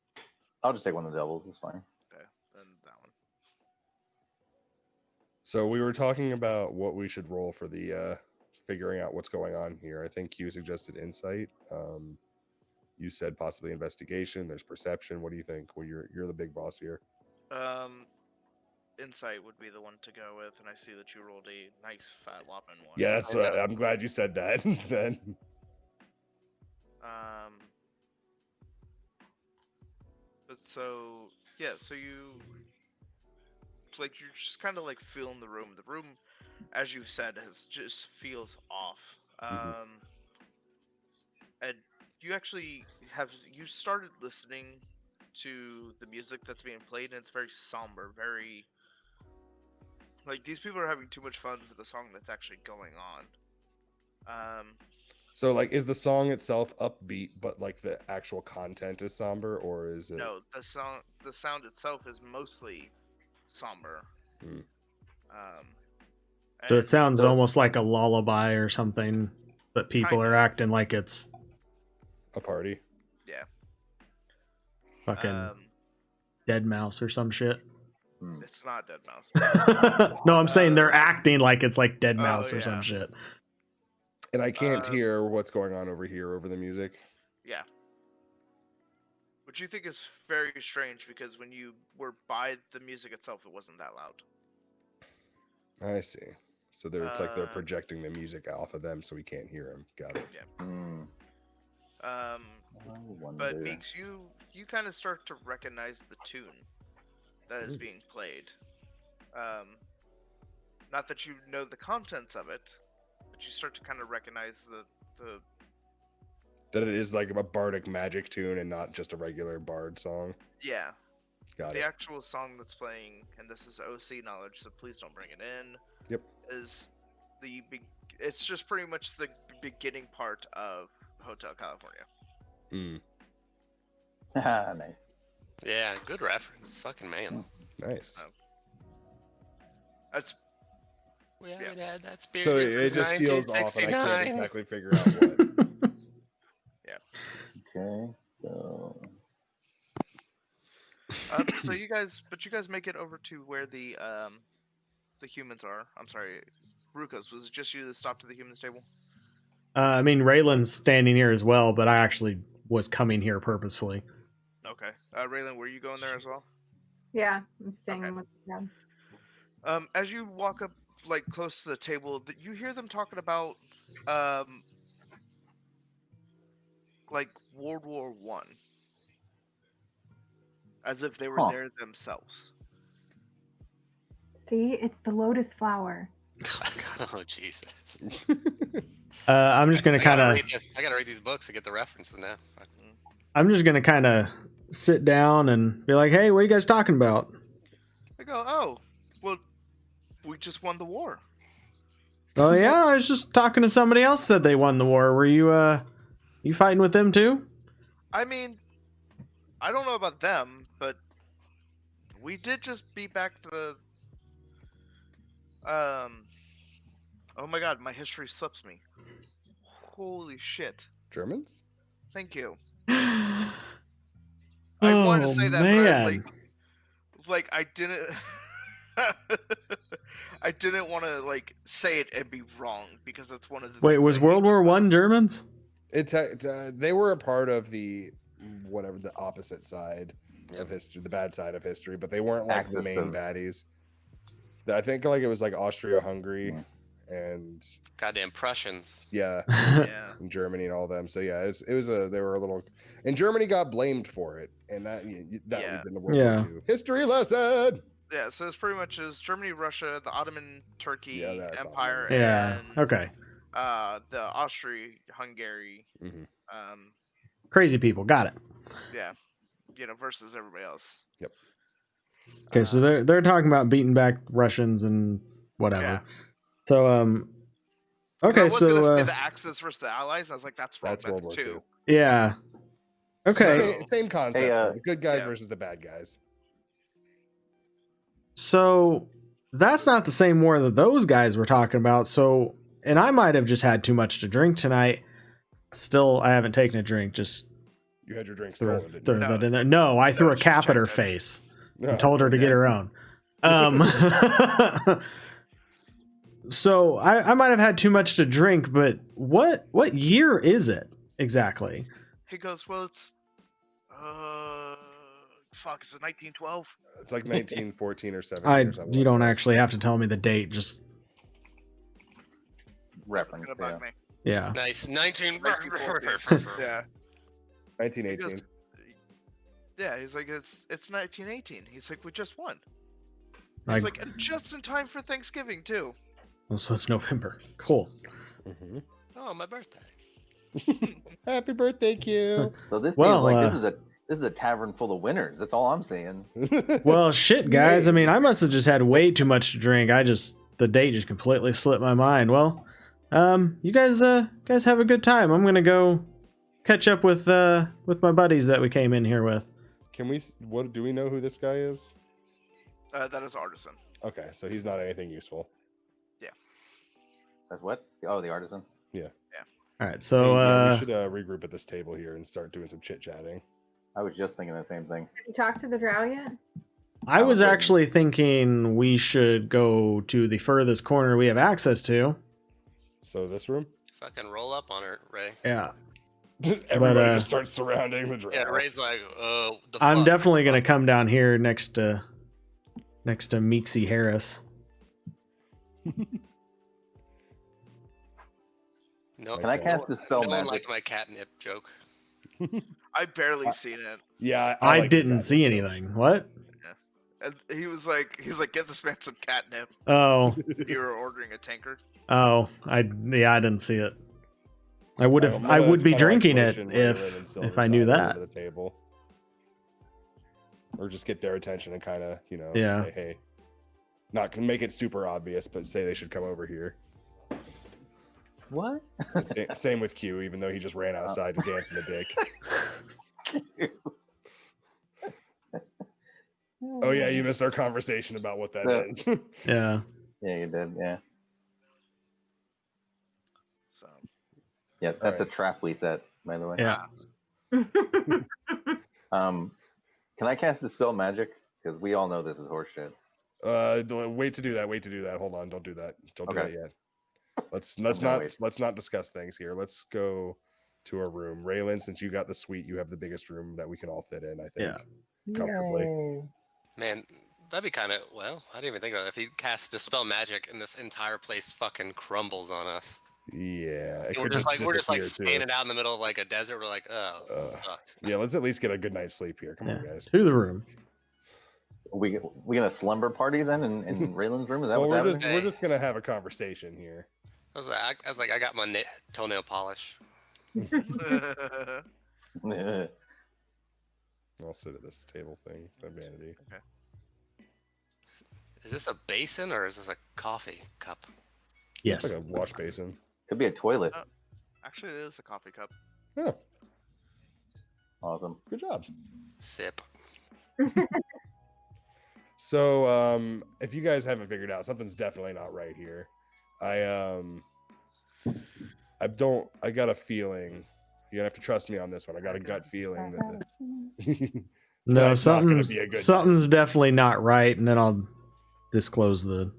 I'll just take one of the doubles. It's fine. Okay, then that one. So we were talking about what we should roll for the figuring out what's going on here. I think you suggested insight. You said possibly investigation. There's perception. What do you think? Well, you're the big boss here. Insight would be the one to go with, and I see that you rolled a nice fat whopping one. Yeah, that's. I'm glad you said that. Then. But so yeah, so you like you're just kind of like feeling the room. The room, as you said, has just feels off. And you actually you started listening to the music that's being played, and it's very somber, very like these people are having too much fun for the song that's actually going on. So, like, is the song itself upbeat, but like the actual content is somber, or is it? No, the sound itself is mostly somber. Hmm. So it And sounds almost like a lullaby or something, but people are Kinda. acting like it's A party. yeah, fucking Dead Mouse or some shit. it's not Dead Mouse. No, I'm saying they're acting like it's like Dead Oh, Mouse or yeah. some shit. And I can't hear what's going on over here over the music. Yeah. Which you think is very strange because when you were by the music itself, it wasn't that loud. I see. So it's like they're projecting the music off of them, so we can't hear them. Got it. Yeah. But Meeks, you kind of start to recognize the tune that is being played. Not that you know the contents of it, but you start to kind of recognize the That it is like a bardic magic tune and not just a regular bard song. yeah. Got The it. actual song that's playing, and this is OC knowledge, so please don't bring it in. Yep. Is it's just pretty much the beginning part of Hotel California. Nice. Yeah, good reference. Fucking man. Nice. That's We Yeah. haven't had that So spirit it just since feels off, and I can't 1969. exactly figure out what. Okay. So so you guys make it over to where the humans are. I'm sorry, Rukos, was it just you that stopped at the humans table? I mean, Raylan's standing here as well, but I actually was coming here purposefully. Okay. Raylan, were you going there as well? Yeah, I'm staying Okay. with them. As you walk up, like close to the table, you hear them talking about, like World War One, as if they were there themselves. See, it's the lotus flower. Oh Jesus! I'm just gonna kind of. I gotta read these books to get the references now. Fuck. I'm just gonna kind of sit down and be like, "Hey, what are you guys talking about?" They go, "Oh, well, we just won the war." Oh yeah, I was just talking to somebody else. Said they won the war. Were you fighting with them too? I mean, I don't know about them, but we did just beat back the. Oh my god, my history slips me. Holy shit! Germans? Thank you. I wanted to say that, but I, like I didn't. I didn't want to like say it and be wrong because that's one of the. Wait, was World War One Germans? They were a part of the whatever the opposite side of history, the bad side of history, but they weren't like the main baddies. I think like it was like Austria-Hungary and Goddamn Prussians. yeah, and Germany and all them. So yeah, they were a little, and Germany got blamed for it, and that would have been the World War II. History lesson. Yeah, so it's pretty much is Germany, Russia, the Ottoman Turkey Empire, yeah. and Okay. The Austria-Hungary. Crazy people. Got it. Yeah. versus everybody else. Yep. Okay, so they're talking about beating back Russians and whatever. Yeah. So 'Cause I okay, was gonna so say the Axis versus the Allies, and I was like, that's wrong. That's World War II. two. yeah. Okay. Same concept. Hey, though. The good guys yeah. versus the bad guys. So that's not the same war that those guys were talking about. So, and I might have just had too much to drink tonight. Still, I haven't taken a drink. Just You had your drink throw, stolen, didn't throw you? that in there. No, I threw a she cap at her checked it. face No. and told her to get her own. So I might have had too much to drink, but what year is it exactly? He goes, well, it's is it 1912? It's like 1914 or 17 or something. You like don't that. actually have to tell me the date. Just It's Reference. gonna Yeah. bug me. yeah. Nice. 19. Yeah. 1918. Yeah, he's like, it's 1918. He's like, we just won. Like, He's like, and just in time for Thanksgiving too. oh, so it's November. Cool. Mhm. Oh, my birthday. Happy birthday, Q. So this Well, seems like this is a tavern full of winners. That's all I'm saying. Well, shit, guys. I mean, I must have just had way too much to drink. The date just completely slipped my mind. Well, you guys have a good time. I'm gonna go catch up with my buddies that we came in here with. Can we? What do we know who this guy is? That is Artisan. Okay, so he's not anything useful. That's what? Oh, the artisan. All right, so we should regroup at this table here and start doing some chit chatting. I was just thinking the same thing. Have you talked to the drow yet? I was okay. actually thinking we should go to the furthest corner we have access to. So this room. Fucking roll up on her, Ray. Yeah, Everybody just starts surrounding the drow. Yeah, Ray's like, the I'm fuck? definitely gonna come down here next to Meeksy Harris. No, Can I cast Dispel no one Magic? liked my catnip joke. I barely seen it. Yeah, I like the didn't catnip see joke. anything. What? And he's like, get this man some catnip. Oh, You were ordering a tankard. I didn't see it. I would have. I'm I gonna would be kinda, like, drinking it motion Raylan and if I knew Silverside over that. to the table. Or just get their attention and kind of, Yeah. say, hey, not make it super obvious, but say they should come over here. What? And same with Q, even though he just ran outside to dance in the dick. Oh yeah, you missed our conversation about what that Yeah. is. Yeah. Yeah, you did. Yeah. So Yeah, that's a Alright. trap we set, by the way. Yeah. Can I cast Dispel Magic? Because we all know this is horseshit. Wait to do that. Wait to do that. Hold on. Don't do that. Don't do Okay. that yet. Let's gonna not wait. let's not discuss things here. Let's go to a room. Raylan, since you got the suite, you have the biggest room that we can all fit in. I think comfortably. Man, that'd be kind of, well, I didn't even think about it. If he casts Dispel Magic and this entire place fucking crumbles on us. Yeah, it And we're could just like disappear, too. standing out in the middle of like a desert. We're like, oh, fuck. Yeah, let's at least get a good night's sleep here. Come Yeah. on, guys. To the room. We gonna slumber party then in Raylan's room? Is that Well, what's we're happening? just gonna have a conversation here. I was like, I got my toenail polish. I'll sit at this table thing. The vanity. Is this a basin or is this a coffee cup? Yes. It's like a wash basin. Could be a toilet. actually, it is a coffee cup. Yeah, Awesome. good job. Sip. So, if you guys haven't figured out, something's definitely not right here. I got a feeling. You're gonna have to trust me on this one. I got a gut feeling that No, tonight's not gonna something's be a good something's definitely not right, and then I'll disclose the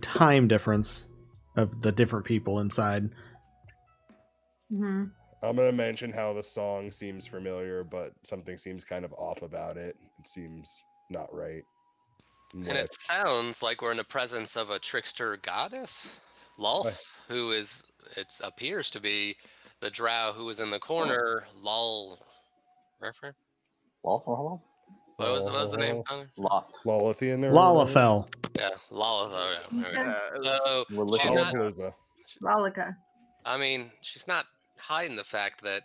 time difference of the different people inside. Mhm. I'm gonna mention how the song seems familiar, but something seems kind of off about it. It seems not right. And it sounds like we're in the presence of a trickster goddess, Lolth, who appears to be the drow who was in the corner, Lol. Refer? Loth? What was the name? Connor? Loth. Lolithian there. Lalafell. Yeah, Lolth. Oh, yeah. Okay. Yeah, it was- So Lilith- she's not. Lollapalooza. Lolica. I mean, she's not hiding the fact that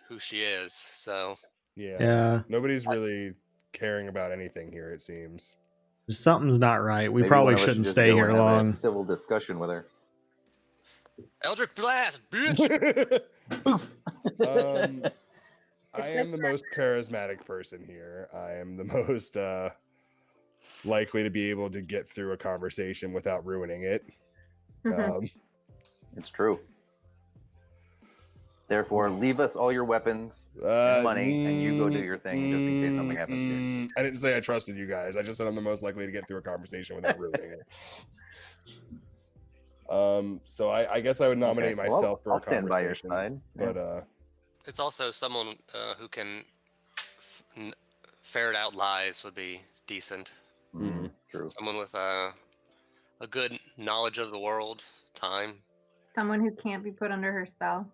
who she is. So Yeah. Yeah, Nobody's really caring about anything here, it seems. something's not right. We Maybe probably one of us should shouldn't just stay go here and have long. a civil discussion with her. Eldritch Blast, bitch! I am the most charismatic person here. I am the most likely to be able to get through a conversation without ruining it. It's true. Therefore, leave us all your weapons and money, and you go do your thing just in case something happens here. I didn't say I trusted you guys. I just said I'm the most likely to get through a conversation without ruining it. So I guess I would nominate Okay, myself for I'll a stand by your conversation. side. But It's also someone who can ferret out lies would be decent. True. Someone with a good knowledge of the world, time. Someone who can't be put under her spell,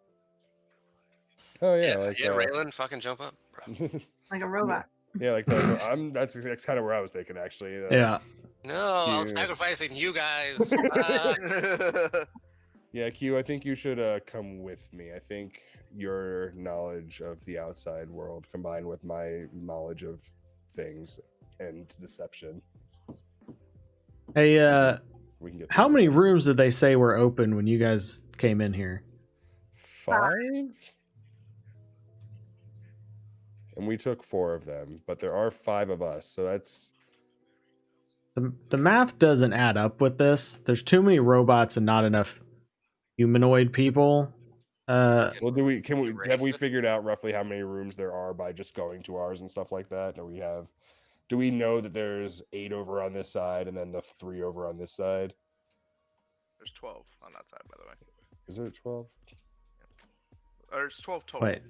oh yeah, Raylan, fucking jump up, bro. like a robot. yeah, like that's kind of where I was thinking actually. Yeah. No, I'm Q. sacrificing you guys. Yeah, Q, I think you should come with me. I think your knowledge of the outside world combined with my knowledge of things and deception. Hey, We can get how through many it. rooms did they say were open when you guys came in here? 5? And we took 4 of them, but there are 5 of us, so that's The math doesn't add up with this. There's too many robots and not enough humanoid people. well. Have we Erase it. figured out roughly how many rooms there are by just going to ours and stuff like that? Do we know that there's 8 over on this side and then the 3 over on this side? There's 12 on that side, by the way. Is there 12? There's 12 total. Wait,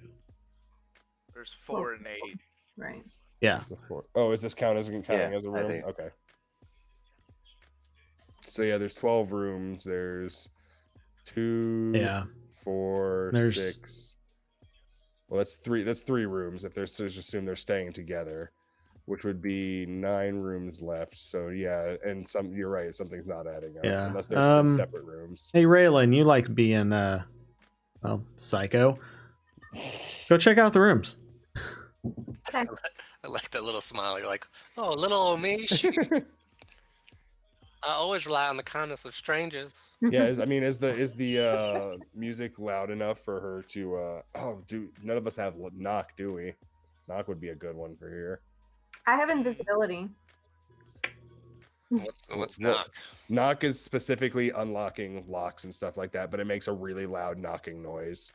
There's 4 and 8. Right. yeah. The 4. Oh, is this counting as a Yeah, room? I think. Okay. So yeah, there's 12 rooms. There's 2, Yeah. 4, There's- 6. Well, that's 3. That's 3 rooms. If there's, so just assume they're staying together, which would be 9 rooms left. So yeah, and you're right. Something's not adding up. Yeah. Unless there's 6 separate rooms. Hey, Raylan, you like being, psycho. Go check out the rooms. I like that little smile. You're like, oh, little old me. She... I always rely on the kindness of strangers. Yeah, is the music loud enough for her to? None of us have knock, do we? Knock would be a good one for here. I have invisibility. What's Well, knock? Knock is specifically unlocking locks and stuff like that, but it makes a really loud knocking noise.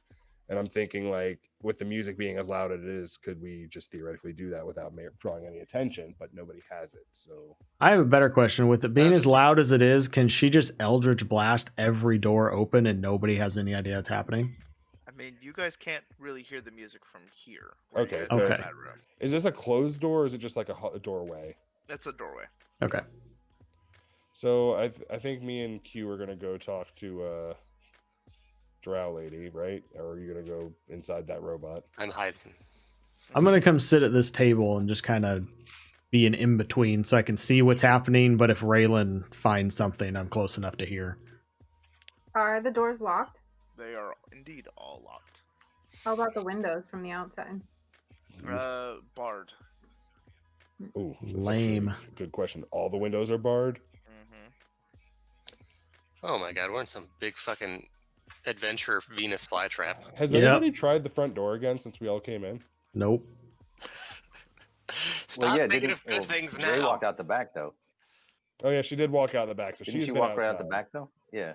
And I'm thinking, like, with the music being as loud as it is, could we just theoretically do that without drawing any attention? But nobody has it, so. I have a better question. With it being as loud as it is, can she just Eldritch Blast every door open and nobody has any idea it's happening? I mean, you guys can't really hear the music from here. where you Okay, guys so- are in Okay. that room. Is this a closed door, or is it just like a doorway? That's a doorway. Okay. So I think me and Q are gonna go talk to Drow lady, right? Or are you gonna go inside that robot? I'm hiding. I'm going to come sit at this table and just kind of be an in-between so I can see what's happening, but if Raylan finds something, I'm close enough to hear. Are the doors locked? They are indeed all locked. How about the windows from the outside? Barred. Ooh, that's Lame. actually a good question. All the windows are barred? Mm-hmm. Oh my god, we're in some big fucking adventure Venus flytrap. Has Yep. anybody tried the front door again since we all came in? Nope. Stop thinking of good things Ray now. walked out the back though. Oh yeah, she did walk out the back, so Didn't she's she been walk right out outside. the back though? Yeah.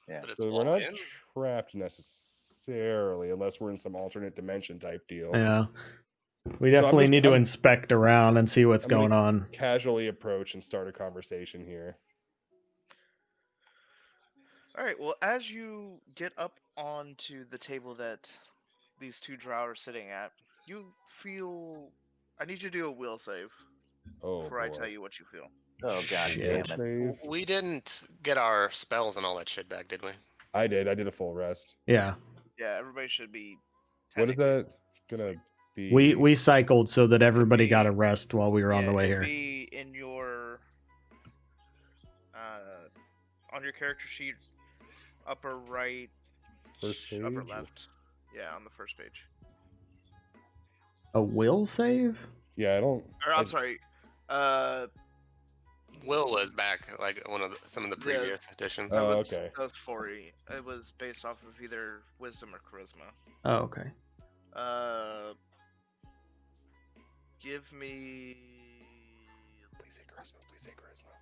Yeah. But it's So all we're not in. trapped necessarily, unless we're in some alternate dimension type deal. Yeah. We So I'm definitely just- need to I'm- inspect around and see what's I'm gonna- going on. Casually approach and start a conversation here. All right. Well, as you get up onto the table that these 2 drow are sitting at, you feel. I need you to do a will save Oh, before I boy. tell you what you feel. Oh god damn Shit. it. Save. We didn't get our spells and all that shit back, did we? I did a full rest. Yeah. Yeah, everybody should be. What is technically- that gonna be? We cycled so that everybody be- got a rest while we were on Yeah, the way it'll here. Be in your on your character sheet, upper right, First upper page? left. Yeah, on the first page. A will save? Yeah, I don't. Or I'm sorry. Will was back like some of the Yeah, previous editions. that Oh, was okay. that was 40. It was based off of either wisdom or charisma. Oh, okay. Uh, give me. Please say charisma. Please say charisma.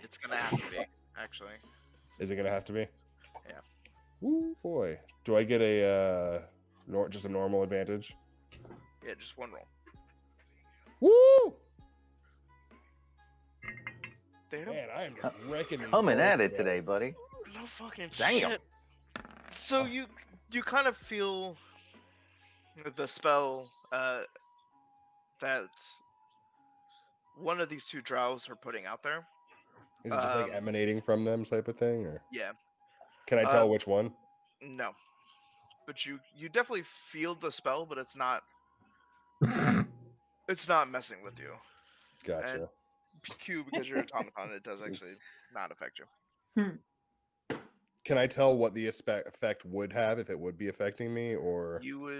It's gonna have to be actually. Is it gonna have to be? Yeah. Ooh, boy. Do I get a just a normal advantage? Yeah, just one roll. Woo! They don't. Man, I am just wrecking these Coming rolls at it today, buddy. No fucking Damn. shit. So you kind of feel the spell that one of these two drows are putting out there. Is it just like emanating from them type of thing, or Yeah. can I tell which one? No. But you definitely feel the spell, but it's not messing with you. Gotcha. And Q, because you're automaton, it does actually not affect you. Can I tell what the effect would have if it would be affecting me, or You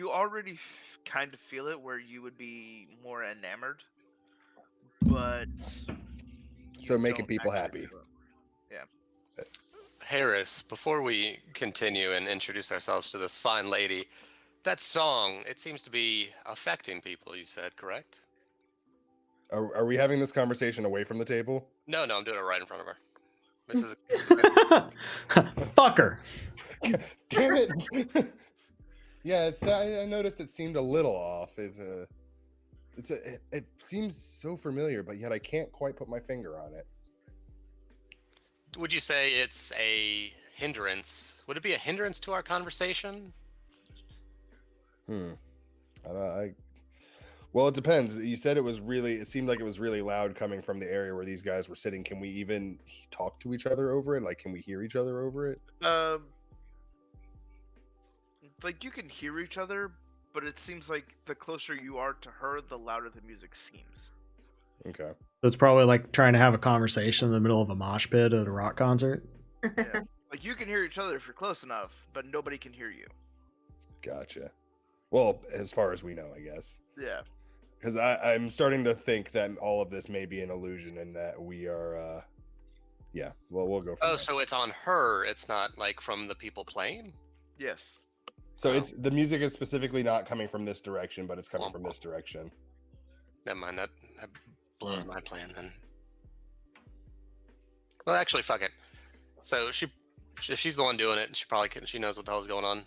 already kind of feel it where you would be more enamored, but so making don't people actually happy? feel it. Yeah. Harris, before we continue and introduce ourselves to this fine lady, that song, it seems to be affecting people, you said, correct? Are we having this conversation away from the table? No, I'm doing it right in front of her. This is Fucker. Damn it! Yeah, it's. I noticed it seemed a little off. It seems so familiar, but yet I can't quite put my finger on it. Would you say it's a hindrance? Would it be a hindrance to our conversation? Well, it depends. You said it seemed like it was really loud coming from the area where these guys were sitting. Can we even talk to each other over it? Like, can we hear each other over it? Like you can hear each other, but it seems like the closer you are to her, the louder the music seems. Okay. So it's probably like trying to have a conversation in the middle of a mosh pit at a rock concert. Yeah. Like you can hear each other if you're close enough, but nobody can hear you. Gotcha. Well, as far as we know, I guess. Yeah. Because I'm starting to think that all of this may be an illusion and that we are, yeah, well, we'll go from there. So it's on her. It's not like from the people playing? Yes. So the music is specifically not coming from this direction, but it's coming from this direction. Never mind, that blows my plan then. Well, actually, fuck it. So if she's the one doing it, she knows what the hell's going on.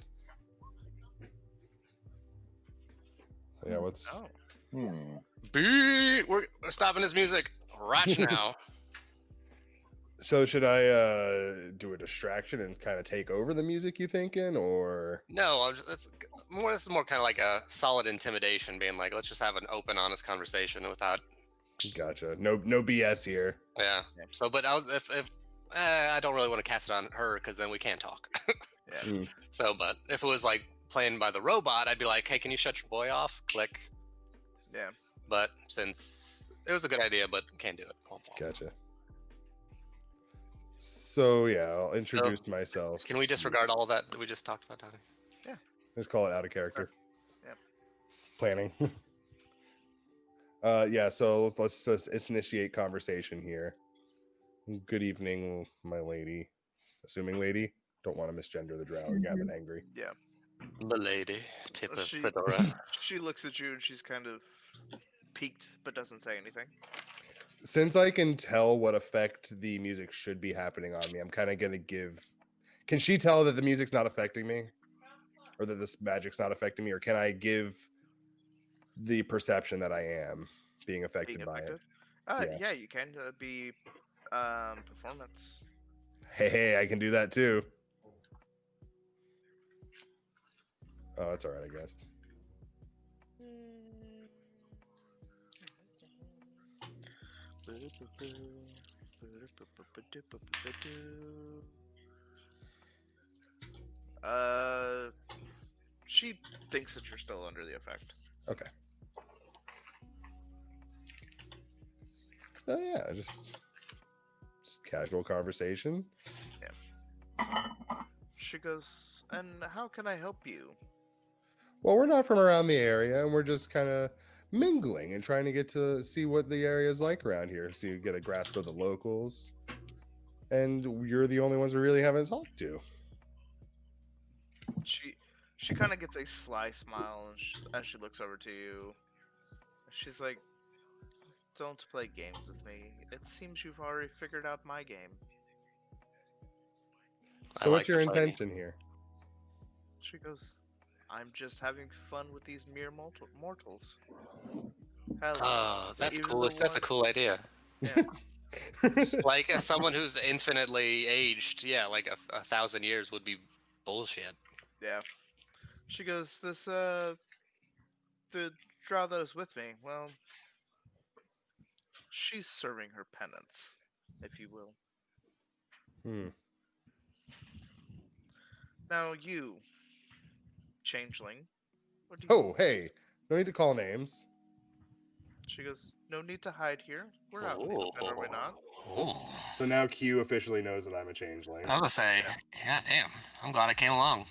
Yeah, what's... Oh. We're stopping this music right now. So should I do a distraction and kind of take over the music, you thinking, or... No, this is more kind of like a solid intimidation, being like, let's just have an open, honest conversation without... Gotcha. No BS here. Yeah. So, but if I don't really want to cast it on her because then we can't talk. Yeah. So, but if it was like playing by the robot, I'd be like, hey, can you shut your boy off? Click. Yeah. But since it was a good idea, but can't do it. Gotcha. So yeah, I'll introduce myself. Can we disregard all of that we just talked about, Tommy? Yeah. Just call it out of character. Yeah. Planning. Yeah, so let's initiate conversation here. Good evening, my lady. Assuming lady. Don't want to misgender the drow or Gavin angry. Yeah. The lady, tip of She- fedora. She looks at you and she's kind of piqued, but doesn't say anything. Since I can tell what effect the music should be happening on me, I'm kind of going to give... Can she tell that the music's not affecting me? Or that this magic's not affecting me? Or can I give the perception that I am being affected by it? Yeah, you can be performance. Hey, I can do that too. Oh, that's all right, I guess. She thinks that you're still under the effect. Okay. So yeah, just casual conversation. She goes, and how can I help you? Well, we're not from around the area, and we're just kind of mingling and trying to get to see what the area is like around here, so you get a grasp of the locals. And you're the only ones we really haven't talked to. She kind of gets a sly smile as she looks over to you. She's like, "Don't play games with me. It seems you've already figured out my game." So, like what's your this lady. intention here? She goes, "I'm just having fun with these mere mortals." Hell, Oh, that's even cool. the That's a one- cool idea. Yeah. Like as someone who's infinitely aged, yeah, like a 1,000 years would be bullshit. Yeah. She goes, the drow that is with me, well, she's serving her penance, if you will. Hmm. Now you, changeling, what do you... Oh, hey, no need to call names. She goes, no need to hide here. We're out in the open, are we not? Ooh. So now Q officially knows that I'm a changeling. I was gonna say, yeah, damn. I'm glad I came along.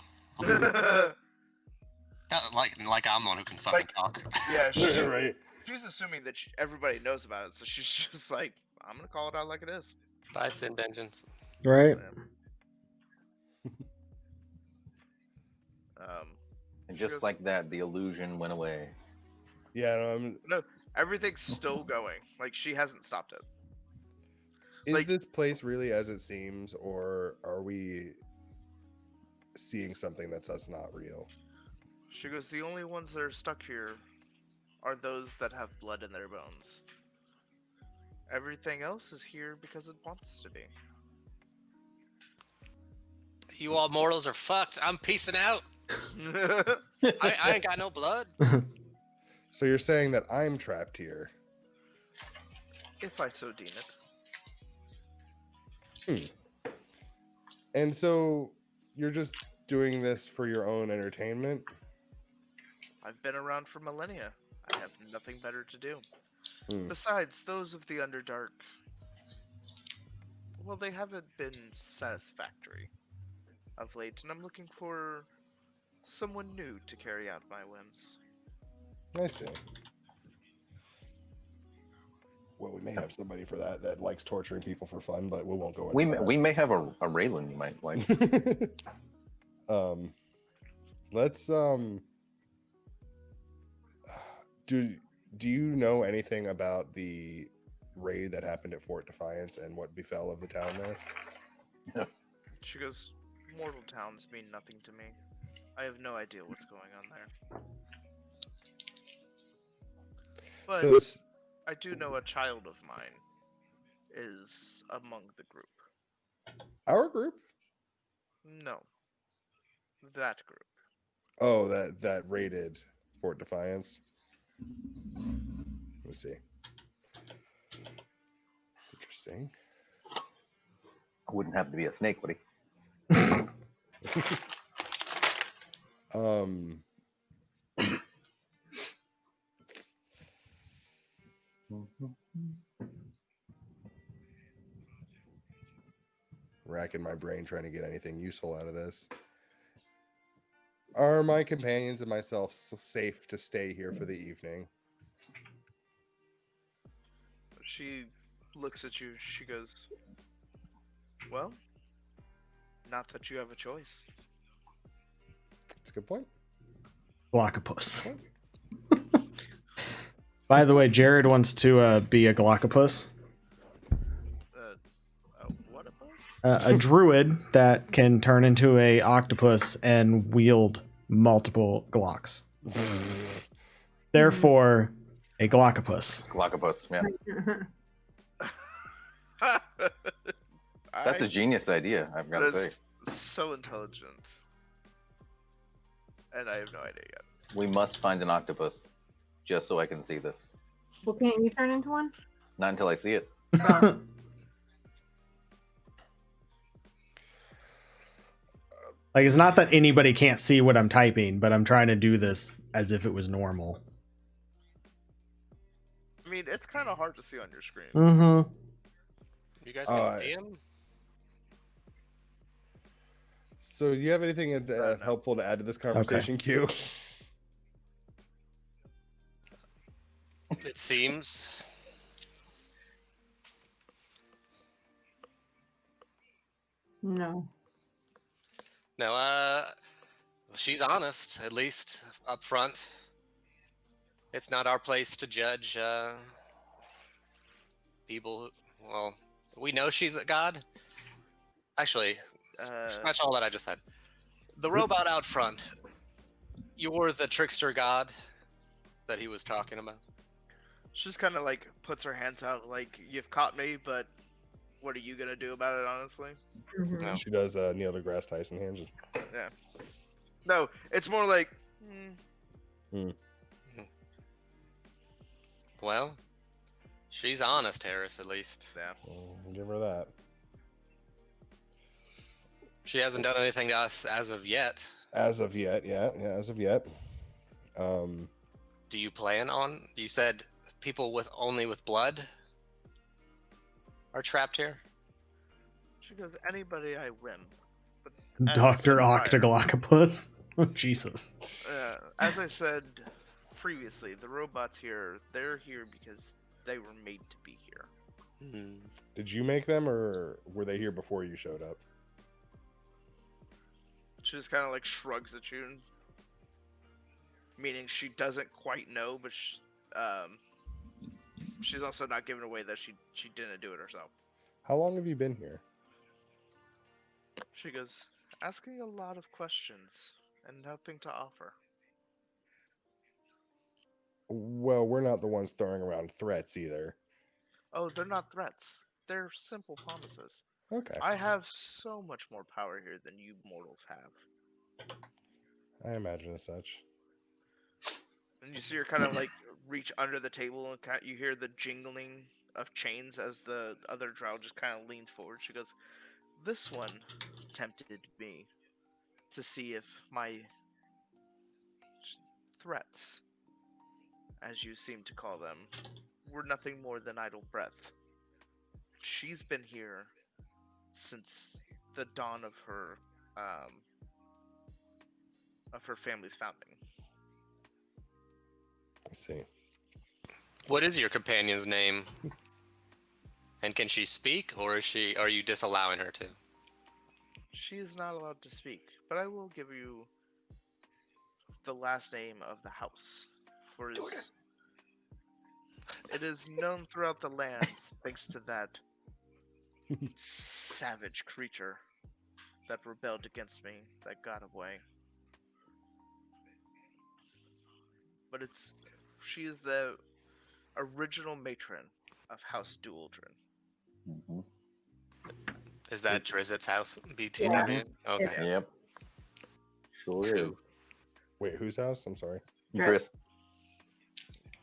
Like I'm the one who can fucking talk. Yeah, Right. she's assuming that everybody knows about it, so she's just like, I'm gonna call it out like it is. Bye, SynVengence. Right? And She just goes, like that, the illusion went away. Yeah, no, no, everything's still going. Like, she hasn't stopped it. is Like- this place really as it seems, or are we seeing something that's us not real? She goes, the only ones that are stuck here are those that have blood in their bones. Everything else is here because it wants to be. You all mortals are fucked. I'm peacing out. I ain't got no blood. So you're saying that I'm trapped here? If I so deem it. And so you're just doing this for your own entertainment? I've been around for millennia. I have nothing better to do. Hmm. Besides, those of the Underdark, well, they haven't been satisfactory of late, and I'm looking for someone new to carry out my whims. I see. Well, we may have somebody for that likes torturing people for fun, but we won't go into We may have a Raylan you might like. that. Let's do you know anything about the raid that happened at Fort Defiance and what befell of the town there? She goes, mortal towns mean nothing to me. I have no idea what's going on there. But So it's, I do know a child of mine is among the group. our group? No. That group. Oh, that raided Fort Defiance. Let me see. Interesting. Wouldn't have to be a snake, would he? Racking my brain trying to get anything useful out of this. Are my companions and myself safe to stay here for the evening? She looks at you. She goes, well, not that you have a choice. That's a good point. Glockopus. By the way, Jared wants to be a Glockopus. What a A druid that can turn into a octopus and wield multiple Glocks. Therefore, a Glockopus. Glockopus, yeah. That's a genius idea, I've got to say. That's so intelligent. And I have no idea yet. We must find an octopus, just so I can see this. Well, can't you turn into one? Not until I see it. Like, it's not that anybody can't see what I'm typing, but I'm trying to do this as if it was normal. I mean, it's kind of hard to see on your screen. Mm-hmm. You guys can see him? So, do you have anything helpful to add to this conversation, Q? It seems. No. No, she's honest, at least up front. It's not our place to judge people who, well, we know she's a god. Actually, scratch all that I just said. The robot out front, you're the trickster god that he was talking about. She just kind of like puts her hands out, like, you've caught me, but what are you gonna do about it? Honestly, Mhm. No. She does Neil deGrasse Tyson hands. Just, yeah. No, it's more like, Well, she's honest, Harris, at least. yeah. give her that. She hasn't done anything to us as of yet. As of yet, yeah, as of yet. Do you plan on? You said people with only with blood are trapped here? She goes, anybody I win. But as I Dr. said prior- Octagloctopus. Oh, Jesus. As I said previously, the robots here, they're here because they were made to be here. Hmm. Did you make them, or were they here before you showed up? She just kind of like shrugs at you, meaning she doesn't quite know, but she's also not giving away that she didn't do it herself. How long have you been here? She goes, asking a lot of questions and nothing to offer. Well, we're not the ones throwing around threats either. Oh, they're not threats. They're simple promises. Okay, I have so much more power here than you mortals have. I imagine as such. And you see her kind of like reach under the table, and you hear the jingling of chains as the other drow just kind of leans forward. She goes, "This one tempted me to see if my threats, as you seem to call them, were nothing more than idle breath. She's been here since the dawn of her family's founding." Let's see. What is your companion's name? And can she speak, or are you disallowing her to? She is not allowed to speak, but I will give you the last name of the house, for it is known throughout the lands thanks to that savage creature that rebelled against me, that got away. But she is the original matron of House Dualdrin. Mm-hmm. Is that Drizzet's house? BTW? Okay. Yeah. Yep. Sure is. Who? Wait, whose house? I'm sorry. Drift.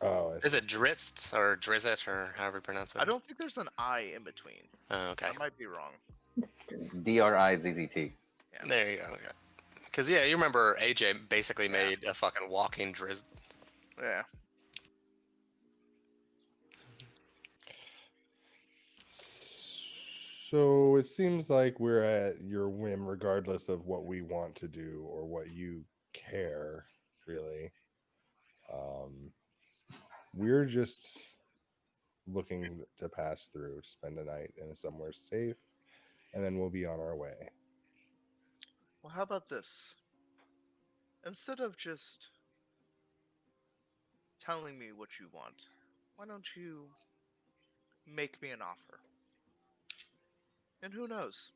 Oh, I Is it Dritzt or Drizzet or however you pronounce it? I don't think there's an I in between. Oh, okay. I might be wrong. DRIZZT. There you go. Okay. Because, yeah, you remember AJ basically made a fucking walking Drizzt. Yeah. So it seems like we're at your whim, regardless of what we want to do or what you care, really. We're just looking to pass through, spend a night in somewhere safe, and then we'll be on our way. Well, how about this? Instead of just telling me what you want, why don't you make me an offer? And who knows?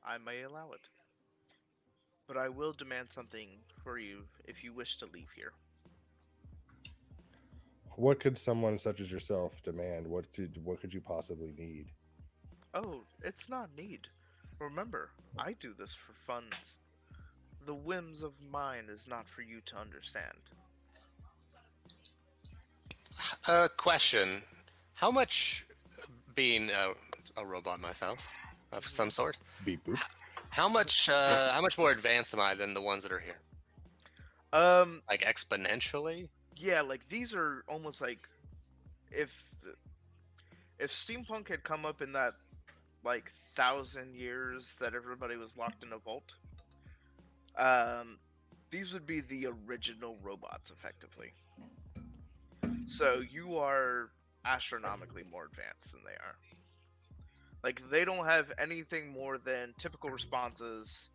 I may allow it. But I will demand something for you if you wish to leave here. What could someone such as yourself demand? What could you possibly need? Oh, it's not need. Remember, I do this for funds. The whims of mine is not for you to understand. Question. How much, being a robot myself, of some sort, Beep boop. how much more advanced am I than the ones that are here? Like exponentially? Yeah, like these are almost like if steampunk had come up in that like 1,000 years that everybody was locked in a vault, these would be the original robots, effectively. So you are astronomically more advanced than they are. Like they don't have anything more than typical responses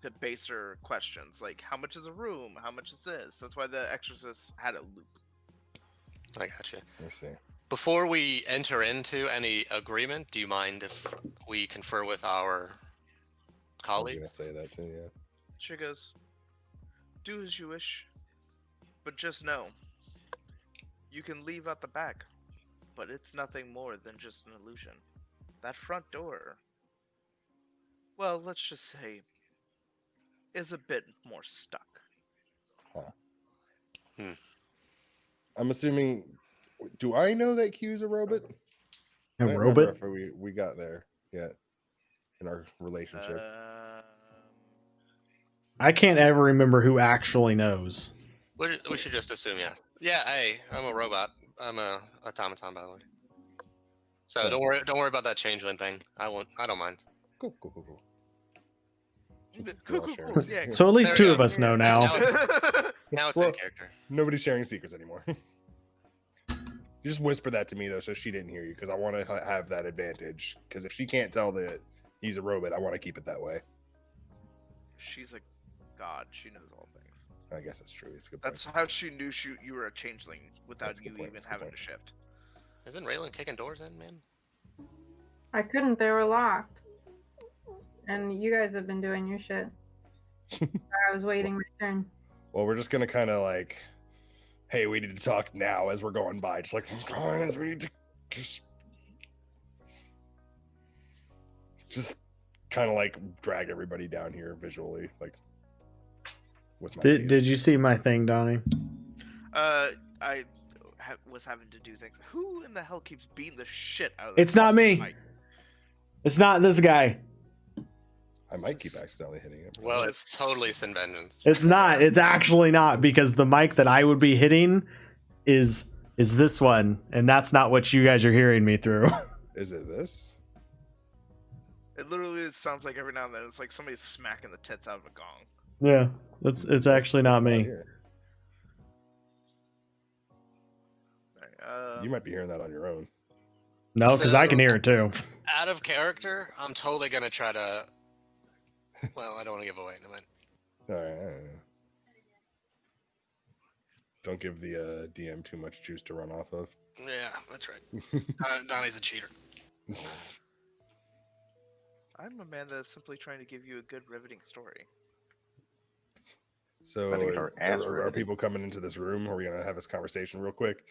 to baser questions, like how much is a room, how much is this. That's why the Exorcist had a loop. I gotcha. Let's see. Before we enter into any agreement, do you mind if we confer with our I was gonna colleagues? say that too. Yeah. She goes, "Do as you wish, but just know you can leave out the back, but it's nothing more than just an illusion. That front door, well, let's just say, is a bit more stuck." I'm assuming. Do I know that Q's a robot? A I don't remember robot? if we got there yet in our relationship. I can't ever remember who actually knows. We should just assume yes. Yeah, hey, I'm a robot. I'm a automaton, by the way. So Yeah. don't worry about that changeling thing. I don't mind. Cool. Since Cool, we're all cool, sharing cool. secrets. Yeah. So at least There we two go. of us know now. Now it's Well- in character. Nobody's sharing secrets anymore. You just whisper that to me though, so she didn't hear you, because I want to have that advantage. Because if she can't tell that he's a robot, I want to keep it that way. She's a god. She knows all things. I guess that's true. It's a good point. That's how she knew you were a changeling without That's a good you point, even that's a good having point. to shift. Isn't Raylan kicking doors in, man? I couldn't. They were locked. And you guys have been doing your shit. I was waiting my turn. Well, we're just gonna kind of like, hey, we need to talk now as we're going by. Just like, guys, we need to just kind of like drag everybody down here visually, like with my Did pace. you see my thing, Donnie? I was having to do things. Who in the hell keeps beating the shit out of? It's not me. Mic? It's not this guy. I might keep accidentally hitting it. Well, it's totally SynVengence. It's not. It's actually not, because the mic that I would be hitting is this one, and that's not what you guys are hearing me through. Is it this? It literally sounds like every now and then it's like somebody's smacking the tits out of a gong. Yeah, it's actually not Oh, me. here. You might be hearing that on your own. No, because I can hear it too. Out of character, I'm totally gonna try to. Well, I don't want to give away. Never mind. All right. Don't give the DM too much juice to run off of. Yeah, that's right. Donnie's a cheater. I'm a man that is simply trying to give you a good, riveting story. So, Better get our ass are ready. people coming into this room? Are we gonna have this conversation real quick?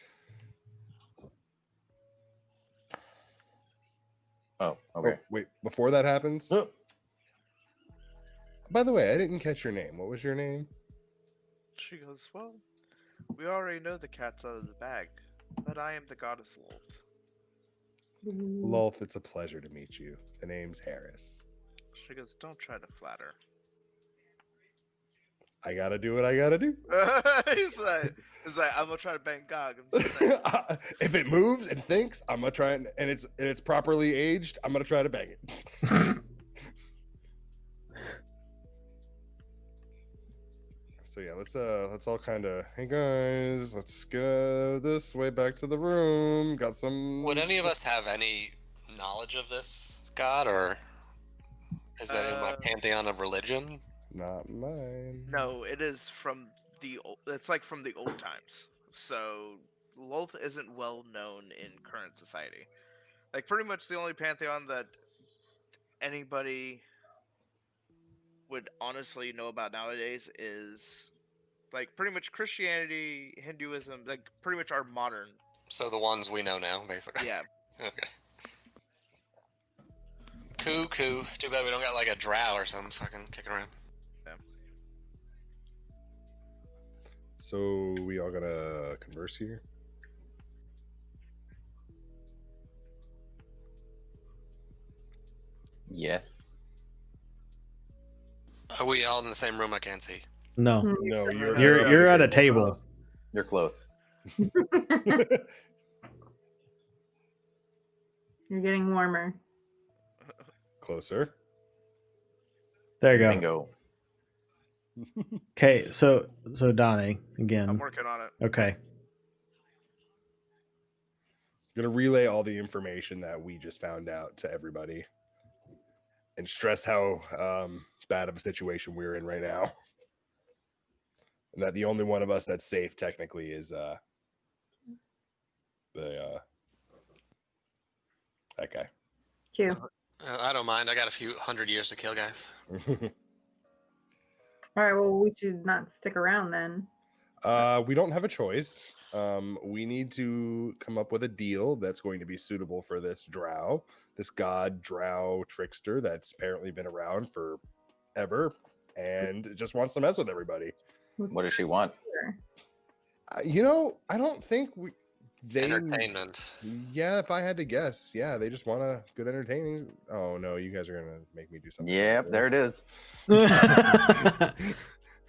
Oh, okay. Oh, wait, before that happens. Oh. By the way, I didn't catch your name. What was your name? She goes, "Well, we already know the cat's out of the bag, but I am the goddess Lolth." Lolth, it's a pleasure to meet you. The name's Harris. She goes, "Don't try to flatter." I gotta do what I gotta do. he's like, "I'm gonna try to bang Gog." I'm just saying. If it moves and thinks, I'm gonna try and it's properly aged. I'm gonna try to bang it. So yeah, let's all kind of, hey guys, let's go this way back to the room. Got some. Would any of us have any knowledge of this god, or is that in my pantheon of religion? Not mine. No, it is from the old, it's like from the old times. So Lolth isn't well known in current society. Like pretty much the only pantheon that anybody would honestly know about nowadays is like pretty much Christianity, Hinduism, like pretty much our modern. So the ones we know now, basically. Yeah. Okay. Cool. Too bad we don't got like a drow or something fucking kicking around. So we all gonna converse here. Yes. Are we all in the same room? I can't see. No, No, you're at a table. You're close. You're getting warmer. Closer. There you go. Bingo. Okay, so Donnie I'm again. working on it. Okay. gonna relay all the information that we just found out to everybody, and stress how bad of a situation we're in right now, and that the only one of us that's safe technically is that guy. Q. I don't mind. I got a few 100 years to kill, guys. All right, well, we should not stick around then. We don't have a choice. We need to come up with a deal that's going to be suitable for this drow, this god drow trickster that's apparently been around forever and just wants to mess with everybody. What does she want? I don't think they Entertainment. Yeah, if I had to guess, yeah, they just want a good entertaining. Oh no, you guys are gonna make me do something. Yep, there it is.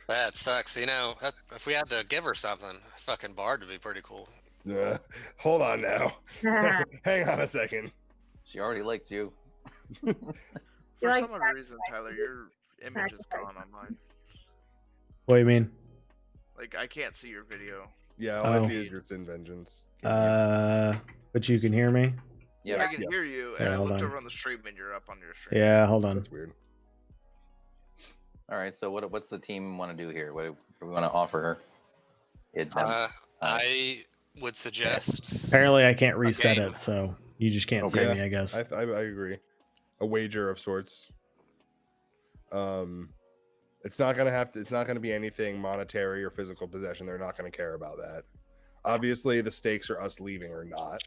That sucks. If we had to give her something, a fucking bard would be pretty cool. Hold on now. Hang on a second. She already likes you. For like some odd reason, Tyler, your image is gone on mine. What do you mean? Like, I can't see your video. Yeah, all I Oh. see is your SynVengence. But you can hear me? Yeah. I can hear you, Yeah, and I hold looked on. over on the stream, and you're up on your stream. Yeah, hold on. That's weird. All right. So what's the team want to do here? What do we want to offer her? I would suggest. Apparently I can't reset game. it, so you just can't see Okay. me, I guess. I agree. A wager of sorts. It's not gonna be anything monetary or physical possession. They're not gonna care about that. Obviously, the stakes are us leaving or not.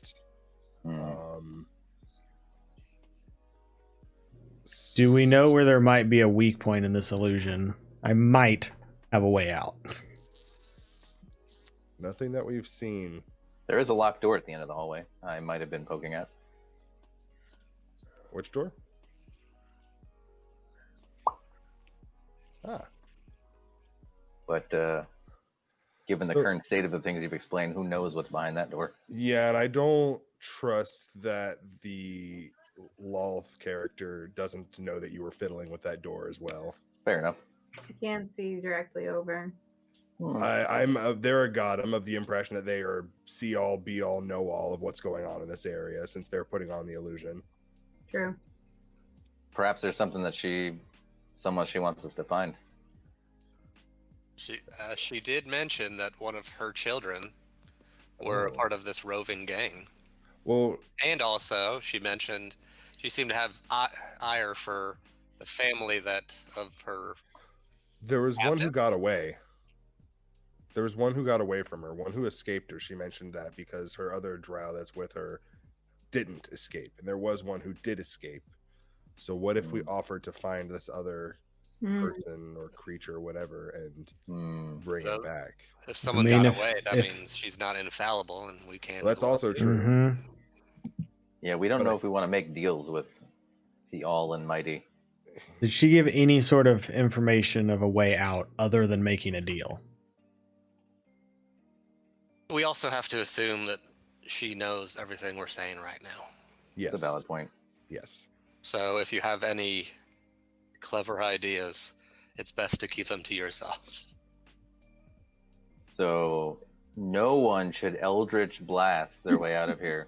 Do we know where there might be a weak point in this illusion? I might have a way out. Nothing that we've seen. There is a locked door at the end of the hallway. I might have been poking at. Which door? Ah. But given the So- current state of the things you've explained, who knows what's behind that door? Yeah, and I don't trust that the Lolth character doesn't know that you were fiddling with that door as well. Fair enough. You can't see directly over. They're a god. I'm of the impression that they are see all, be all, know all of what's going on in this area since they're putting on the illusion. True. Perhaps there's something that someone she wants us to find. She did mention that one of her children were a part of this roving gang. Well, And also, she mentioned she seemed to have ire for the family of her. there was one who Captain? got away. There was one who got away from her, one who escaped her. She mentioned that because her other drow that's with her didn't escape. And there was one who did escape. So what if we offered to find this other person or creature or whatever and bring it back? If someone mean, got if- away, that if- means she's not infallible, and we can't. Well, that's as well. also true. Mm-hmm. Yeah, we don't But know I- if we want to make deals with the All and Mighty. Did she give any sort of information of a way out other than making a deal? We also have to assume that she knows everything we're saying right now. Yes. It's a valid point. Yes. So if you have any clever ideas, it's best to keep them to yourselves. So no one should Eldritch blast their way out of here.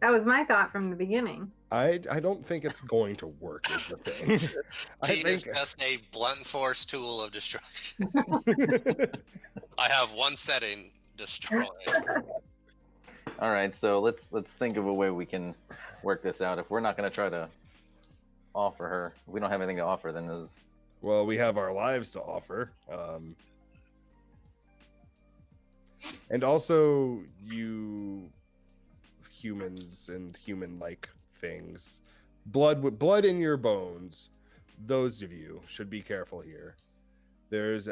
That was my thought from the beginning. I don't think it's going to work is the thing. Teen is think- just a blunt force tool of destruction. I have one setting: destroy. All right, so let's think of a way we can work this out. If we're not going to try to offer her, if we don't have anything to offer, then there's Well, we have our lives to offer. And also, you humans and human-like things, blood in your bones. Those of you should be careful here. There's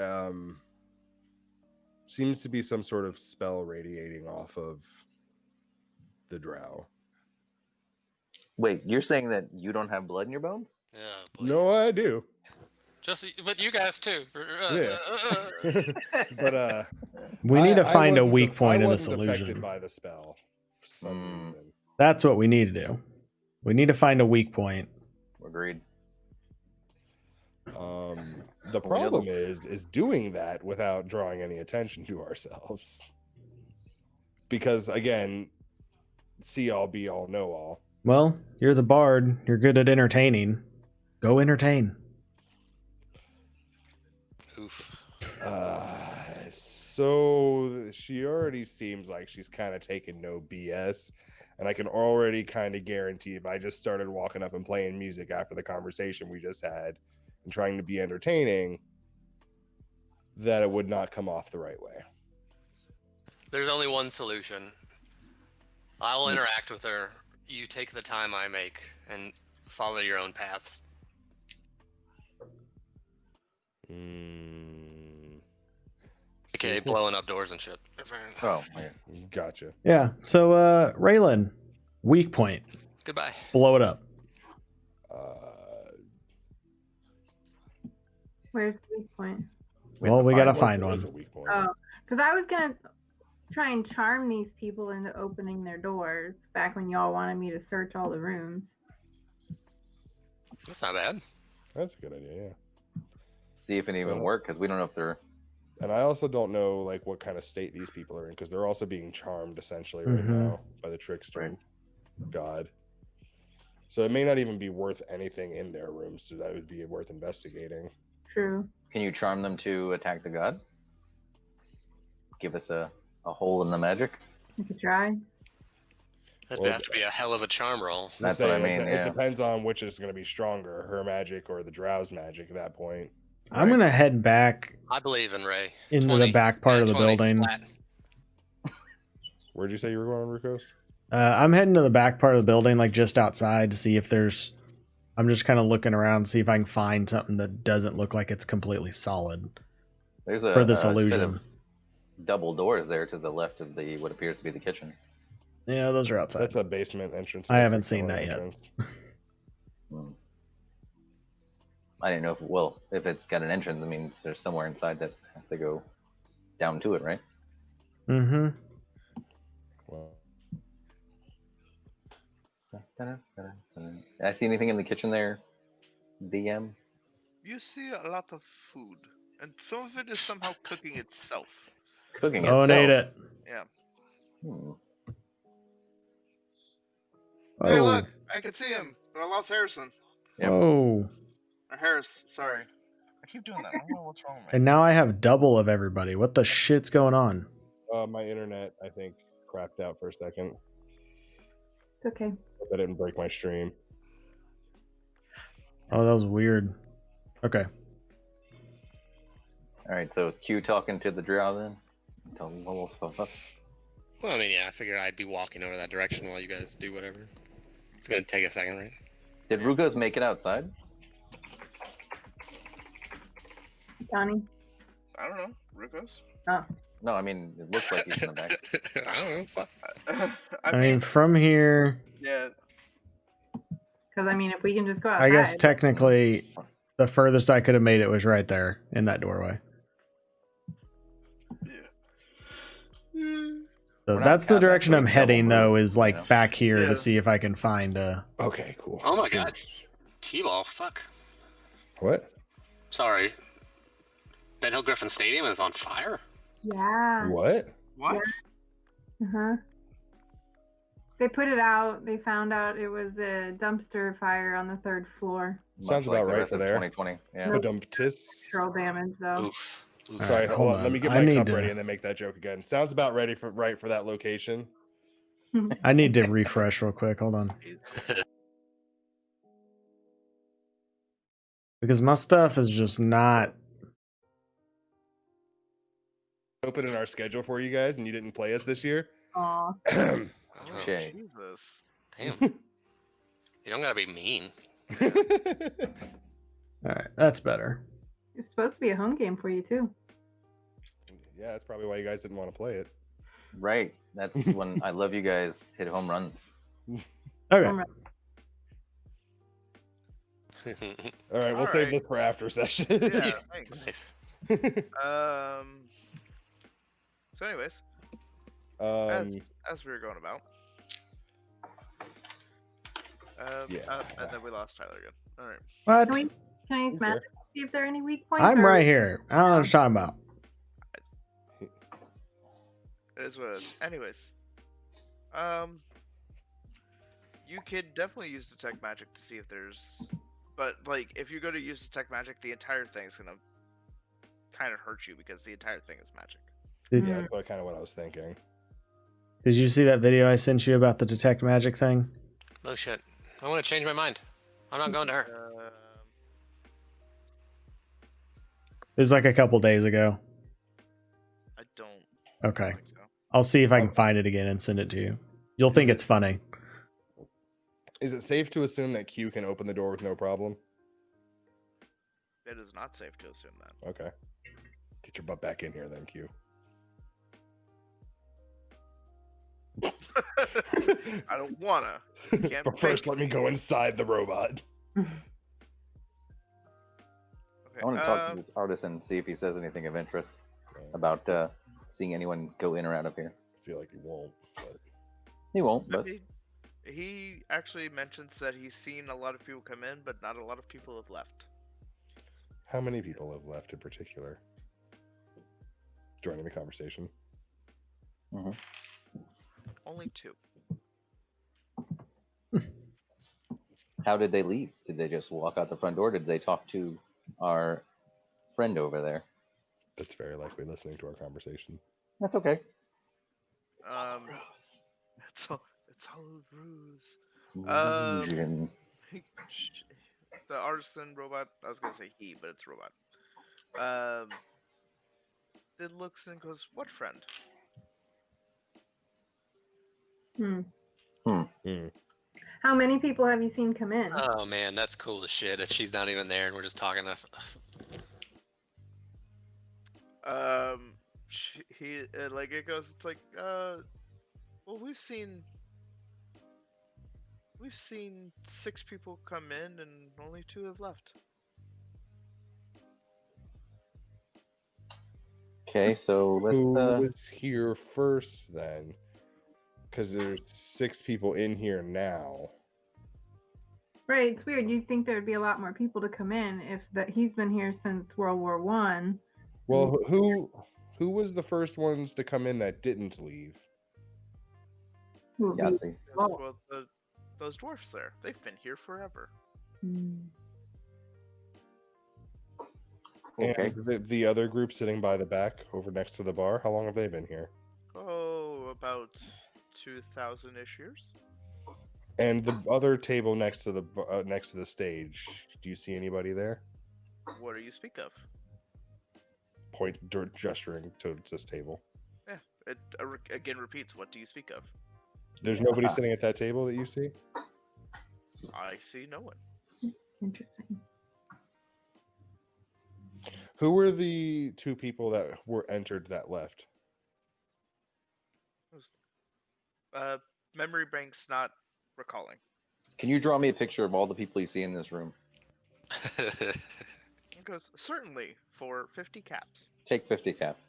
seems to be some sort of spell radiating off of the drow. Wait, you're saying that you don't have blood in your bones? Yeah, boy. No, I do. But you guys too. Yeah. But We need to I find a wasn't weak point I in this wasn't affected illusion. by the spell for some reason. That's what we need to do. We need to find a weak point. Agreed. The problem is doing that without drawing any attention to ourselves. Because again, see all, be all, know all. Well, you're the bard. You're good at entertaining. Go entertain. Oof. So she already seems like she's kind of taking no BS, and I can already kind of guarantee if I just started walking up and playing music after the conversation we just had and trying to be entertaining, that it would not come off the right way. There's only one solution. I'll interact with her. You take the time I make and follow your own paths. Okay, blowing up doors and shit. Oh, yeah. Gotcha. Yeah. So, Raylan, weak point. Goodbye. Blow it up. Where's the weak point? Well, we gotta find There one. is a weak point. Oh, because I was gonna try and charm these people into opening their doors back when y'all wanted me to search all the rooms. That's not bad. That's a good idea, yeah. See if it even Well- work, because we don't know if they're. And I also don't know like what kind of state these people are in, because they're also being charmed essentially right Mhm. now by the trickster god. So it may not even be worth anything in their rooms, so that would be worth investigating. True. Can you charm them to attack the god? Give us a hole in the magic? I could try. That'd Well, have to be a hell of a charm roll. That's Say what I it- mean, It yeah. depends on which is going to be stronger, her magic or the drow's magic at that point. I'm gonna head back I believe in Ray. into 20. the back part of the 20 building. splat. Where'd you say you were going, Rukos? I'm heading to the back part of the building, like just outside, to see if there's. I'm just kind of looking around, see if I can find something that doesn't look like it's completely solid There's a for this set of illusion. double doors there to the left of the what appears to be the kitchen. Yeah, those are outside. That's a basement entrance. I That's haven't a seen cellar that yet. entrance. I didn't know if it's got an entrance, I mean there's somewhere inside that has to go down to it, right? Mm-hmm. Well, I see anything in the kitchen there, DM? You see a lot of food, and some of it is somehow cooking itself. Cooking Donate itself. it. Yeah. Hmm. Hey, Oh. look! I can see him. But I lost Harrison. Yep. Oh. Or Harris, sorry. I keep doing that. I don't know what's wrong with me. And now I have double of everybody. What the shit's going on? my internet, I think, crapped out for a second. It's okay. Hope I didn't break my stream. Oh, that was weird. Okay. All right, so is Q talking to the drow then? Tell him level stuff up. Well, I mean, yeah, I figured I'd be walking over that direction while you guys do whatever. It's gonna take a second, right? Did Rukos make it outside? Johnny? I don't know. Rukos? Oh. No, I mean it looks like he's in the back. I don't know. Fuck. I mean, from here, yeah. Because, I mean, if we can just go outside. I guess technically the furthest I could have made it was right there in that doorway. So We're not that's the that direction big I'm double heading, though, room, is like you know? back here Yeah. to see if I can find Okay, cool. Oh my god. T-ball. Fuck. What? Sorry. Ben Hill Griffin Stadium is on fire. Yeah. What? What? Uh-huh. They put it out. They found out it was a dumpster fire on the 3rd floor. Sounds Much like about the right rest for of there. 2020. Yeah. Nope. Badumtis. Structural damage, though. Oof. Oof. All Sorry, right, hold hold on. Let me on. get I my need cup to- ready and then make that joke again. Sounds about ready for right for that location. I need to refresh real quick. Hold on. Because my stuff is just not. Open in our schedule for you guys, and you didn't play us this year. Aw. Oh, Shay. Jesus. Damn. You don't gotta be mean. All right, that's better. It's supposed to be a home game for you, too. Yeah, that's probably why you guys didn't want to play it. Right. That's when I love you guys hit home runs. Okay. Home run. All right, we'll save Alright. this for after session. Yeah, thanks. Nice. So, anyways, as, um, as we were going about, Yeah. and then we lost Tyler again. All right. What? Can I use He's magic to see if there are any weak points? I'm or- right here. I don't know what you're talking about. It is what it is. Anyways, You could definitely use detect magic to see if there's, but like if you go to use detect magic, the entire thing's gonna kind of hurt you because the entire thing is magic. Did, Yeah, that's kind of what I was thinking. did you see that video I sent you about the detect magic thing? Oh shit. I want to change my mind. I'm not going to her. It was like a couple days ago. I don't Okay. think so. I'll see if I can find it again and send it to you. You'll think it's funny. Is it safe to assume that Q can open the door with no problem? It is not safe to assume that. Okay. Get your butt back in here then, Q. I don't wanna. Can't But first, think. let me go inside the robot. Okay, I want to talk to this artist and see if he says anything of interest I about seeing anyone go in or out of here. feel like he won't, but He won't, I but mean, he actually mentions that he's seen a lot of people come in, but not a lot of people have left. how many people have left in particular joining the conversation? Only 2. how did they leave? Did they just walk out the front door? Did they talk to our friend over there? That's very likely listening to our conversation. That's okay. It's all a ruse. Illusion. The artisan robot. I was gonna say he, but it's robot. It looks and goes, "What friend?" How many people have you seen come in? Oh man, that's cool as shit. If she's not even there and we're just talking to. He like it goes. It's like, well, we've seen 6 people come in and only 2 have left. Okay, so Who let's. was here first then? Because there's 6 people in here now. Right, it's weird. You'd think there'd be a lot more people to come in if that he's been here since World War One. Well, who was the first ones to come in that didn't leave? Yahtzee. Well, those dwarfs there, they've been here forever. Okay. And the other group sitting by the back over next to the bar, how long have they been here? Oh, about 2,000-ish years. And the other table next to the stage, do you see anybody there? What do you speak of? Gesturing to this table. Yeah, it again repeats. What do you speak of? There's nobody sitting at that table that you see? I see no one. Interesting. Who were the 2 people that were entered that left? Memory bank's not recalling. Can you draw me a picture of all the people you see in this room? It goes, certainly, for 50 caps. Take 50 caps.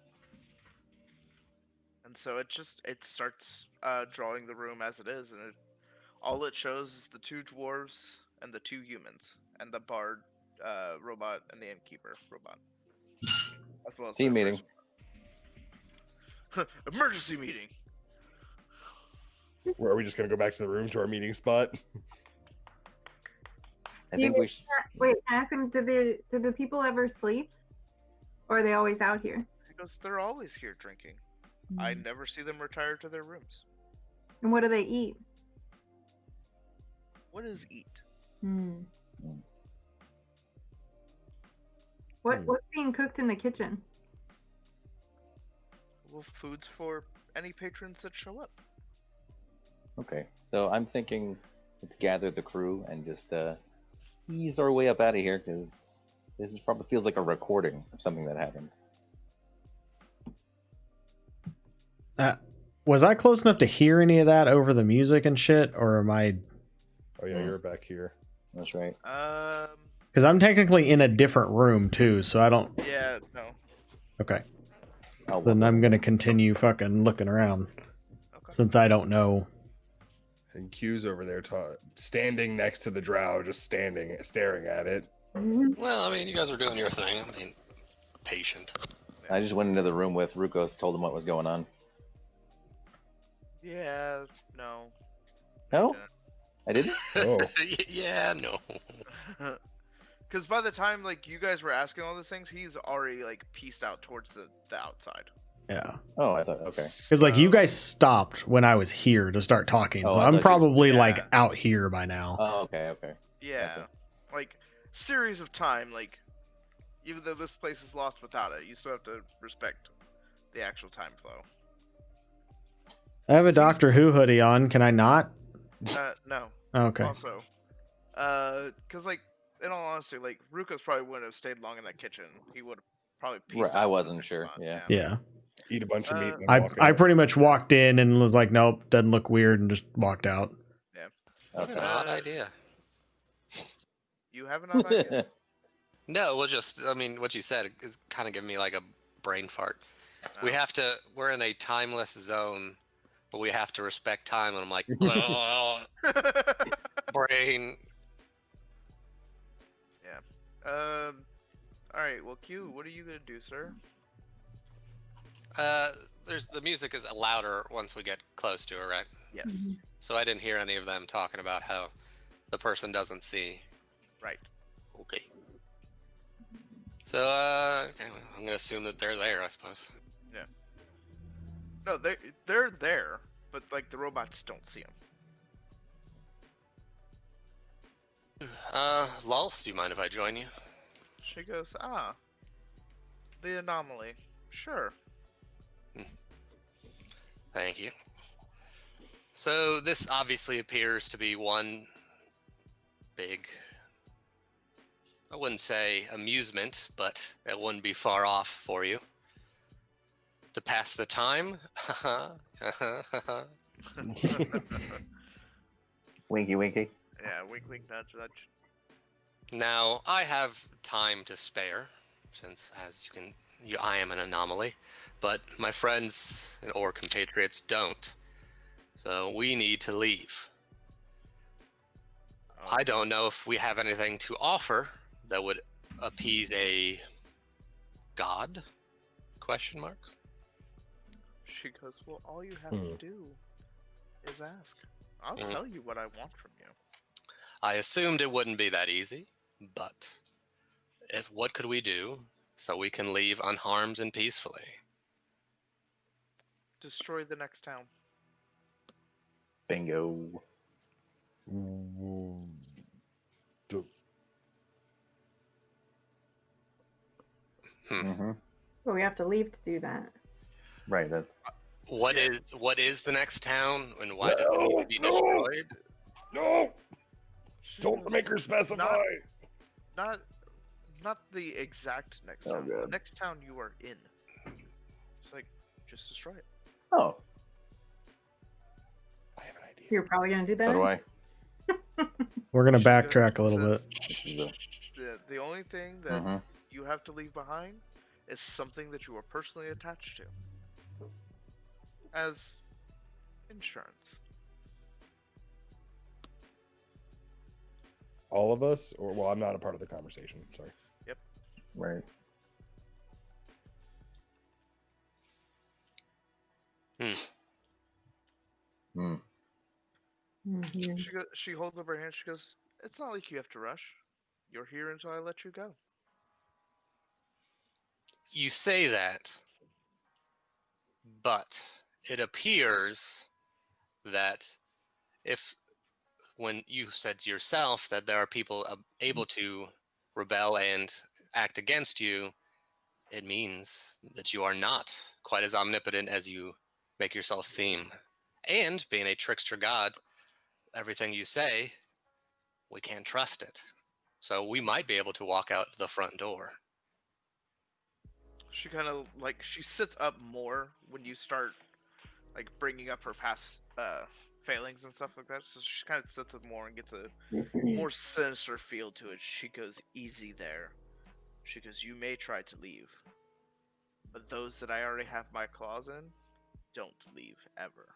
And so it starts drawing the room as it is, and all it shows is the 2 dwarves and the 2 humans, and the bard robot and the innkeeper robot. As well as Team their meeting. person. Emergency meeting. Or are we just going to go back to the room to our meeting spot? I think we should. Wait, ask him. Did the people ever sleep, or are they always out here? Because they're always here drinking. I never see them retire to their rooms. And what do they eat? What is eat? What's being cooked in the kitchen? Well, food's for any patrons that show up. Okay, so I'm thinking let's gather the crew and just ease our way up out of here because this is probably feels like a recording of something that happened. Was I close enough to hear any of that over the music and shit, or am I? Oh yeah, you're back here. That's right. Because I'm technically in a different room too, so I don't. Yeah, no. Okay, Oh, then I'm gonna continue fucking looking around Okay. since I don't know. And Q's over there standing next to the drow, just staring at it. Well, I mean, you guys are doing your thing. I mean, patient. I just went into the room with Rukos, told him what was going on. Yeah, no. No? didn't. I didn't. Oh. Yeah, no. Because by the time like you guys were asking all these things, he's already like pieced out towards the outside. Yeah. Oh, I thought. Okay. Because like you So- guys stopped when I was here to start talking, Oh, so I I'm thought you- probably like Yeah. out here by now. Oh, okay. Okay. Yeah, Gotcha. like series of time. Like even though this place is lost without it, you still have to respect the actual time flow. I have a Doctor Who hoodie on. Can I not? No. Okay. Also, because like in all honesty, like Rukos probably wouldn't have stayed long in that kitchen. He would have probably pieced Right, I out wasn't another sure, spot, yeah. Yeah. Eat a bunch of meat. And I walk I out. pretty much walked in and was like, nope, doesn't look weird, and just walked out. What an Okay. odd Uh, idea. You have an odd idea? No, well, just, I mean, what you said is kind of giving me like a brain fart. We No. have to, we're in a timeless zone, but we have to respect time. And I'm like, brain. All right. Well, Q, what are you gonna do, sir? There's the music is louder once we get close to it, right? Yes. Mhm. So I didn't hear any of them talking about how the person doesn't see. Right. Okay. So, okay, well, I'm gonna assume that they're there, I suppose. No, they're there, but like the robots don't see them. Lulth, do you mind if I join you? She goes, the anomaly. Sure. Thank you. So this obviously appears to be one big, I wouldn't say amusement, but it wouldn't be far off for you. To pass the time? Winky, winky. Yeah, wink, wink, nudge, nudge. Now, I have time to spare, since as I am an anomaly, but my friends or compatriots don't. So we need to leave. I don't know if we have anything to offer that would appease a god? Question mark. She goes, well, all you have Hmm. to do is ask. I'll Hmm. tell you what I want from you. I assumed it wouldn't be that easy, but what could we do so we can leave unharmed and peacefully? Destroy the next town. Bingo. Ooh, Mm-hmm. But we have to leave to do that. Right. That's What is the next town and why does it need to be No, no. destroyed? No! She Don't goes, make her specify. Not the exact next Oh, town. The God. next town you are in. It's like, just destroy it. oh. I have an idea. You're probably gonna do that. So do I. We're gonna She goes- backtrack a little says, bit. This is The only thing that Mhm. you have to leave behind is something that you are personally attached to. As insurance. All of us, or well, I'm not a part of the conversation. Sorry. Right. Hmm. Mhm. She holds up her hand. She goes, "It's not like you have to rush. You're here until I let you go." You say that, but it appears that if, when you said to yourself that there are people able to rebel and act against you, it means that you are not quite as omnipotent as you make yourself seem. And being a trickster god, everything you say, we can't trust it. So we might be able to walk out the front door. She kind of like she sits up more when you start like bringing up her past failings and stuff like that. So she kind of sits up more and gets a more sinister feel to it. She goes, "Easy there." She goes, "You may try to leave, but those that I already have my claws in, don't leave ever."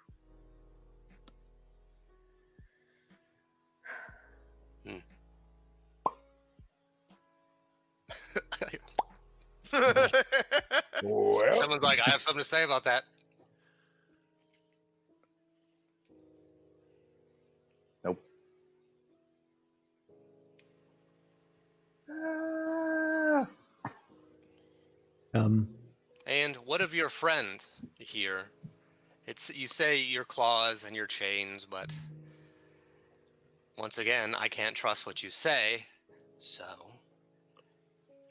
Well, Someone's like, I have something to say about that. Nope. And what of your friend here? You say your claws and your chains, but once again, I can't trust what you say, so...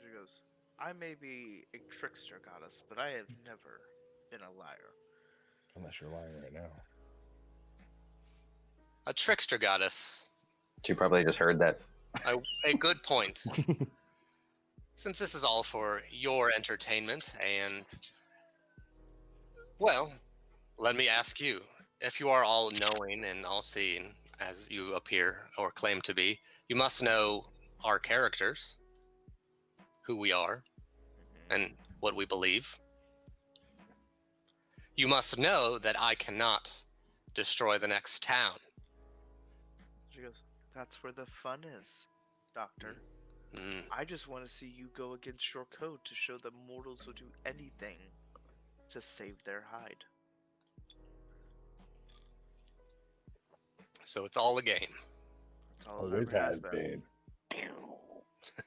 She goes, I may be a trickster goddess, but I have never been a liar. Unless you're lying right now. A trickster goddess. She probably just heard that. A good point. Since this is all for your entertainment, and... Well, let me ask you. If you are all-knowing and all-seeing, as you appear or claim to be, you must know our characters, who we are, and what we believe. You must know that I cannot destroy the next town. She goes, that's where the fun is, Doctor. Mm. I just want to see you go against your code to show that mortals will do anything to save their hide. So it's all a game. That's all it Always ever has been.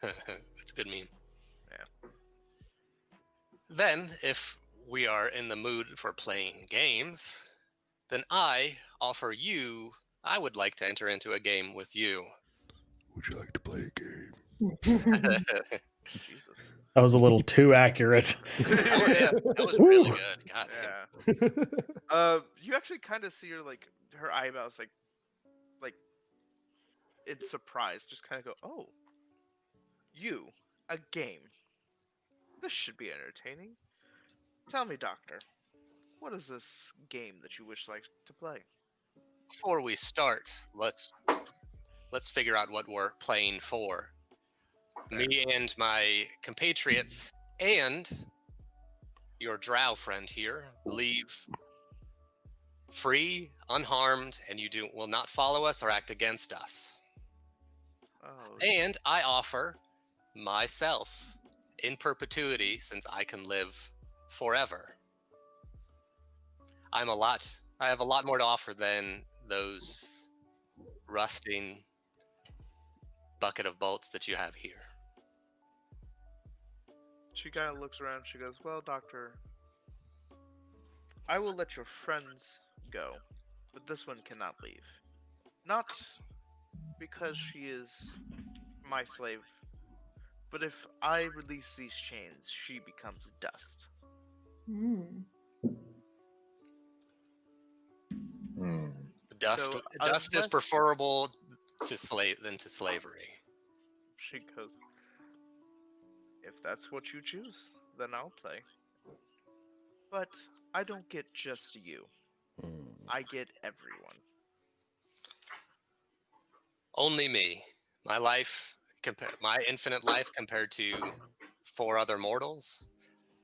That's a good meme. Yeah. Then, if we are in the mood for playing games, then I would like to enter into a game with you. Would you like to play a game? Jesus. That was a little too accurate. Oh, yeah, that was really good. God damn. Yeah. You actually kind of see her, like, her eyebrows, like in surprise, just kind of go, oh, you, a game. This should be entertaining. Tell me, Doctor, what is this game that you wish like to play? Before we start, let's figure out what we're playing for. Me and my compatriots and your drow friend here leave free, unharmed, and you will not follow us or act against us. Oh, And I offer myself in perpetuity, since I can live forever. I have a lot more to offer than those rusting bucket of bolts that you have here. she kind of looks around. She goes, well, Doctor, I will let your friends go, but this one cannot leave. Not because she is my slave, but if I release these chains, she becomes dust. Mm. Hmm. Dust So, is unless- preferable to slavery. She goes, if that's what you choose, then I'll play. But I don't get just you. I get everyone. Only me. My life, my infinite life compared to 4 other mortals,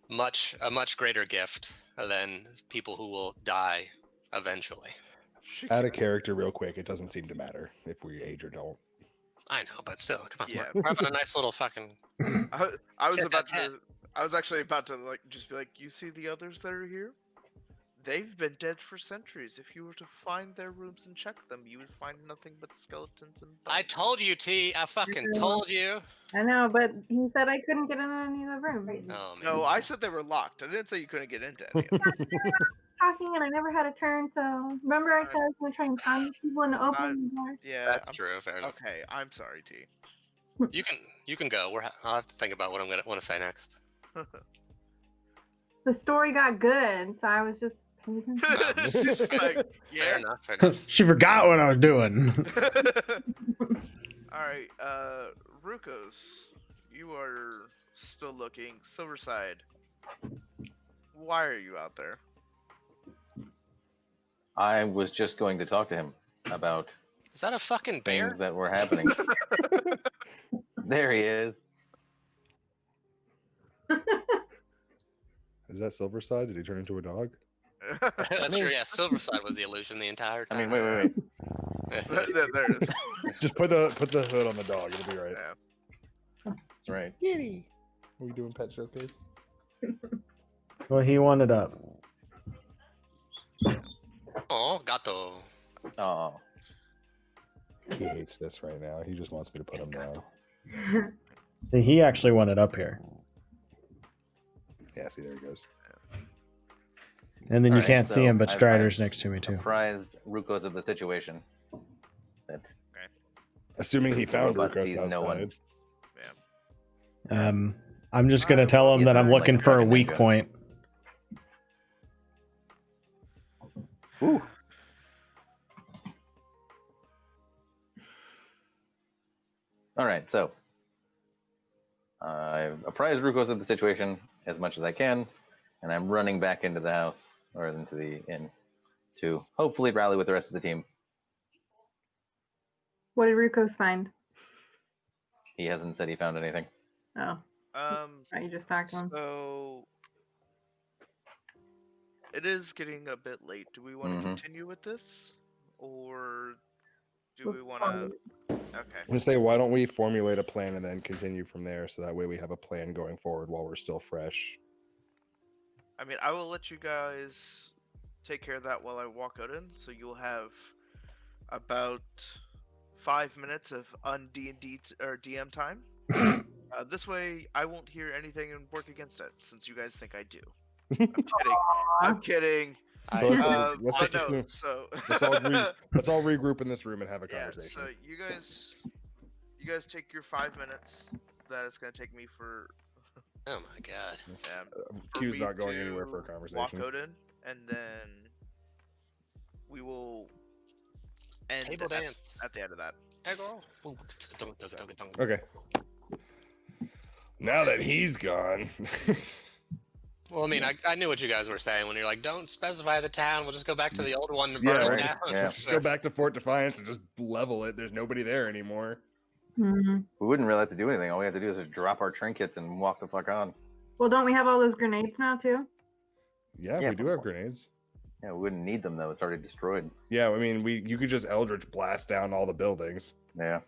a much greater gift than people who will die eventually. She Add a character real quick. It doesn't seem to matter if we age or don't. I know, but still, come on. Yeah. We're having a nice little fucking... I was Tit-tat-tat. I was actually about to just be like, you see the others that are here? They've been dead for centuries. If you were to find their rooms and check them, you would find nothing but skeletons and bones. I told you, T. I fucking told you. I know, but he said I couldn't get in any of the rooms. Oh, man. No, I said they were locked. I didn't say you couldn't get into any of them. Talking and I never had a turn, so remember I said I was going to try and find people and open the door? Yeah, That's true, fair enough. Okay, I'm sorry, T. You can go. I'll have to think about what I'm gonna want to say next. The story got good, so I was just paying attention. She's just like, Fair yeah. enough. Fair enough. She forgot what I was doing. All right, Rukos, you are still looking. Silverside, why are you out there? I was just going to talk to him about Is that a fucking bear? things that were happening. There he is. Is that Silverside? Did he turn into a dog? That's true. Yeah, Silverside was the illusion the entire I time. mean, wait. there it is. Just put the hood on the dog. It'll be right. Yeah. That's right. Kitty. Are we doing pet showcase? Well, he wanted up. Oh, gato. Oh, He hates this right now. He just wants me to put him down. He actually wanted up here. Yeah, see, there he goes. And then you Alright, can't see so him, but I've Strider's next to me too. Apprised Rukos of the situation. That Assuming he found robot Rukos sees no one. outside. Yeah. I'm just gonna I tell will him that I'm like a looking for a fucking weak ninja. point. Ooh. All right, so I've apprised Rukos of the situation as much as I can, and I'm running back into the house or into the inn to hopefully rally with the rest of the team. What did Rukos find? He hasn't said he found anything. Oh, Um. you just talked to him. So it is getting a bit late. Do we want to Mhm. continue with this, or do we Let's want call to? it. Okay. And say, why don't we formulate a plan and then continue from there, so that way we have a plan going forward while we're still fresh. I mean, I will let you guys take care of that while I walk out in. So you'll have about 5 minutes of D&D or DM time. This way, I won't hear anything and work against it, since you guys think I do. I'm kidding. I'm kidding. So let's, But just no, assume, so let's all regroup in this room and have a yeah. conversation. So you guys take your 5 minutes. That it's gonna take me for. Oh my god. For Q's me not going anywhere for a to conversation. Walk out in, and then we will end Table dance. at the end of that. Okay. Now that he's gone. Well, I mean, I knew what you guys were saying when you're like, don't specify the town. We'll just go back to the old one and burn Yeah, it right. down. Yeah. Just go back to Fort Defiance and just level it. There's nobody there anymore. Mhm. We wouldn't really have to do anything. All we have to do is just drop our trinkets and walk the fuck on. Well, don't we have all those grenades now too? Yeah, Yeah, we do have grenades. Yeah, we wouldn't need them though. It's already destroyed. Yeah, I mean, you could just Eldritch blast down all the buildings, Yeah.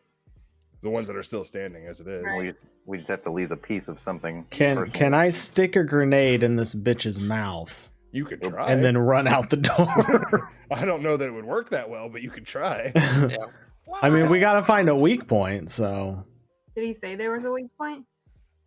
the ones that are still standing as it is. Right. We just have to leave a piece of something. Can personal. I stick a grenade in this bitch's mouth You could try. and then run out the door? I don't know that it would work that well, but you could try. I mean, we gotta find a weak point, so Did he say there was a weak point?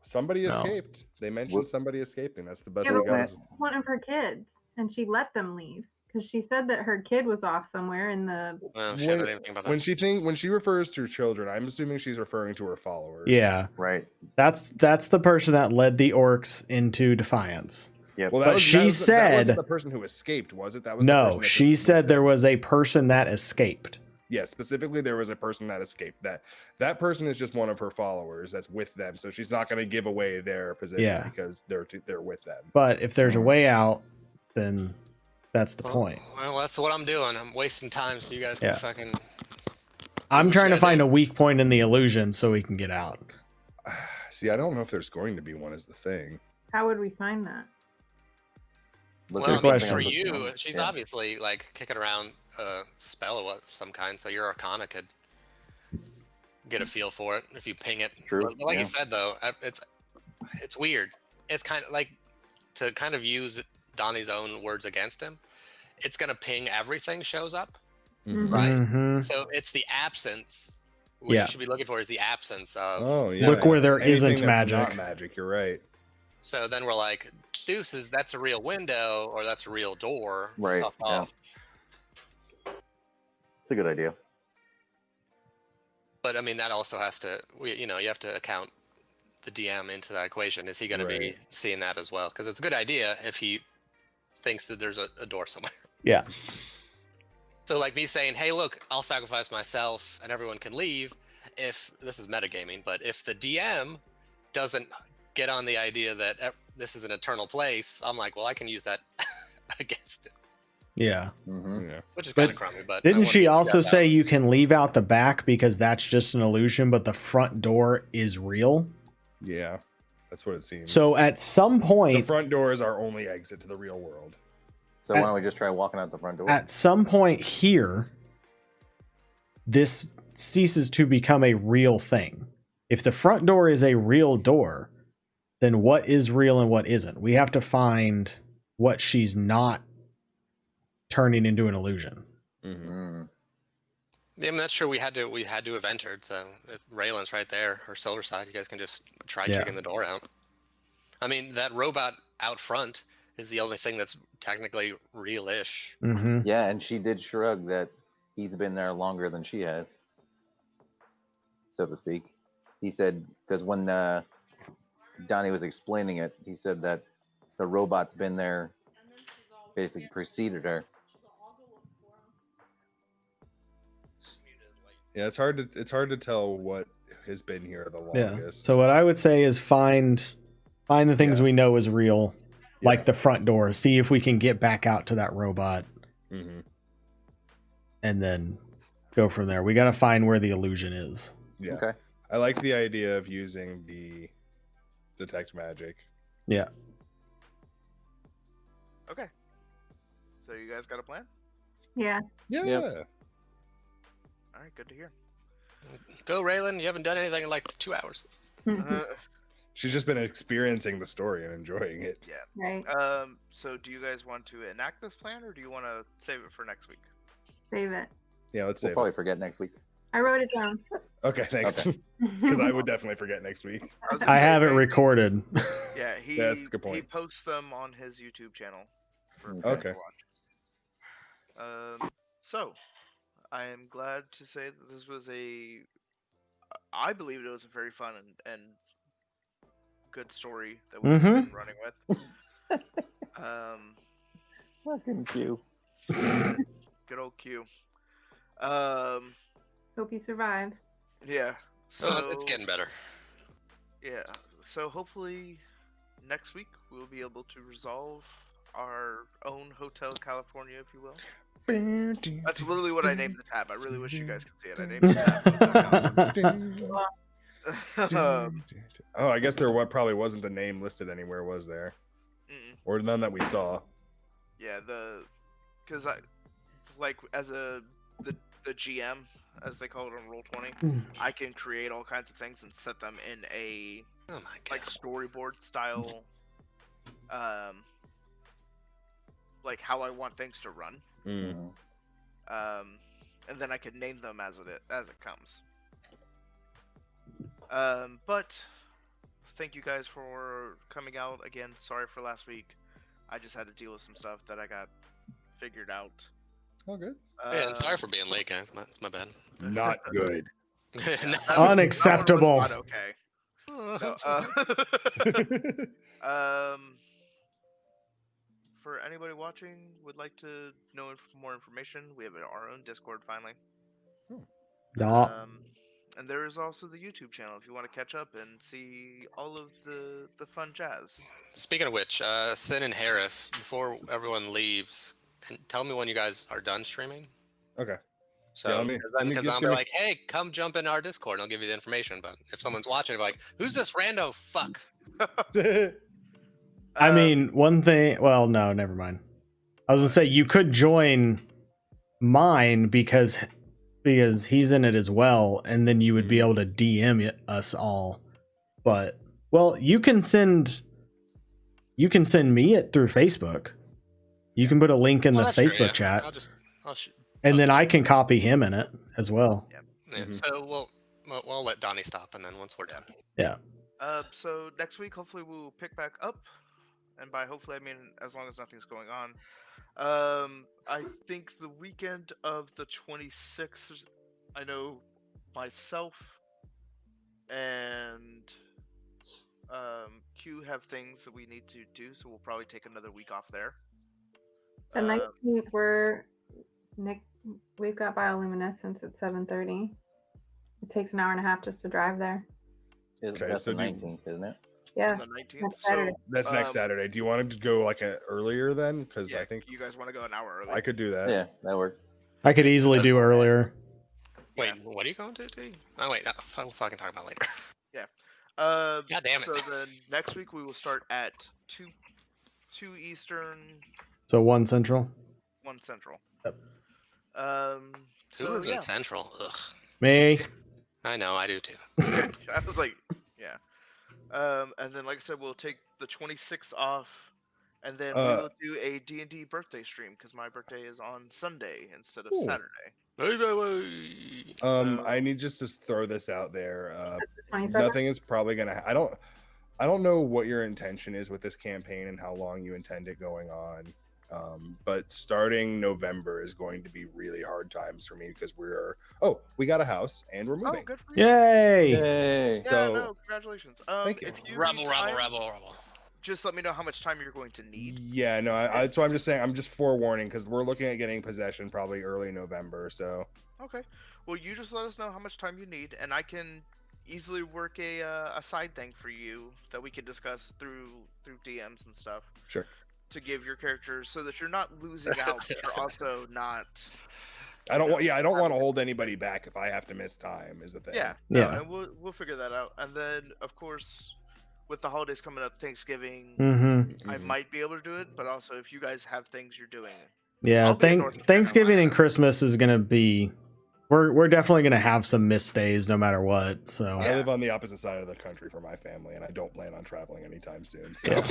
Somebody No. escaped. They mentioned somebody escaping. That's the best Yeah, we but got. what about one of her kids, and she let them leave because she said that her kid was off somewhere in the. Oh, shit, I didn't even think about that. When she refers to children, I'm assuming she's referring to her followers. yeah, Right. that's the person that led the orcs into Defiance. Yep. Well, But she that said- wasn't the person who escaped, was it? That was the No, person that she just- said there was a person that escaped. Yeah, specifically there was a person that escaped. That person is just one of her followers that's with them, so she's not going to give away their position Yeah. because they're with them. But if there's a way out, then that's the point. Well, that's what I'm doing. I'm wasting time so you guys can Yeah. fucking. I'm what trying to you find do. a weak point in the illusion so we can get out. See, I don't know if there's going to be one. Is the thing. How would we find that? Look Well, at I mean, question. for something on the- you, she's yeah. obviously like kicking around a spell of some kind, so your Arcana could get a feel for it if you ping it. True, But like yeah. you said, though, it's weird. It's kind of like to kind of use Donnie's own words against him. It's gonna ping everything shows up, Mhm. right? Mhm. So it's the absence. What Yeah. you should be looking for is the absence of. Oh yeah. Look where there Anything isn't that's magic. Not magic. You're right. So then we're like, deuces, that's a real window or that's a real door. Right, Fuck yeah. off. It's a good idea. But I mean, that also has to, you have to account the DM into that equation. Is he going to be Right. seeing that as well? Because it's a good idea if he thinks that there's a door somewhere. Yeah. So like me saying, hey, look, I'll sacrifice myself and everyone can leave. If this is metagaming, but if the DM doesn't get on the idea that this is an eternal place, I'm like, well, I can use that against it, Yeah. Mm-hmm. Yeah. which is But kind of crummy. But I Didn't wanna she be also that say balanced. you can leave out the back because that's just an illusion, but the front door is real? Yeah. That's what it seems. So at some the point, front door is our only exit to the real world. So why don't we just try walking out the front door? at some point here, this ceases to become a real thing. If the front door is a real door, then what is real and what isn't? We have to find what she's not turning into an illusion. Mm-hmm. Mm. Yeah, I mean, that's true. We had to have entered. So if Raylan's right there, or Silver Side, you guys can just try Yeah. kicking the door out. I mean, that robot out front is the only thing that's technically real-ish. Mm-hmm. Yeah, and she did shrug that he's been there longer than she has, so to speak. He said, because when Donnie was explaining it, he said that the robot's been there, basically preceded her. Yeah, it's hard to tell what has been here the Yeah. longest. So what I would say is find the things Yeah. we know is real, like Yeah. the front door. See if we can get back out to that robot, Mm-hmm. and then go from there. We got to find where the illusion is. Yeah. Okay. I like the idea of using the detect magic. Yeah. Okay. So you guys got a plan? Yeah. Yeah. Yep. All right, good to hear. Go, Raylan. You haven't done anything in like 2 hours. She's just been experiencing the story and enjoying it. Yeah. Right. So do you guys want to enact this plan, or do you want to save it for next week? Save it. Yeah, let's We'll say. probably forget next week. I wrote it down. Okay, thanks. Okay. Because I would definitely forget next week. was gonna I say, have it maybe- recorded. Yeah, he Yeah, that's a good he point. posts them on his YouTube channel for Okay. people Okay. to watch. So I am glad to say that this was I believe it was a very fun and good story that we've Mhm. been running with. Fucking Q. Good old Q. Hope you survive. Yeah. So Oh, it's getting better. yeah. So hopefully next week we'll be able to resolve our own Hotel California, if you will. That's literally what I named the tab. I really wish you guys could see it. I named the tab. Oh, I guess there probably wasn't a name listed anywhere, was there? Mm, Or none that we saw. yeah, because I like as the GM, as they call it on Roll20, I can create all kinds of things and set them in a Oh my god. like storyboard style, like how I want things to run. Mm. And then I can name them as it comes. But thank you guys for coming out again. Sorry for last week. I just had to deal with some stuff that I got figured out. All good. Yeah, and sorry for being late, guys. It's my bad. Not good. That was- Unacceptable. that one was not okay. No, for anybody watching would like to know more information, we have our own Discord finally. No. And there is also the YouTube channel if you want to catch up and see all of the fun jazz. Speaking of which, Sin and Harris, before everyone leaves, tell me when you guys are done streaming. Okay. So, Yeah, let me because just I'll give be me- like, hey, come jump in our Discord and I'll give you the information. But if someone's watching, they'll be like, who's this rando fuck? I mean, one thing. Well, no, never mind. I was gonna say you could join mine because he's in it as well, and then you would be able to DM us all. But well, you can send me it through Facebook. You can put a link in Well, the that's true, Facebook yeah. chat, I'll shoot. and then I can copy him in it as well. Yeah, Mhm. so we'll let Donnie stop, and then once we're done. Yeah. So next week, hopefully, we'll pick back up, and by hopefully, I mean as long as nothing's going on. I think the weekend of the 26th, I know myself and Q have things that we need to do, so we'll probably take another week off there. The 19th, we've got bioluminescence at 7:30. It takes an hour and a half just to drive there. Okay, That's so the do you- 19th, isn't it? Yeah. On the 19th. Next Saturday. That's next Um, Saturday. Do you want to go like earlier then? Because Yeah, I think you guys want to go an hour early. I could do that. Yeah, that works. I could easily do earlier. Wait, Yeah. what are you going to do? Oh wait, we'll fucking talk about it later. God damn it. So then next week we will start at 2 Eastern, So 1 Central. 1 Central. Yep. Who So lives yeah, in Central? Ugh. Me. I know, I do too. I was like, yeah. And then like I said, we'll take the 26th off, and then we will do a D&D birthday stream because my birthday is on Sunday instead of Ooh. Saturday. So, I need just to throw this out there. 27th. Nothing is probably gonna. I don't. I don't know what your intention is with this campaign and how long you intend it going on. But starting November is going to be really hard times for me because we got a house and we're Oh, moving. good for you. Yay! Yay! Yeah, So- no, congratulations. Thank you. If you Rebel, need rebel, time, rebel. just let me know how much time you're going to need. Yeah, no, so I'm just saying, I'm just forewarning because we're looking at getting possession probably early November. So Okay. Well, you just let us know how much time you need, and I can easily work a side thing for you that we can discuss through DMs and stuff sure. to give your characters so that you're not losing out, but you're also not. I don't want. Yeah, I don't want to having- hold anybody back if I have to miss time. Is the thing. Yeah. Yeah. And we'll figure that out, and then of course, with the holidays coming up, Thanksgiving, Mm-hmm. I Mhm. might be able to do it, but also if you guys have things you're doing, Yeah, I'll be in North Thanksgiving and Carolina. Christmas is gonna be. We're definitely gonna have some missed days no matter what. So I Yeah. live on the opposite side of the country from my family, and I don't plan on traveling anytime soon. So Yeah.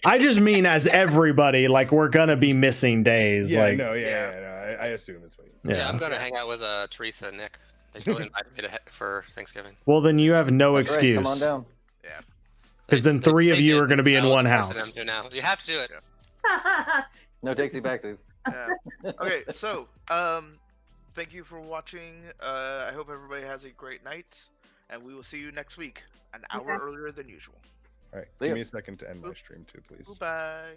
I just mean as everybody, like we're gonna be missing days. yeah, like no, Yeah. no, I assume it's what you. Yeah, I'm yeah. going to hang out with Teresa and Nick. They totally invited me for Thanksgiving. Well, then you have no That's right, excuse. come on down. Because then three of They you did, are going to be in now one it's forcing house. them to now. You have to do it. No takesy backsies. Yeah. Okay, so thank you for watching. I hope everybody has a great night, and we will see you next week, an hour Okay. earlier than usual. All right, See give ya. me a second to end my stream too, please. Goodbye.